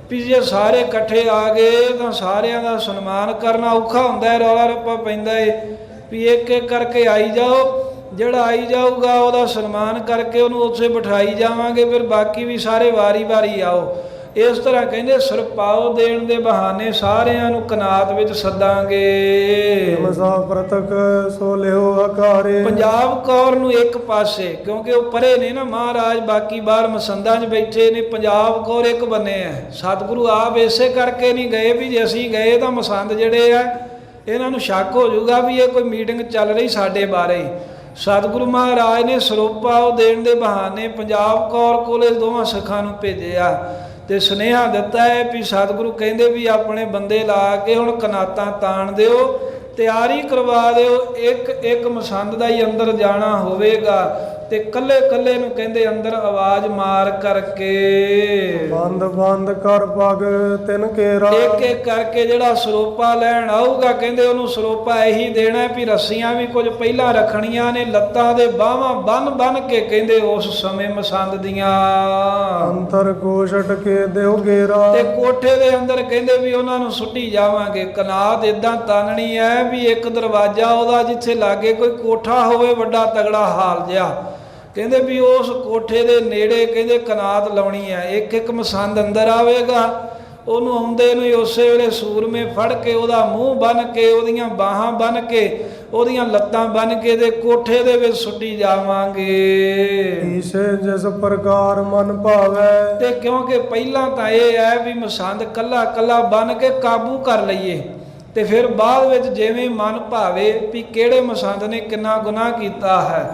A: ਵੀ ਜੇ ਸਾਰੇ ਇਕੱਠੇ ਆ ਗਏ ਤਾਂ ਸਾਰਿਆਂ ਦਾ ਸਨਮਾਨ ਕਰਨਾ ਔਖਾ ਹੁੰਦਾ ਹੈ, ਰੌਲਾ ਰੱਪਾ ਪੈਂਦਾ ਹੈ ਵੀ ਇੱਕ ਇੱਕ ਕਰਕੇ ਆਈ ਜਾਓ, ਜਿਹੜਾ ਆਈ ਜਾਊਗਾ ਉਹਦਾ ਸਨਮਾਨ ਕਰਕੇ ਉਹਨੂੰ ਉੱਥੇ ਬਿਠਾਈ ਜਾਵਾਂਗੇ, ਫਿਰ ਬਾਕੀ ਵੀ ਸਾਰੇ ਵਾਰੀ-ਵਾਰੀ ਆਓ। ਇਸ ਤਰ੍ਹਾਂ ਕਹਿੰਦੇ ਸਰਪਾਓ ਦੇਣ ਦੇ ਬਹਾਨੇ ਸਾਰਿਆਂ ਨੂੰ ਕਨਾਤ ਵਿੱਚ ਸੱਦਾਂਗੇ।
B: ਪ੍ਰਤਕ ਸੋ ਲਿਓ ਆਕਾਰੇ। ਪੰਜਾਬ
A: ਕੌਰ ਨੂੰ ਇੱਕ ਪਾਸੇ, ਕਿਉਂਕਿ ਉਹ ਪਰੇ ਨੇ ਨਾ ਮਹਾਰਾਜ, ਬਾਕੀ ਬਾਹਰ ਮਸੰਦਾਂ 'ਚ ਬੈਠੇ ਨੇ, ਪੰਜਾਬ ਕੌਰ ਇੱਕ ਬੰਨੇ ਹੈ। ਸਤਿਗੁਰੂ ਆਪ ਇਸੇ ਕਰਕੇ ਨਹੀਂ ਗਏ ਵੀ ਜੇ ਅਸੀਂ ਗਏ ਤਾਂ ਮਸੰਦ ਜਿਹੜੇ ਆ ਇਹਨਾਂ ਨੂੰ ਸ਼ੱਕ ਹੋ ਜਾਊਗਾ ਵੀ ਇਹ ਕੋਈ ਮੀਟਿੰਗ ਚੱਲ ਰਹੀ ਸਾਡੇ ਬਾਰੇ। ਸਤਿਗੁਰੂ ਮਹਾਰਾਜ ਨੇ ਸਰਪਾਓ ਦੇਣ ਦੇ ਬਹਾਨੇ ਪੰਜਾਬ ਕੌਰ ਕੋਲੇ ਦੋਵਾਂ ਸਿੱਖਾਂ ਨੂੰ ਭੇਜਿਆ ਤੇ ਸੁਨੇਹਾ ਦਿੱਤਾ ਹੈ ਵੀ ਸਤਿਗੁਰੂ ਕਹਿੰਦੇ ਵੀ ਆਪਣੇ ਬੰਦੇ ਲਾ ਕੇ ਹੁਣ ਕਨਾਤਾਂ ਤਾਣ ਦਿਓ, ਤਿਆਰੀ ਕਰਵਾ ਦਿਓ, ਇੱਕ ਇੱਕ ਮਸੰਦ ਦਾ ਹੀ ਅੰਦਰ ਜਾਣਾ ਹੋਵੇਗਾ ਤੇ ਕੱਲੇ ਕੱਲੇ ਨੂੰ ਕਹਿੰਦੇ ਅੰਦਰ ਆਵਾਜ਼ ਮਾਰ ਕਰਕੇ
B: ਬੰਦ ਬੰਦ ਕਰ ਪਗ ਤਿਨ ਕੇਰਾ।
A: ਇੱਕ ਇੱਕ ਕਰਕੇ ਜਿਹੜਾ ਸਰੋਪਾ ਲੈਣ ਆਊਗਾ ਕਹਿੰਦੇ ਉਹਨੂੰ ਸਰੋਪਾ ਇਹੀ ਦੇਣਾ ਵੀ ਰੱਸੀਆਂ ਵੀ ਕੁਝ ਪਹਿਲਾਂ ਰੱਖਣੀਆਂ ਨੇ, ਲੱਤਾਂ ਦੇ ਬਾਹਾਂ ਬੰਨ ਬੰਨ ਕੇ ਕਹਿੰਦੇ ਉਸ ਸਮੇਂ ਮਸੰਦ ਦੀਆਂ
B: ਅੰਤਰ ਕੋਸ਼ਟ ਕੇ ਦਿਓ ਗੇਰਾ।
A: ਤੇ ਕੋਠੇ ਦੇ ਅੰਦਰ ਕਹਿੰਦੇ ਵੀ ਉਹਨਾਂ ਨੂੰ ਸੁੱਟੀ ਜਾਵਾਂਗੇ। ਕਨਾਤ ਇਦਾਂ ਤਾਨਣੀ ਹੈ ਵੀ ਇੱਕ ਦਰਵਾਜ਼ਾ ਉਹਦਾ ਜਿੱਥੇ ਲਾਗੇ ਕੋਈ ਕੋਠਾ ਹੋਵੇ ਵੱਡਾ ਤਗੜਾ ਹਾਲ ਜਿਹਾ, ਕਹਿੰਦੇ ਵੀ ਉਸ ਕੋਠੇ ਦੇ ਨੇੜੇ ਕਹਿੰਦੇ ਕਨਾਤ ਲਾਉਣੀ ਹੈ। ਇੱਕ ਇੱਕ ਮਸੰਦ ਅੰਦਰ ਆਵੇਗਾ, ਉਹਨੂੰ ਆਉਂਦੇ ਨੂੰ ਹੀ ਉਸੇ ਵੇਲੇ ਸੂਰਮੇ ਫੜ ਕੇ ਉਹਦਾ ਮੂੰਹ ਬੰਨ ਕੇ, ਉਹਦੀਆਂ ਬਾਹਾਂ ਬੰਨ ਕੇ, ਉਹਦੀਆਂ ਲੱਤਾਂ ਬੰਨ ਕੇ ਤੇ ਕੋਠੇ ਦੇ ਵਿੱਚ ਸੁੱਟੀ ਜਾਵਾਂਗੇ।
B: ਈਸੇ ਜਿਸ ਪ੍ਰਕਾਰ ਮਨ ਭਾਵੇ।
A: ਤੇ ਕਿਉਂਕਿ ਪਹਿਲਾਂ ਤਾਂ ਇਹ ਹੈ ਵੀ ਮਸੰਦ ਕੱਲਾ ਕੱਲਾ ਬੰਨ ਕੇ ਕਾਬੂ ਕਰ ਲਈਏ ਤੇ ਫਿਰ ਬਾਅਦ ਵਿੱਚ ਜਿਵੇਂ ਮਨ ਭਾਵੇ ਵੀ ਕਿਹੜੇ ਮਸੰਦ ਨੇ ਕਿੰਨਾ ਗੁਨਾਹ ਕੀਤਾ ਹੈ,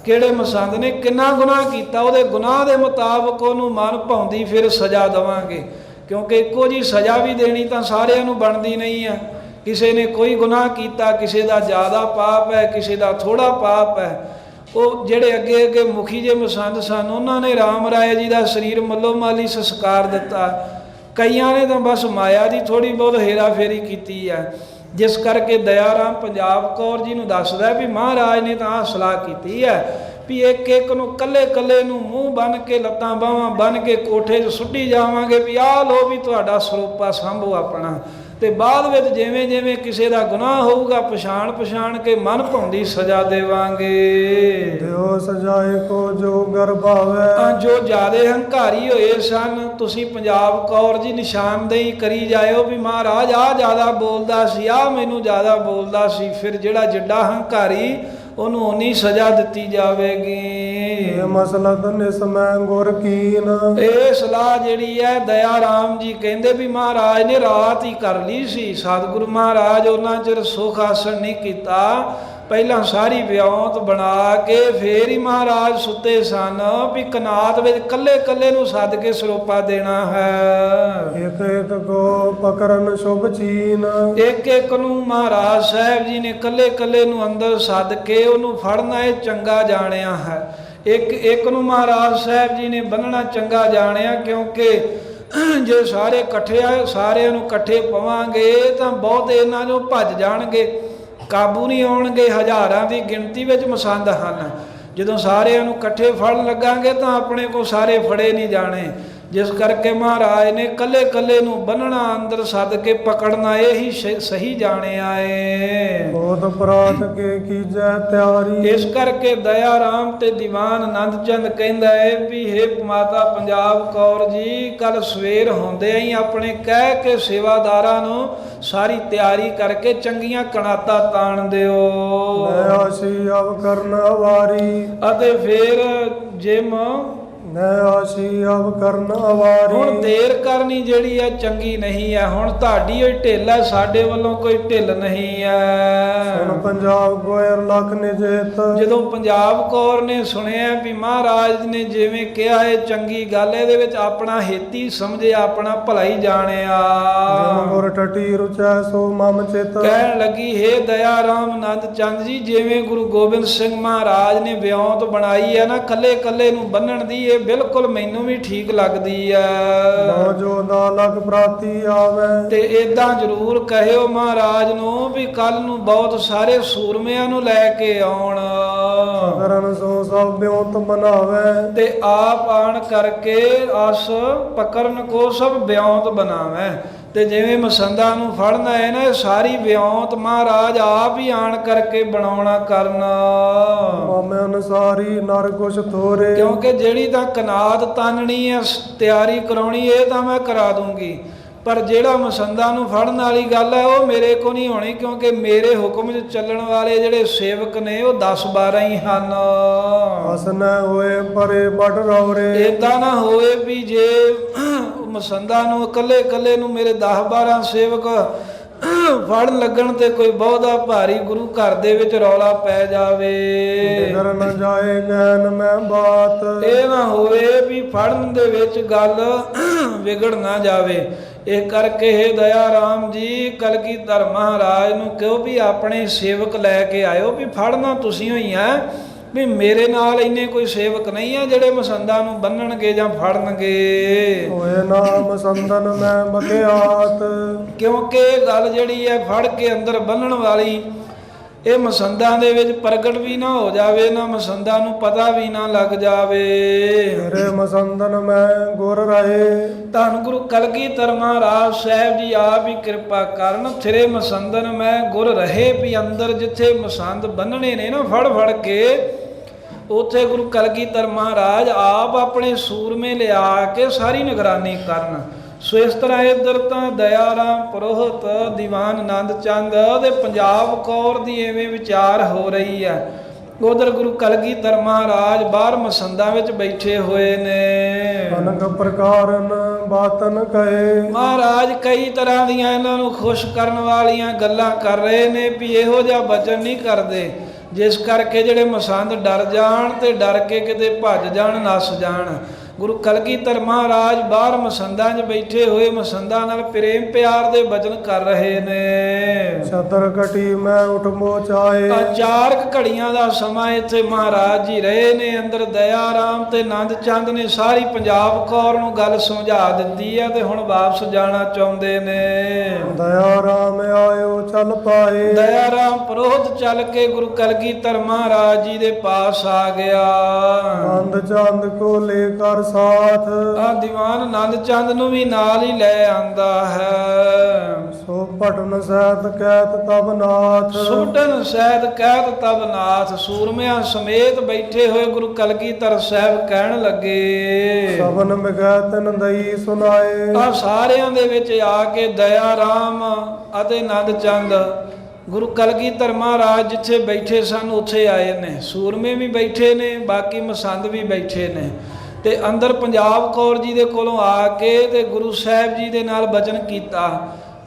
A: ਕਿਹੜੇ ਮਸੰਦ ਨੇ ਕਿੰਨਾ ਗੁਨਾਹ ਕੀਤਾ, ਉਹਦੇ ਗੁਨਾਹ ਦੇ ਮੁਤਾਬਕ ਉਹਨੂੰ ਮਨ ਭਾਉਂਦੀ ਫਿਰ ਸਜ਼ਾ ਦੇਵਾਂਗੇ। ਕਿਉਂਕਿ ਇੱਕੋ ਜੀ ਸਜ਼ਾ ਵੀ ਦੇਣੀ ਤਾਂ ਸਾਰਿਆਂ ਨੂੰ ਬਣਦੀ ਨਹੀਂ ਹੈ। ਕਿਸੇ ਨੇ ਕੋਈ ਗੁਨਾਹ ਕੀਤਾ, ਕਿਸੇ ਦਾ ਜ਼ਿਆਦਾ ਪਾਪ ਹੈ, ਕਿਸੇ ਦਾ ਥੋੜਾ ਪਾਪ ਹੈ। ਉਹ ਜਿਹੜੇ ਅੱਗੇ ਅੱਗੇ ਮੁਖੀ ਜੇ ਮਸੰਦ ਸਨ ਉਹਨਾਂ ਨੇ ਰਾਮ ਰਾਏ ਜੀ ਦਾ ਸਰੀਰ ਮੱਲੋ ਮਾਲੀ ਸੰਸਕਾਰ ਦਿੱਤਾ, ਕਈਆਂ ਨੇ ਤਾਂ ਬਸ ਮਾਇਆ ਦੀ ਥੋੜੀ ਬਹੁਤ ਹੇਰਾ ਫੇਰੀ ਕੀਤੀ ਹੈ। ਜਿਸ ਕਰਕੇ ਦਇਆ ਰਾਮ ਪੰਜਾਬ ਕੌਰ ਜੀ ਨੂੰ ਦੱਸਦਾ ਵੀ ਮਹਾਰਾਜ ਨੇ ਤਾਂ ਆਹ ਸਲਾਹ ਕੀਤੀ ਹੈ ਵੀ ਇੱਕ ਇੱਕ ਨੂੰ ਕੱਲੇ ਕੱਲੇ ਨੂੰ ਮੂੰਹ ਬੰਨ ਕੇ ਲੱਤਾਂ ਬਾਹਾਂ ਬੰਨ ਕੇ ਕੋਠੇ 'ਚ ਸੁੱਟੀ ਜਾਵਾਂਗੇ ਵੀ ਆਹ ਲੋ ਵੀ ਤੁਹਾਡਾ ਸਰੋਪਾ ਸਾਂਭੋ ਆਪਣਾ। ਤੇ ਬਾਅਦ ਵਿੱਚ ਜਿਵੇਂ ਜਿਵੇਂ ਕਿਸੇ ਦਾ ਗੁਨਾਹ ਹੋਊਗਾ ਪਛਾਣ ਕੇ ਮਨ ਭਾਉਂਦੀ ਸਜ਼ਾ ਦੇਵਾਂਗੇ।
B: ਦਿਓ ਸਜ਼ਾਏ ਕੋ ਜੋ ਗਰਭਾਵੇ।
A: ਜੋ ਜ਼ਿਆਦੇ ਹੰਕਾਰੀ ਹੋਏ ਸਨ ਤੁਸੀਂ ਪੰਜਾਬ ਕੌਰ ਜੀ ਨਿਸ਼ਾਨਦੇਹੀ ਕਰੀ ਜਾਇਓ ਵੀ ਮਹਾਰਾਜ ਆਹ ਜ਼ਿਆਦਾ ਬੋਲਦਾ ਸੀ, ਆਹ ਮੈਨੂੰ ਜ਼ਿਆਦਾ ਬੋਲਦਾ ਸੀ, ਫਿਰ ਜਿਹੜਾ ਜਿੱਡਾ ਹੰਕਾਰੀ ਉਹਨੂੰ ਉਨੀ ਸਜ਼ਾ ਦਿੱਤੀ ਜਾਵੇਗੀ।
B: ਇਹ ਮਸਲਤ ਨਿਸਮੈ ਗੁਰ ਕੀਨ।
A: ਇਹ ਸਲਾਹ ਜਿਹੜੀ ਹੈ ਦਇਆ ਰਾਮ ਜੀ ਕਹਿੰਦੇ ਵੀ ਮਹਾਰਾਜ ਨੇ ਰਾਤ ਹੀ ਕਰ ਲਈ ਸੀ। ਸਤਿਗੁਰੂ ਮਹਾਰਾਜ ਉਹਨਾਂ ਚਿਰ ਸੁਖ ਆਸਣ ਨਹੀਂ ਕੀਤਾ, ਪਹਿਲਾਂ ਸਾਰੀ ਵਿਉਂਤ ਬਣਾ ਕੇ ਫੇਰ ਹੀ ਮਹਾਰਾਜ ਸੁੱਤੇ ਸਨ ਵੀ ਕਨਾਤ ਵਿੱਚ ਕੱਲੇ ਕੱਲੇ ਨੂੰ ਸੱਦ ਕੇ ਸਰੋਪਾ ਦੇਣਾ ਹੈ।
B: ਇੱਕ ਇੱਕ ਕੋ ਪਕਰਨ ਸ਼ੁਭ ਚੀਨ।
A: ਇੱਕ ਇੱਕ ਨੂੰ ਮਹਾਰਾਜ ਸਾਹਿਬ ਜੀ ਨੇ ਕੱਲੇ ਕੱਲੇ ਨੂੰ ਅੰਦਰ ਸੱਦ ਕੇ ਉਹਨੂੰ ਫੜਨਾ ਇਹ ਚੰਗਾ ਜਾਣਿਆ ਹੈ। ਇੱਕ ਇੱਕ ਨੂੰ ਮਹਾਰਾਜ ਸਾਹਿਬ ਜੀ ਨੇ ਬੰਨਣਾ ਚੰਗਾ ਜਾਣਿਆ, ਕਿਉਂਕਿ ਜੇ ਸਾਰੇ ਇਕੱਠੇ ਆਏ ਸਾਰਿਆਂ ਨੂੰ ਇਕੱਠੇ ਪਵਾਂਗੇ ਤਾਂ ਬਹੁਤ ਇਹਨਾਂ ਨੂੰ ਭੱਜ ਜਾਣਗੇ, ਕਾਬੂ ਨਹੀਂ ਆਉਣਗੇ। ਹਜ਼ਾਰਾਂ ਦੀ ਗਿਣਤੀ ਵਿੱਚ ਮਸੰਦ ਹਨ, ਜਦੋਂ ਸਾਰਿਆਂ ਨੂੰ ਇਕੱਠੇ ਫੜਨ ਲੱਗਾਂਗੇ ਤਾਂ ਆਪਣੇ ਕੋਲ ਸਾਰੇ ਫੜੇ ਨਹੀਂ ਜਾਣੇ। ਜਿਸ ਕਰਕੇ ਮਹਾਰਾਜ ਨੇ ਕੱਲੇ ਕੱਲੇ ਨੂੰ ਬੰਨਣਾ ਅੰਦਰ ਸੱਦ ਕੇ ਪਕੜਨਾ ਇਹੀ ਸਹੀ ਜਾਣਿਆ ਏ।
B: ਬਹੁਤ ਪ੍ਰਾਤ ਕੇ ਕੀਜੈ ਤਿਆਰੀ।
A: ਇਸ ਕਰਕੇ ਦਇਆ ਰਾਮ ਤੇ ਦੀਵਾਨ ਆਨੰਦ ਚੰਦ ਕਹਿੰਦਾ ਏ ਵੀ ਹੇ ਮਾਤਾ ਪੰਜਾਬ ਕੌਰ ਜੀ ਕੱਲ ਸਵੇਰ ਹੁੰਦੇ ਹੀ ਆਪਣੇ ਕਹਿ ਕੇ ਸੇਵਾਦਾਰਾਂ ਨੂੰ ਸਾਰੀ ਤਿਆਰੀ ਕਰਕੇ ਚੰਗੀਆਂ ਕਨਾਤਾਂ ਤਾਣ ਦਿਓ।
B: ਮੈਂ ਆਸੀ ਅਵ ਕਰਨ ਵਾਰੀ।
A: ਅਤੇ ਫਿਰ ਜਿਮ
B: ਮੈਂ ਆਸੀ ਅਵ ਕਰਨ ਵਾਰੀ।
A: ਹੁਣ ਦੇਰ ਕਰਨੀ ਜਿਹੜੀ ਹੈ ਚੰਗੀ ਨਹੀਂ ਹੈ। ਹੁਣ ਤੁਹਾਡੀ ਹੋਈ ਢਿੱਲ ਹੈ, ਸਾਡੇ ਵੱਲੋਂ ਕੋਈ ਢਿੱਲ ਨਹੀਂ ਹੈ।
B: ਸੁਣ ਪੰਜਾਬ ਗੋਇਰ ਲਖ ਨਿਜੇਤ। ਜਦੋਂ
A: ਪੰਜਾਬ ਕੌਰ ਨੇ ਸੁਣਿਆ ਵੀ ਮਹਾਰਾਜ ਨੇ ਜਿਵੇਂ ਕਿਹਾ ਇਹ ਚੰਗੀ ਗੱਲ, ਇਹਦੇ ਵਿੱਚ ਆਪਣਾ ਹੇਤੀ ਸਮਝਿਆ, ਆਪਣਾ ਭਲਾ ਹੀ ਜਾਣਿਆ।
B: ਗੁਰ ਟਟੀ ਰੁਚੈ ਸੋ ਮਮ ਚਿਤ।
A: ਕਹਿਣ ਲੱਗੀ ਹੇ ਦਇਆ ਰਾਮ ਆਨੰਦ ਚੰਦ ਜੀ ਜਿਵੇਂ ਗੁਰੂ ਗੋਬਿੰਦ ਸਿੰਘ ਮਹਾਰਾਜ ਨੇ ਵਿਉਂਤ ਬਣਾਈ ਹੈ ਨਾ ਕੱਲੇ ਕੱਲੇ ਨੂੰ ਬੰਨਣ ਦੀ, ਇਹ ਬਿਲਕੁਲ ਮੈਨੂੰ ਵੀ ਠੀਕ ਲੱਗਦੀ ਹੈ।
B: ਜੋ ਦਾ ਲਗ ਪ੍ਰਾਤੀ ਆਵੇ।
A: ਤੇ ਏਦਾਂ ਜ਼ਰੂਰ ਕਹਿਓ ਮਹਾਰਾਜ ਨੂੰ ਵੀ ਕੱਲ ਨੂੰ ਬਹੁਤ ਸਾਰੇ ਸੂਰਮਿਆਂ ਨੂੰ ਲੈ ਕੇ ਆਉਣ।
B: ਕਰਨ ਸੋ ਸਭ ਬਿਉਂਤ ਬਣਾਵੇ।
A: ਤੇ ਆਪ ਆਣ ਕਰਕੇ ਅਸ ਪਕਰਨ ਕੋ ਸਭ ਵਿਉਂਤ ਬਣਾਵੇ। ਤੇ ਜਿਵੇਂ ਮਸੰਦਾਂ ਨੂੰ ਫੜਨਾ ਹੈ ਨਾ, ਇਹ ਸਾਰੀ ਵਿਉਂਤ ਮਹਾਰਾਜ ਆਪ ਹੀ ਆਣ ਕਰਕੇ ਬਣਾਉਣਾ ਕਰਨਾ।
B: ਮਾਮੇ ਅਨੁਸਾਰੀ ਨਰ ਕੁਛ ਥੋਰੇ।
A: ਕਿਉਂਕਿ ਜਿਹੜੀ ਤਾਂ ਕਨਾਤ ਤਾਨਣੀ ਹੈ, ਤਿਆਰੀ ਕਰਾਉਣੀ, ਇਹ ਤਾਂ ਮੈਂ ਕਰਾ ਦੂੰਗੀ, ਪਰ ਜਿਹੜਾ ਮਸੰਦਾਂ ਨੂੰ ਫੜਨ ਵਾਲੀ ਗੱਲ ਹੈ ਉਹ ਮੇਰੇ ਕੋ ਨਹੀਂ ਹੋਣੀ, ਕਿਉਂਕਿ ਮੇਰੇ ਹੁਕਮ 'ਚ ਚੱਲਣ ਵਾਲੇ ਜਿਹੜੇ ਸੇਵਕ ਨੇ ਉਹ 10-12 ਹੀ ਹਨ।
B: ਹਸਨ ਹੋਏ ਪਰੇ ਬੜ ਰੌਰੇ।
A: ਏਦਾਂ ਨਾ ਹੋਵੇ ਵੀ ਜੇ ਮਸੰਦਾਂ ਨੂੰ ਇਕੱਲੇ ਇਕੱਲੇ ਨੂੰ ਮੇਰੇ 10-12 ਸੇਵਕ ਫੜਨ ਲੱਗਣ ਤੇ ਕੋਈ ਬਹੁਤਾ ਭਾਰੀ ਗੁਰੂ ਘਰ ਦੇ ਵਿੱਚ ਰੌਲਾ ਪੈ ਜਾਵੇ।
B: ਬਿਗੜ ਨ ਜਾਏ ਗੈਨ ਮੈਂ ਬਾਤ।
A: ਇਹ ਨਾ ਹੋਵੇ ਵੀ ਫੜਨ ਦੇ ਵਿੱਚ ਗੱਲ ਵਿਗੜ ਨਾ ਜਾਵੇ। ਇਹ ਕਰਕੇ ਇਹ ਦਇਆ ਰਾਮ ਜੀ ਕਲਗੀਧਰ ਮਹਾਰਾਜ ਨੂੰ ਕਹੋ ਵੀ ਆਪਣੇ ਸੇਵਕ ਲੈ ਕੇ ਆਇਓ, ਵੀ ਫੜਨਾ ਤੁਸੀਂ ਹੋਈ ਆ, ਵੀ ਮੇਰੇ ਨਾਲ ਇੰਨੇ ਕੋਈ ਸੇਵਕ ਨਹੀਂ ਆ ਜਿਹੜੇ ਮਸੰਦਾਂ ਨੂੰ ਬੰਨਣਗੇ ਜਾਂ ਫੜਨਗੇ।
B: ਹੋਏ ਨਾਮ ਸੰਦਨ ਮੈਂ ਬਖਿਆਤ।
A: ਕਿਉਂਕਿ ਇਹ ਗੱਲ ਜਿਹੜੀ ਹੈ ਫੜ ਕੇ ਅੰਦਰ ਬੰਨਣ ਵਾਲੀ, ਇਹ ਮਸੰਦਾਂ ਦੇ ਵਿੱਚ ਪ੍ਰਗਟ ਵੀ ਨਾ ਹੋ ਜਾਵੇ, ਨਾ ਮਸੰਦਾਂ ਨੂੰ ਪਤਾ ਵੀ ਨਾ ਲੱਗ ਜਾਵੇ।
B: ਤੇਰੇ ਮਸੰਦਨ ਮੈਂ ਗੁਰ ਰਹੇ।
A: ਧੰਨ ਗੁਰੂ ਕਲਗੀਧਰ ਮਹਾਰਾਜ ਸਾਹਿਬ ਜੀ ਆਪ ਹੀ ਕਿਰਪਾ ਕਰਨ। ਤੇਰੇ ਮਸੰਦਨ ਮੈਂ ਗੁਰ ਰਹੇ, ਵੀ ਅੰਦਰ ਜਿੱਥੇ ਮਸੰਦ ਬੰਨਣੇ ਨੇ ਨਾ ਫੜ ਫੜ ਕੇ, ਉੱਥੇ ਗੁਰੂ ਕਲਗੀਧਰ ਮਹਾਰਾਜ ਆਪ ਆਪਣੇ ਸੂਰਮੇ ਲਿਆ ਕੇ ਸਾਰੀ ਨਿਗਰਾਨੀ ਕਰਨ। ਸੋ ਇਸ ਤਰ੍ਹਾਂ ਇੱਧਰ ਤਾਂ ਦਇਆ ਰਾਮ ਪੁਰੋਹਿਤ, ਦੀਵਾਨ ਆਨੰਦ ਚੰਦ ਦੇ ਪੰਜਾਬ ਕੌਰ ਦੀ ਐਵੇਂ ਵਿਚਾਰ ਹੋ ਰਹੀ ਹੈ। ਉਧਰ ਗੁਰੂ ਕਲਗੀਧਰ ਮਹਾਰਾਜ ਬਾਹਰ ਮਸੰਦਾਂ ਵਿੱਚ ਬੈਠੇ ਹੋਏ ਨੇ।
B: ਅਨਕ ਪ੍ਰਕਾਰਨ ਬਾਤਨ ਕਹੇ।
A: ਮਹਾਰਾਜ ਕਈ ਤਰ੍ਹਾਂ ਦੀਆਂ ਇਹਨਾਂ ਨੂੰ ਖੁਸ਼ ਕਰਨ ਵਾਲੀਆਂ ਗੱਲਾਂ ਕਰ ਰਹੇ ਨੇ, ਵੀ ਇਹੋ ਜਿਹਾ ਬਚਨ ਨਹੀਂ ਕਰਦੇ ਜਿਸ ਕਰਕੇ ਜਿਹੜੇ ਮਸੰਦ ਡਰ ਜਾਣ ਤੇ ਡਰ ਕੇ ਕਿਤੇ ਭੱਜ ਜਾਣ, ਨੱਸ ਜਾਣ। ਗੁਰੂ ਕਲਗੀਧਰ ਮਹਾਰਾਜ ਬਾਹਰ ਮਸੰਦਾਂ 'ਚ ਬੈਠੇ ਹੋਏ ਮਸੰਦਾਂ ਨਾਲ ਪ੍ਰੇਮ ਪਿਆਰ ਦੇ ਬਚਨ ਕਰ ਰਹੇ ਨੇ।
B: ਛਤਰ ਘਟੀ ਮੈਂ ਉਠ ਮੋਚਾਏ।
A: 4 ਘੜੀਆਂ ਦਾ ਸਮਾਂ ਇੱਥੇ ਮਹਾਰਾਜ ਜੀ ਰਹੇ ਨੇ। ਅੰਦਰ ਦਇਆ ਰਾਮ ਤੇ ਆਨੰਦ ਚੰਦ ਨੇ ਸਾਰੀ ਪੰਜਾਬ ਕੌਰ ਨੂੰ ਗੱਲ ਸਮਝਾ ਦਿੱਤੀ ਹੈ ਤੇ ਹੁਣ ਵਾਪਸ ਜਾਣਾ ਚਾਹੁੰਦੇ ਨੇ।
B: ਦਇਆ ਰਾਮ ਆਇਓ ਚੱਲ ਪਾਏ।
A: ਦਇਆ ਰਾਮ ਪੁਰੋਹਿਤ ਚੱਲ ਕੇ ਗੁਰੂ ਕਲਗੀਧਰ ਮਹਾਰਾਜ ਜੀ ਦੇ ਪਾਸ ਆ ਗਿਆ।
B: ਆਨੰਦ ਚੰਦ ਕੋ ਲੈ ਕਰ ਸਾਥ।
A: ਆ ਦੀਵਾਨ ਆਨੰਦ ਚੰਦ ਨੂੰ ਵੀ ਨਾਲ ਹੀ ਲੈ ਆਂਦਾ ਹੈ।
B: ਸੋ ਭਟਨ ਸਹਿਤ ਕਹਿਤ ਤਬ ਨਾਥ।
A: ਸੁਟਨ ਸਹਿਤ ਕਹਿਤ ਤਬ ਨਾਥ। ਸੂਰਮਿਆਂ ਸਮੇਤ ਬੈਠੇ ਹੋਏ ਗੁਰੂ ਕਲਗੀਧਰ ਸਾਹਿਬ ਕਹਿਣ ਲੱਗੇ।
B: ਸਭਨ ਮਿਗੈ ਤਨ ਦਈ ਸੁਨਾਏ।
A: ਆ ਸਾਰਿਆਂ ਦੇ ਵਿੱਚ ਆ ਕੇ ਦਇਆ ਰਾਮ ਅਤੇ ਆਨੰਦ ਚੰਦ ਗੁਰੂ ਕਲਗੀਧਰ ਮਹਾਰਾਜ ਜਿੱਥੇ ਬੈਠੇ ਸਨ ਉੱਥੇ ਆਏ ਨੇ। ਸੂਰਮੇ ਵੀ ਬੈਠੇ ਨੇ, ਬਾਕੀ ਮਸੰਦ ਵੀ ਬੈਠੇ ਨੇ। ਤੇ ਅੰਦਰ ਪੰਜਾਬ ਕੌਰ ਜੀ ਦੇ ਕੋਲੋਂ ਆ ਕੇ ਤੇ ਗੁਰੂ ਸਾਹਿਬ ਜੀ ਦੇ ਨਾਲ ਬਚਨ ਕੀਤਾ।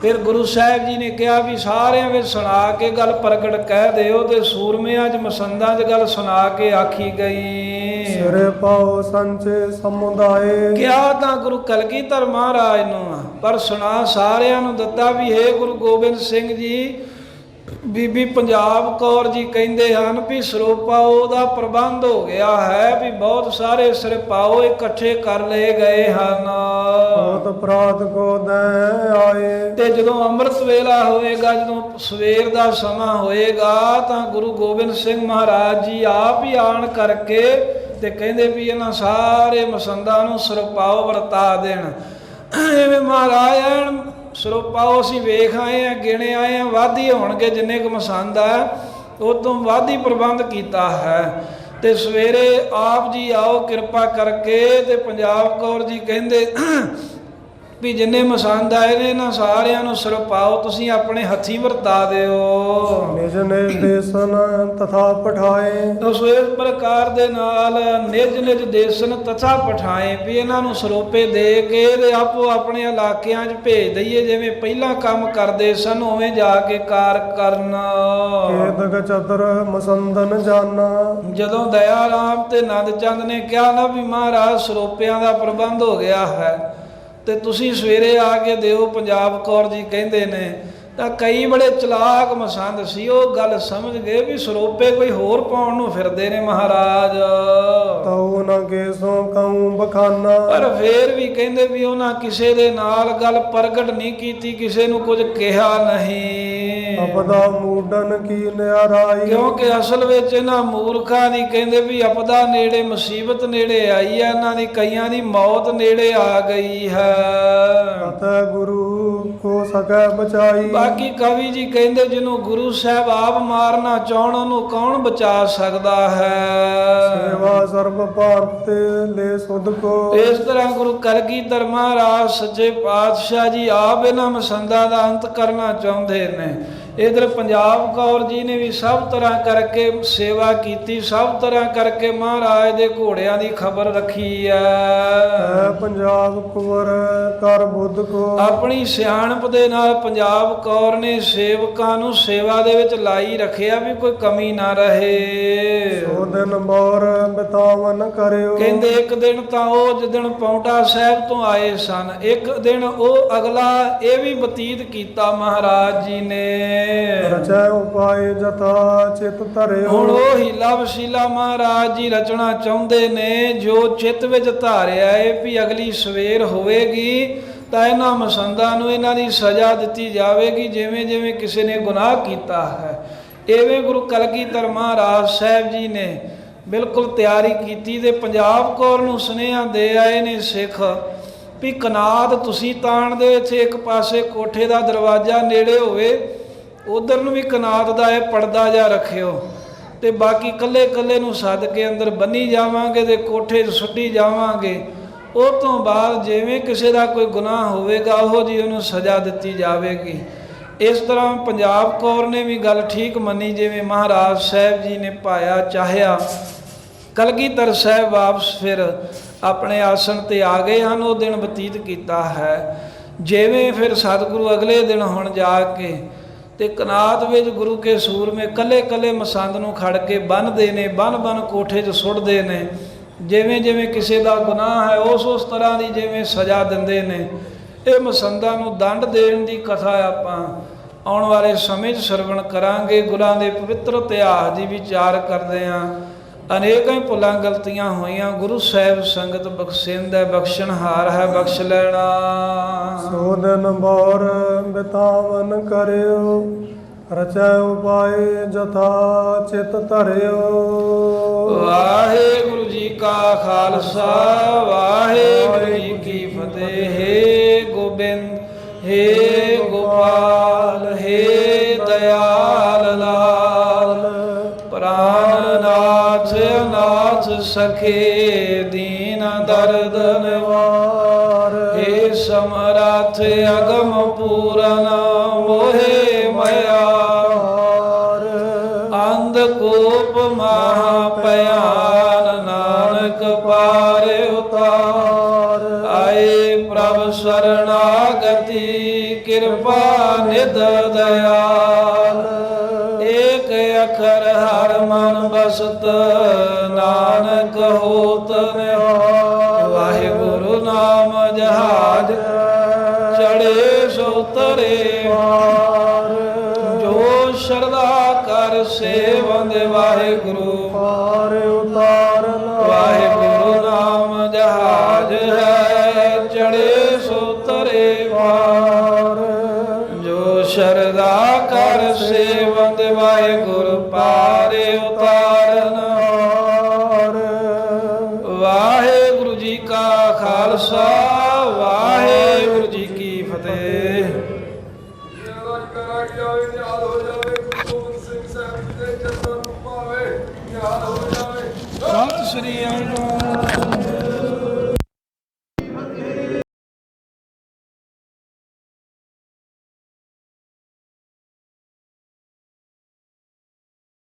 A: ਫਿਰ ਗੁਰੂ ਸਾਹਿਬ ਜੀ ਨੇ ਕਿਹਾ ਵੀ ਸਾਰਿਆਂ ਵਿੱਚ ਸੁਣਾ ਕੇ ਗੱਲ ਪ੍ਰਗਟ ਕਹਿ ਦਿਓ। ਤੇ ਸੂਰਮਿਆਂ 'ਚ ਮਸੰਦਾਂ 'ਚ ਗੱਲ ਸੁਣਾ ਕੇ ਆਖੀ ਗਈ।
B: ਸਿਰੇ ਪਾਓ ਸੰਚੇ ਸਮੁਦਾਏ।
A: ਕਿਹਾ ਤਾਂ ਗੁਰੂ ਕਲਗੀਧਰ ਮਹਾਰਾਜ ਨੂੰ, ਪਰ ਸੁਣਾ ਸਾਰਿਆਂ ਨੂੰ ਦਿੱਤਾ ਵੀ ਹੇ ਗੁਰੂ ਗੋਬਿੰਦ ਸਿੰਘ ਜੀ, ਬੀਬੀ ਪੰਜਾਬ ਕੌਰ ਜੀ ਕਹਿੰਦੇ ਹਨ ਵੀ ਸਰੋਪਾਓ ਦਾ ਪ੍ਰਬੰਧ ਹੋ ਗਿਆ ਹੈ, ਵੀ ਬਹੁਤ ਸਾਰੇ ਸਰਪਾਓ ਇਕੱਠੇ ਕਰ ਲਏ ਗਏ ਹਨ।
B: ਬਹੁਤ ਅਪਰਾਧ ਕੋ ਦੈ ਆਏ।
A: ਤੇ ਜਦੋਂ ਅੰਮ੍ਰਿਤ ਵੇਲਾ ਹੋਏਗਾ, ਜਦੋਂ ਸਵੇਰ ਦਾ ਸਮਾਂ ਹੋਏਗਾ, ਤਾਂ ਗੁਰੂ ਗੋਬਿੰਦ ਸਿੰਘ ਮਹਾਰਾਜ ਜੀ ਆਪ ਹੀ ਆਣ ਕਰਕੇ ਤੇ ਕਹਿੰਦੇ ਵੀ ਇਹਨਾਂ ਸਾਰੇ ਮਸੰਦਾਂ ਨੂੰ ਸਰਪਾਓ ਵਰਤਾ ਦੇਣ। ਐਵੇਂ ਮਹਾਰਾਜ ਐਨ ਸਰੋਪਾਓ ਅਸੀਂ ਵੇਖ ਆਏ ਆ, ਗਿਣੇ ਆਏ ਆ, ਵਾਧੀ ਹੋਣਗੇ ਜਿੰਨੇ ਕੁ ਮਸੰਦ ਆ, ਉਹ ਤੋਂ ਵਾਧੀ ਪ੍ਰਬੰਧ ਕੀਤਾ ਹੈ। ਤੇ ਸਵੇਰੇ ਆਪ ਜੀ ਆਓ ਕਿਰਪਾ ਕਰਕੇ। ਤੇ ਪੰਜਾਬ ਕੌਰ ਜੀ ਕਹਿੰਦੇ ਵੀ ਜਿੰਨੇ ਮਸੰਦ ਆਏ ਨੇ ਇਹਨਾਂ ਸਾਰਿਆਂ ਨੂੰ ਸਰਪਾਓ ਤੁਸੀਂ ਆਪਣੇ ਹੱਥੀਂ ਵਰਤਾ ਦਿਓ।
B: ਨਿਜ ਨਿਜ ਦੇਸਨ ਤਥਾ ਪਠਾਏ।
A: ਸੋ ਇਸ ਪ੍ਰਕਾਰ ਦੇ ਨਾਲ ਨਿਜ ਨਿਜ ਦੇਸਨ ਤਥਾ ਪਠਾਏ, ਵੀ ਇਹਨਾਂ ਨੂੰ ਸਰੋਪੇ ਦੇ ਕੇ ਤੇ ਆਪੋ ਆਪਣੇ ਇਲਾਕਿਆਂ 'ਚ ਭੇਜ ਦਈਏ। ਜਿਵੇਂ ਪਹਿਲਾਂ ਕੰਮ ਕਰਦੇ ਸਨ ਉਵੇਂ ਜਾ ਕੇ ਕਾਰ ਕਰਨਾ।
B: ਕੇਤਕ ਚਤਰ ਮਸੰਦਨ ਜਾਨਾ।
A: ਜਦੋਂ ਦਇਆ ਰਾਮ ਤੇ ਆਨੰਦ ਚੰਦ ਨੇ ਕਿਹਾ ਨਾ ਵੀ ਮਹਾਰਾਜ ਸਰੋਪਿਆਂ ਦਾ ਪ੍ਰਬੰਧ ਹੋ ਗਿਆ ਹੈ ਤੇ ਤੁਸੀਂ ਸਵੇਰੇ ਆ ਕੇ ਦਿਓ, ਪੰਜਾਬ ਕੌਰ ਜੀ ਕਹਿੰਦੇ ਨੇ ਤਾਂ ਕਈ ਬੜੇ ਚਲਾਕ ਮਸੰਦ ਸੀ, ਉਹ ਗੱਲ ਸਮਝ ਗਏ ਵੀ ਸਰੋਪੇ ਕੋਈ ਹੋਰ ਪਾਉਣ ਨੂੰ ਫਿਰਦੇ ਨੇ ਮਹਾਰਾਜ।
B: ਤਉ ਨ ਕੇਸੋਂ ਕਉ ਬਖਾਨਾ।
A: ਪਰ ਫੇਰ ਵੀ ਕਹਿੰਦੇ ਵੀ ਉਹਨਾਂ ਕਿਸੇ ਦੇ ਨਾਲ ਗੱਲ ਪ੍ਰਗਟ ਨਹੀਂ ਕੀਤੀ, ਕਿਸੇ ਨੂੰ ਕੁਝ ਕਿਹਾ ਨਹੀਂ।
B: ਅਪਦਾ ਮੂਡਨ ਕੀ ਨਿਆਰਾਈ।
A: ਕਿਉਂਕਿ ਅਸਲ ਵਿੱਚ ਇਹਨਾਂ ਮੂਰਖਾਂ ਦੀ ਕਹਿੰਦੇ ਵੀ ਅਪਦਾ ਨੇੜੇ, ਮੁਸੀਬਤ ਨੇੜੇ ਆਈ ਹੈ, ਇਹਨਾਂ ਦੀ ਕਈਆਂ ਦੀ ਮੌਤ ਨੇੜੇ ਆ ਗਈ ਹੈ।
B: ਅਤੈ ਗੁਰੂ ਕੋ ਸਕੈ ਬਚਾਈ।
A: ਬਾਕੀ ਕਵੀ ਜੀ ਕਹਿੰਦੇ ਜਿਹਨੂੰ ਗੁਰੂ ਸਾਹਿਬ ਆਪ ਮਾਰਨਾ ਚਾਹਣ ਉਹਨੂੰ ਕੌਣ ਬਚਾ ਸਕਦਾ ਹੈ।
B: ਸੇਵਾ ਸਰਬ ਭਾਰਤ ਲੈ ਸੁਧ ਕੋ।
A: ਇਸ ਤਰ੍ਹਾਂ ਗੁਰੂ ਕਲਗੀਧਰ ਮਹਾਰਾਜ ਸੱਚੇ ਪਾਤਸ਼ਾਹ ਜੀ ਆਪ ਇਹਨਾਂ ਮਸੰਦਾਂ ਦਾ ਅੰਤ ਕਰਨਾ ਚਾਹੁੰਦੇ ਨੇ। ਇਧਰ ਪੰਜਾਬ ਕੌਰ ਜੀ ਨੇ ਵੀ ਸਭ ਤਰ੍ਹਾਂ ਕਰਕੇ ਸੇਵਾ ਕੀਤੀ, ਸਭ ਤਰ੍ਹਾਂ ਕਰਕੇ ਮਹਾਰਾਜ ਦੇ ਘੋੜਿਆਂ ਦੀ ਖਬਰ ਰੱਖੀ ਹੈ।
B: ਪੰਜਾਬ ਕੁਵਰ ਕਰ ਬੁੱਧ ਕੋ।
A: ਆਪਣੀ ਸਿਆਣਪ ਦੇ ਨਾਲ ਪੰਜਾਬ ਕੌਰ ਨੇ ਸੇਵਕਾਂ ਨੂੰ ਸੇਵਾ ਦੇ ਵਿੱਚ ਲਾਈ ਰੱਖਿਆ ਵੀ ਕੋਈ ਕਮੀ ਨਾ ਰਹੇ।
B: ਸੋ ਦਿਨ ਮੋਰ ਬਿਤਾਵਨ ਕਰਿਓ।
A: ਕਹਿੰਦੇ ਇੱਕ ਦਿਨ ਤਾਂ ਉਹ ਜਿੱਦਣ ਪੌਂਟਾ ਸਾਹਿਬ ਤੋਂ ਆਏ ਸਨ, ਇੱਕ ਦਿਨ ਉਹ ਅਗਲਾ ਇਹ ਵੀ ਬਤੀਤ ਕੀਤਾ ਮਹਾਰਾਜ ਜੀ ਨੇ।
B: ਰਚੈ ਉਪਾਏ ਜਤਾ ਚਿਤ ਧਰਿਓ।
A: ਹੁਣ ਉਹ ਹੀਲਾ ਵਸੀਲਾ ਮਹਾਰਾਜ ਜੀ ਰਚਣਾ ਚਾਹੁੰਦੇ ਨੇ, ਜੋ ਚਿੱਤ ਵਿੱਚ ਧਾਰਿਆ ਏ ਵੀ ਅਗਲੀ ਸਵੇਰ ਹੋਵੇਗੀ ਤਾਂ ਇਹਨਾਂ ਮਸੰਦਾਂ ਨੂੰ ਇਹਨਾਂ ਦੀ ਸਜ਼ਾ ਦਿੱਤੀ ਜਾਵੇਗੀ, ਜਿਵੇਂ ਜਿਵੇਂ ਕਿਸੇ ਨੇ ਗੁਨਾਹ ਕੀਤਾ ਹੈ। ਐਵੇਂ ਗੁਰੂ ਕਲਗੀਧਰ ਮਹਾਰਾਜ ਸਾਹਿਬ ਜੀ ਨੇ ਬਿਲਕੁਲ ਤਿਆਰੀ ਕੀਤੀ ਤੇ ਪੰਜਾਬ ਕੌਰ ਨੂੰ ਸੁਨੇਹਾ ਦੇ ਆਏ ਨੇ ਸਿੱਖ ਵੀ ਕਨਾਦ ਤੁਸੀਂ ਤਾਣ ਦੇ ਇੱਥੇ ਇੱਕ ਪਾਸੇ ਕੋਠੇ ਦਾ ਦਰਵਾਜ਼ਾ ਨੇੜੇ ਹੋਵੇ, ਉਧਰ ਨੂੰ ਵੀ ਕਨਾਦ ਦਾ ਇਹ ਪਰਦਾ ਜਿਹਾ ਰੱਖਿਓ, ਤੇ ਬਾਕੀ ਕੱਲੇ ਕੱਲੇ ਨੂੰ ਸੱਦ ਕੇ ਅੰਦਰ ਬੰਨੀ ਜਾਵਾਂਗੇ ਤੇ ਕੋਠੇ 'ਚ ਸੁੱਟੀ ਜਾਵਾਂਗੇ। ਉਹ ਤੋਂ ਬਾਅਦ ਜਿਵੇਂ ਕਿਸੇ ਦਾ ਕੋਈ ਗੁਨਾਹ ਹੋਵੇਗਾ ਉਹੋ ਜੀ ਉਹਨੂੰ ਸਜ਼ਾ ਦਿੱਤੀ ਜਾਵੇਗੀ। ਇਸ ਤਰ੍ਹਾਂ ਪੰਜਾਬ ਕੌਰ ਨੇ ਵੀ ਗੱਲ ਠੀਕ ਮੰਨੀ, ਜਿਵੇਂ ਮਹਾਰਾਜ ਸਾਹਿਬ ਜੀ ਨੇ ਪਾਇਆ ਚਾਹਿਆ। ਕਲਗੀਧਰ ਸਾਹਿਬ ਵਾਪਸ ਫਿਰ ਆਪਣੇ ਆਸਣ ਤੇ ਆ ਗਏ ਹਨ। ਉਹ ਦਿਨ ਬਤੀਤ ਕੀਤਾ ਹੈ। ਜਿਵੇਂ ਫਿਰ ਸਤਿਗੁਰੂ ਅਗਲੇ ਦਿਨ ਹੁਣ ਜਾ ਕੇ ਤੇ ਕਨਾਤ ਵਿੱਚ ਗੁਰੂ ਕੇ ਸੂਰਮੇ ਕੱਲੇ ਕੱਲੇ ਮਸੰਦ ਨੂੰ ਖੜ ਕੇ ਬੰਨ੍ਹਦੇ ਨੇ, ਬੰਨ ਕੋਠੇ 'ਚ ਸੁੱਟਦੇ ਨੇ। ਜਿਵੇਂ ਜਿਵੇਂ ਕਿਸੇ ਦਾ ਗੁਨਾਹ ਹੈ ਉਸ ਤਰ੍ਹਾਂ ਦੀ ਜਿਵੇਂ ਸਜ਼ਾ ਦਿੰਦੇ ਨੇ। ਇਹ ਮਸੰਦਾਂ ਨੂੰ ਦੰਡ ਦੇਣ ਦੀ ਕਥਾ ਆਪਾਂ ਆਉਣ ਵਾਲੇ ਸਮੇਂ 'ਚ ਸਰਵਣ ਕਰਾਂਗੇ। ਗੁਰਾਂ ਦੇ ਪਵਿੱਤਰ ਇਤਿਹਾਸ ਦੀ ਵਿਚਾਰ ਕਰਦੇ ਹਾਂ। ਅਨੇਕਾਂ ਭੁੱਲਾਂ ਗਲਤੀਆਂ ਹੋਈਆਂ, ਗੁਰੂ ਸਾਹਿਬ ਸੰਗਤ ਬਖਸ਼ਿੰਦ ਹੈ, ਬਖਸ਼ਣਹਾਰ ਹੈ, ਬਖਸ਼ ਲੈਣਾ।
B: ਸੋ ਦਿਨ ਮੋਰ ਬਿਤਾਵਨ ਕਰਿਓ, ਰਚੈ ਉਪਾਏ ਜਥਾ ਚਿਤ ਧਰਿਓ।
A: ਵਾਹਿਗੁਰੂ ਜੀ ਕਾ ਖਾਲਸਾ, ਵਾਹਿਗੁਰੂ ਜੀ ਕੀ ਫਤਿਹ। ਹੇ ਗੋਬਿੰਦ, ਹੇ ਗੋਪਾਲ, ਹੇ ਦਇਆਲ ਲਾਲ, ਪ੍ਰਾਨਨਾਥ ਅਨਾਥ ਸਖੇ, ਦੀਨ ਦਰਦ ਨਿਵਾਰ। ਹੇ ਸਮਰੱਥ ਅਗਮ ਪੂਰਨ, ਮੋਹਿ ਮਾਇਆ ਅੰਧਕੂਪ ਮਹਾ ਭਿਆਨ, ਨਾਨਕ ਪਾਰ ਉਤਾਰ। ਆਏ ਪ੍ਰਭ ਸਰਣਾਗਤੀ, ਕਿਰਪਾ ਨਿਧ ਦਇਆਲ। ਏਕ ਅਖਰ ਹਰ ਮਨ ਬਸਤ, ਨਾਨਕ ਹੋਤ ਨਿਹਾਲ। ਵਾਹਿਗੁਰੂ ਨਾਮ ਜਹਾਜ, ਚੜੇ ਸੋ ਤਰੇ ਪਾਰ। ਜੋ ਸ਼ਰਧਾ ਕਰ ਸੇਵੰਦ, ਵਾਹਿਗੁਰੂ
B: ਪਾਰ ਉਤਾਰਨ।
A: ਵਾਹਿਗੁਰੂ ਨਾਮ ਜਹਾਜ ਹੈ, ਚੜੇ ਸੋ ਤਰੇ ਪਾਰ। ਜੋ ਸ਼ਰਧਾ ਕਰ ਸੇਵੰਦ, ਵਾਹਿਗੁਰੂ ਪਾਰ ਉਤਾਰਨ। ਵਾਹਿਗੁਰੂ ਜੀ ਕਾ ਖਾਲਸਾ, ਵਾਹਿਗੁਰੂ ਜੀ ਕੀ ਫਤਿਹ। ਸਤਿ ਸ੍ਰੀ ਅਕਾਲ।